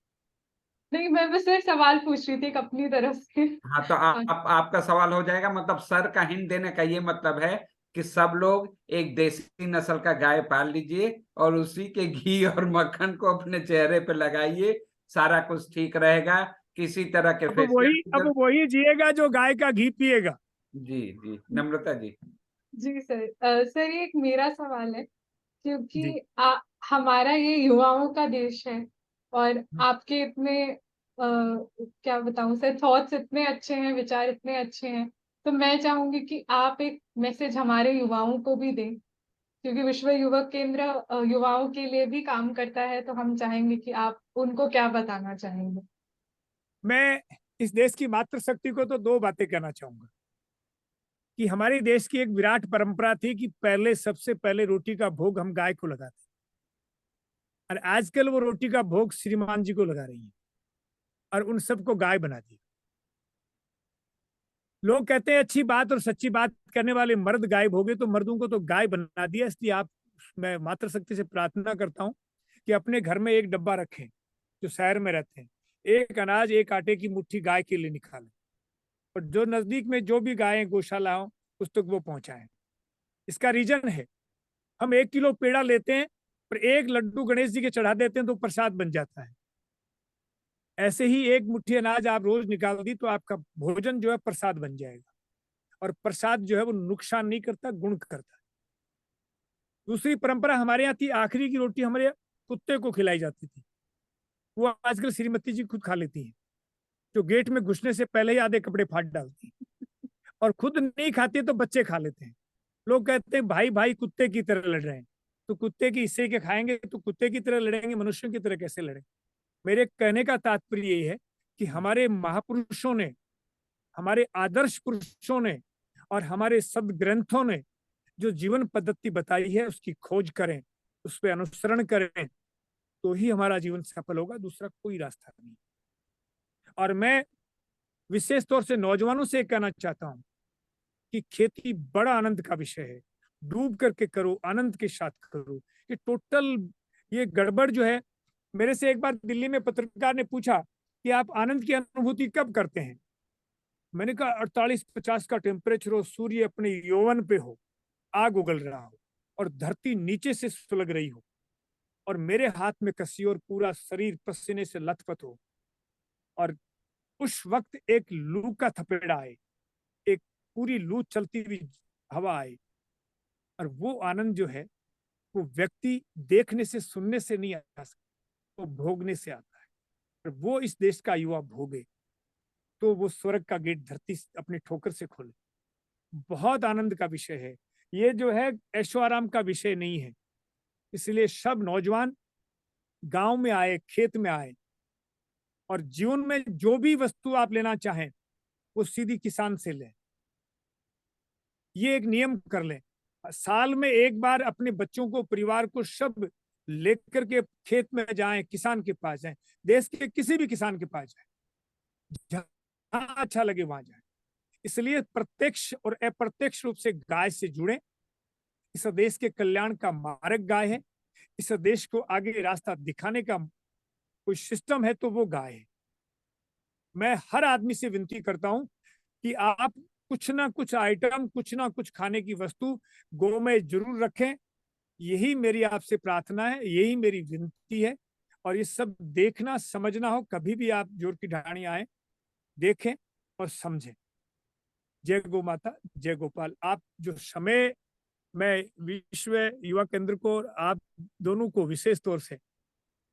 नहीं, मैं बस सर सवाल पूछ रही थी एक अपनी तरफ से। हाँ तो हाँ। आपका सवाल हो जाएगा। मतलब सर का हिंट देने का ये मतलब है कि सब लोग एक देसी नस्ल का गाय पाल लीजिए और उसी के घी और मक्खन को अपने चेहरे पे लगाइए, सारा कुछ ठीक रहेगा। किसी तरह के अब वही जिएगा जो गाय का घी पिएगा। जी जी, नम्रता जी। जी सर, सर ये एक मेरा सवाल है, क्योंकि जी। हमारा ये युवाओं का देश है और आपके इतने क्या बताऊं सर, थॉट्स इतने अच्छे हैं, विचार इतने अच्छे हैं, तो मैं चाहूंगी कि आप एक मैसेज हमारे युवाओं को भी दें, क्योंकि विश्व युवा केंद्र युवाओं के लिए भी काम करता है, तो हम चाहेंगे कि आप उनको क्या बताना चाहेंगे। मैं इस देश की मातृशक्ति को तो दो बातें कहना चाहूंगा कि हमारे देश की एक विराट परंपरा थी कि पहले सबसे पहले रोटी का भोग हम गाय को लगाते, और आजकल वो रोटी का भोग श्रीमान जी को लगा रही है और उन सबको गाय बना दी। लोग कहते हैं अच्छी बात और सच्ची बात करने वाले मर्द गायब हो गए, तो मर्दों को तो गाय बना दिया। इसलिए आप, मैं मातृशक्ति से प्रार्थना करता हूं कि अपने घर में एक डब्बा रखें, जो शहर में रहते हैं, एक अनाज एक आटे की मुट्ठी गाय के लिए निकालें, और जो नजदीक में जो भी गायें गौशाला हो उस तक वो पहुंचाएं। इसका रीजन है, हम 1 किलो पेड़ा लेते हैं और 1 लड्डू गणेश जी के चढ़ा देते हैं तो प्रसाद बन जाता है। ऐसे ही एक मुट्ठी अनाज आप रोज निकाल दी तो आपका भोजन जो है प्रसाद बन जाएगा, और प्रसाद जो है वो नुकसान नहीं करता, गुण करता है। दूसरी परंपरा हमारे यहाँ थी, आखिरी की रोटी हमारे कुत्ते को खिलाई जाती थी, वो आजकल श्रीमती जी खुद खा लेती है, जो गेट में घुसने से पहले ही आधे कपड़े फाड़ डालती है, और खुद नहीं खाती तो बच्चे खा लेते हैं। लोग कहते हैं भाई भाई कुत्ते की तरह लड़ रहे हैं, तो कुत्ते की हिस्से के खाएंगे तो कुत्ते की तरह लड़ेंगे, मनुष्यों की तरह कैसे लड़ेंगे। मेरे कहने का तात्पर्य यही है कि हमारे महापुरुषों ने, हमारे आदर्श पुरुषों ने और हमारे सदग्रंथों ने जो जीवन पद्धति बताई है उसकी खोज करें, उस पर अनुसरण करें, तो ही हमारा जीवन सफल होगा, दूसरा कोई रास्ता नहीं। और मैं विशेष तौर से नौजवानों से कहना चाहता हूं कि खेती बड़ा आनंद का विषय है, डूब करके करो, आनंद के साथ करो। ये टोटल ये गड़बड़ जो है, मेरे से एक बार दिल्ली में पत्रकार ने पूछा कि आप आनंद की अनुभूति कब करते हैं। मैंने कहा 48-50 का टेम्परेचर हो, सूर्य अपने यौवन पे हो, आग उगल रहा हो और धरती नीचे से सुलग रही हो और मेरे हाथ में कसी और पूरा शरीर पसीने से लथपथ हो, और उस वक्त एक लू का थपेड़ा आए, एक पूरी लू चलती हुई हवा आए, और वो आनंद जो है वो व्यक्ति देखने से सुनने से नहीं आ सकता, वो भोगने से आता है। और वो इस देश का युवा भोगे तो वो स्वर्ग का गेट धरती अपने ठोकर से खोले। बहुत आनंद का विषय है ये, जो है ऐशो आराम का विषय नहीं है। इसलिए सब नौजवान गांव में आए, खेत में आए, और जीवन में जो भी वस्तु आप लेना चाहें वो सीधी किसान से लें। ये एक नियम कर लें, साल में एक बार अपने बच्चों को, परिवार को सब लेकर के खेत में जाएं, किसान के पास जाएं, देश के किसी भी किसान के पास जाएं, जहां अच्छा लगे वहां जाएं। इसलिए प्रत्यक्ष और अप्रत्यक्ष रूप से गाय से जुड़े। इस देश के कल्याण का मार्ग गाय है, इस देश को आगे रास्ता दिखाने का कोई सिस्टम है तो वो गाय है। मैं हर आदमी से विनती करता हूं कि आप कुछ ना कुछ आइटम, कुछ ना कुछ खाने की वस्तु गौ में जरूर रखें। यही मेरी आपसे प्रार्थना है, यही मेरी विनती है। और ये सब देखना समझना हो, कभी भी आप जोर की ढाणी आए, देखें और समझें। जय गौ माता, जय गोपाल। आप जो समय, मैं विश्व युवा केंद्र को और आप दोनों को विशेष तौर से,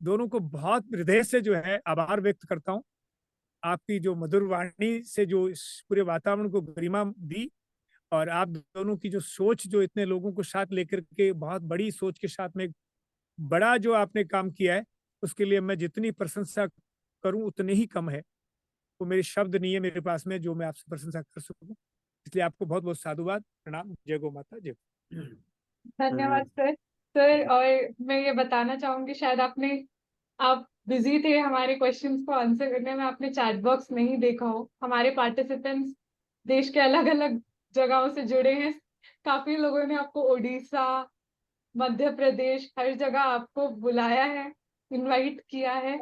दोनों को बहुत हृदय से जो है आभार व्यक्त करता हूं। आपकी जो मधुर वाणी से जो इस पूरे वातावरण को गरिमा दी, और आप दोनों की जो सोच, जो इतने लोगों को साथ लेकर के बहुत बड़ी सोच के साथ में बड़ा जो आपने काम किया है, उसके लिए मैं जितनी प्रशंसा करूं उतने ही कम है। वो मेरे शब्द नहीं है मेरे पास में जो मैं आपसे प्रशंसा कर सकूं। इसलिए आपको बहुत बहुत साधुवाद, प्रणाम। जय गौ माता, जय। धन्यवाद सर। सर, और मैं ये बताना चाहूंगी, शायद आप बिजी थे हमारे क्वेश्चंस को आंसर करने में, आपने चैट बॉक्स नहीं देखा हो। हमारे पार्टिसिपेंट्स देश के अलग अलग जगहों से जुड़े हैं, काफी लोगों ने आपको उड़ीसा, मध्य प्रदेश, हर जगह आपको बुलाया है, इनवाइट किया है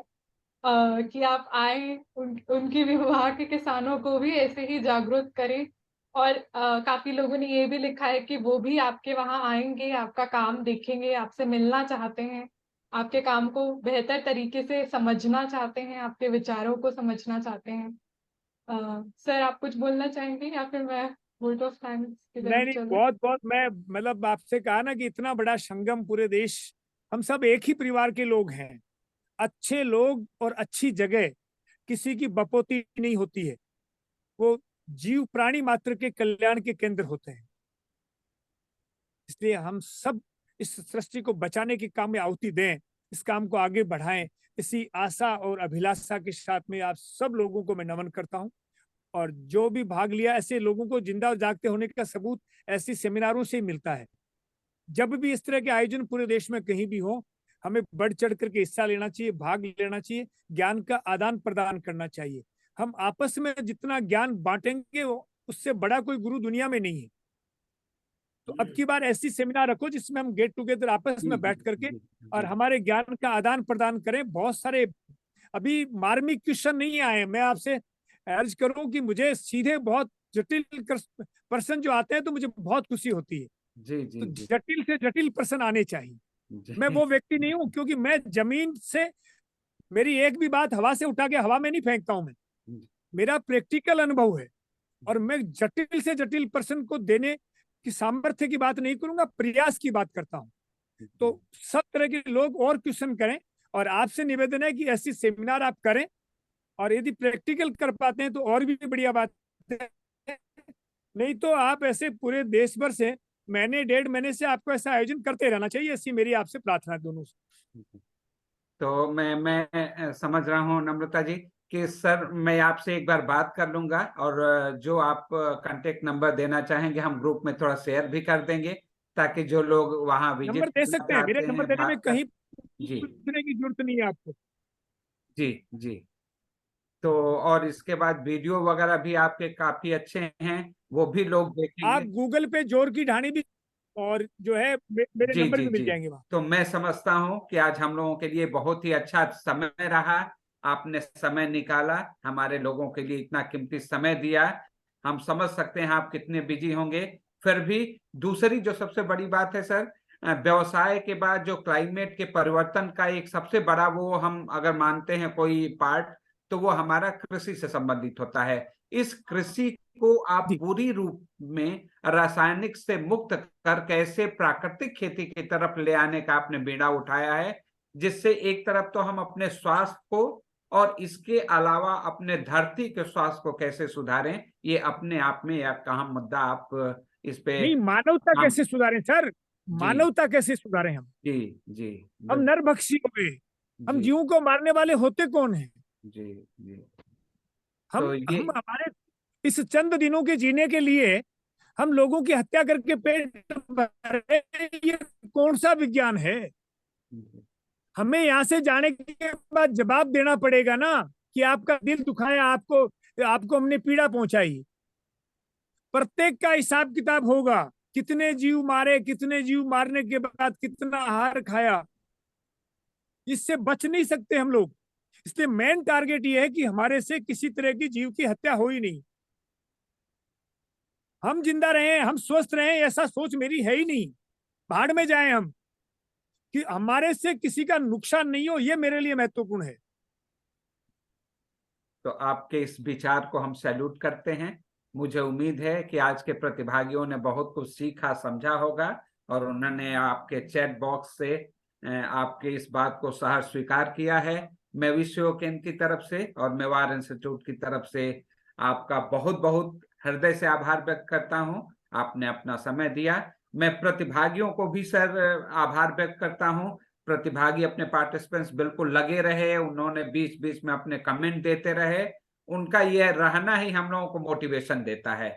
कि आप आए, उनकी भी, वहाँ के किसानों को भी ऐसे ही जागरूक करें और काफी लोगों ने ये भी लिखा है कि वो भी आपके वहां आएंगे, आपका काम देखेंगे, आपसे मिलना चाहते हैं, आपके काम को बेहतर तरीके से समझना चाहते हैं, आपके विचारों को समझना चाहते हैं। सर, आप कुछ बोलना चाहेंगे या फिर मैं वोट ऑफ थैंक्स की नहीं तरफ नहीं, चलूं? बहुत बहुत, मैं मतलब आपसे कहा ना कि इतना बड़ा संगम, पूरे देश, हम सब एक ही परिवार के लोग हैं। अच्छे लोग और अच्छी जगह किसी की बपोती नहीं होती है, वो जीव प्राणी मात्र के कल्याण के केंद्र होते हैं। इसलिए हम सब इस सृष्टि को बचाने के काम में आहुति दें, इस काम को आगे बढ़ाएं। इसी आशा और अभिलाषा के साथ में आप सब लोगों को मैं नमन करता हूं। और जो भी भाग लिया, ऐसे लोगों को जिंदा और जागते होने का सबूत ऐसी सेमिनारों से ही मिलता है। जब भी इस तरह के आयोजन पूरे देश में कहीं भी हो, हमें बढ़ चढ़ करके हिस्सा लेना चाहिए, भाग लेना चाहिए, ज्ञान का आदान प्रदान करना चाहिए। हम आपस में जितना ज्ञान बांटेंगे, उससे बड़ा कोई गुरु दुनिया में नहीं है। तो अब की बार ऐसी सेमिनार रखो जिसमें हम गेट टुगेदर आपस जी में जी बैठ करके जी और जी हमारे ज्ञान का आदान प्रदान करें। बहुत सारे अभी मार्मिक क्वेश्चन नहीं आए। मैं आपसे अर्ज करूं कि मुझे सीधे बहुत जटिल प्रश्न जो आते हैं तो मुझे बहुत खुशी होती है। जी जी तो जी जटिल से जटिल प्रश्न आने चाहिए। मैं जी वो व्यक्ति नहीं हूं, क्योंकि मैं जमीन से, मेरी एक भी बात हवा से उठा के हवा में नहीं फेंकता हूं मैं। मेरा प्रैक्टिकल अनुभव है। और मैं जटिल से जटिल प्रश्न को देने की सामर्थ्य की बात नहीं करूंगा, प्रयास की बात करता हूं। तो सब तरह के लोग और क्वेश्चन करें, और आपसे निवेदन है कि ऐसी सेमिनार आप करें, और यदि प्रैक्टिकल कर पाते हैं तो और भी बढ़िया बात है। नहीं तो आप ऐसे पूरे देश भर से महीने डेढ़ महीने से आपको ऐसा आयोजन करते रहना चाहिए। ऐसी मेरी आपसे प्रार्थना है दोनों से। तो मैं समझ रहा हूँ नम्रता जी कि सर मैं आपसे एक बार बात कर लूंगा, और जो आप कांटेक्ट नंबर देना चाहेंगे हम ग्रुप में थोड़ा शेयर भी कर देंगे, ताकि जो लोग वहां नंबर विजिट दे करना सकते हैं, मेरे चाहते नंबर हैं देने में बात कर। कहीं जी पूछने की जरूरत नहीं है आपको। जी जी। तो और इसके बाद वीडियो वगैरह भी आपके काफी अच्छे हैं, वो भी लोग आप देखेंगे। गूगल पे जोर की ढाणी भी, और जो है मेरे जी नंबर जी भी मिल जी। जाएंगे वहां। तो मैं समझता हूँ कि आज हम लोगों के लिए बहुत ही अच्छा समय रहा। आपने समय निकाला, हमारे लोगों के लिए इतना कीमती समय दिया। हम समझ सकते हैं आप कितने बिजी होंगे। फिर भी दूसरी जो सबसे बड़ी बात है सर, व्यवसाय के बाद जो क्लाइमेट के परिवर्तन का एक सबसे बड़ा, वो हम अगर मानते हैं कोई पार्ट, तो वो हमारा कृषि से संबंधित होता है। इस कृषि को आप जी, पूरी रूप में रासायनिक से मुक्त कर कैसे प्राकृतिक खेती की तरफ ले आने का आपने बीड़ा उठाया है, जिससे एक तरफ तो हम अपने स्वास्थ्य को और इसके अलावा अपने धरती के स्वास्थ्य को कैसे सुधारें, ये अपने आप में एक अहम मुद्दा। आप इस पे नहीं, मानवता हम। कैसे सुधारें सर? जी मानवता कैसे सुधारें हम? जी जी हम नरभक्षी हो गए। हम जी जीवों को मारने वाले होते कौन हैं? जी जी। हम तो ये हम हमारे इस चंद दिनों के जीने के लिए हम लोगों की हत्या करके पेट भरे, ये कौन सा विज्ञान है? हमें यहाँ से जाने के बाद जवाब देना पड़ेगा ना, कि आपका दिल दुखाया, आपको आपको हमने पीड़ा पहुंचाई। प्रत्येक का हिसाब किताब होगा। कितने जीव मारे, कितने जीव मारने के बाद कितना आहार खाया, इससे बच नहीं सकते हम लोग। इसलिए मेन टारगेट ये है कि हमारे से किसी तरह की जीव की हत्या हो ही नहीं। हम जिंदा रहें, हम स्वस्थ रहें, ऐसा सोच मेरी है ही नहीं। भाड़ में जाएं हम, कि हमारे से किसी का नुकसान नहीं हो, ये मेरे लिए महत्वपूर्ण है। तो आपके इस विचार को हम सैल्यूट करते हैं। मुझे उम्मीद है कि आज के प्रतिभागियों ने बहुत कुछ सीखा समझा होगा, और उन्होंने आपके चैट बॉक्स से आपके इस बात को सहर्ष स्वीकार किया है। मैं विश्व केंद्र की तरफ से और मेवाड़ इंस्टीट्यूट की तरफ से आपका बहुत बहुत हृदय से आभार व्यक्त करता हूं। आपने अपना समय दिया। मैं प्रतिभागियों को भी सर आभार व्यक्त करता हूं। प्रतिभागी अपने पार्टिसिपेंट्स बिल्कुल लगे रहे, उन्होंने बीच बीच में अपने कमेंट देते रहे। उनका यह रहना ही हम लोगों को मोटिवेशन देता है।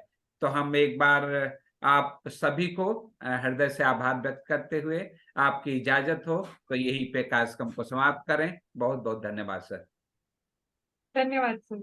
तो हम एक बार आप सभी को हृदय से आभार व्यक्त करते हुए आपकी इजाजत हो तो यही पे कार्यक्रम को समाप्त करें। बहुत बहुत धन्यवाद सर। धन्यवाद सर।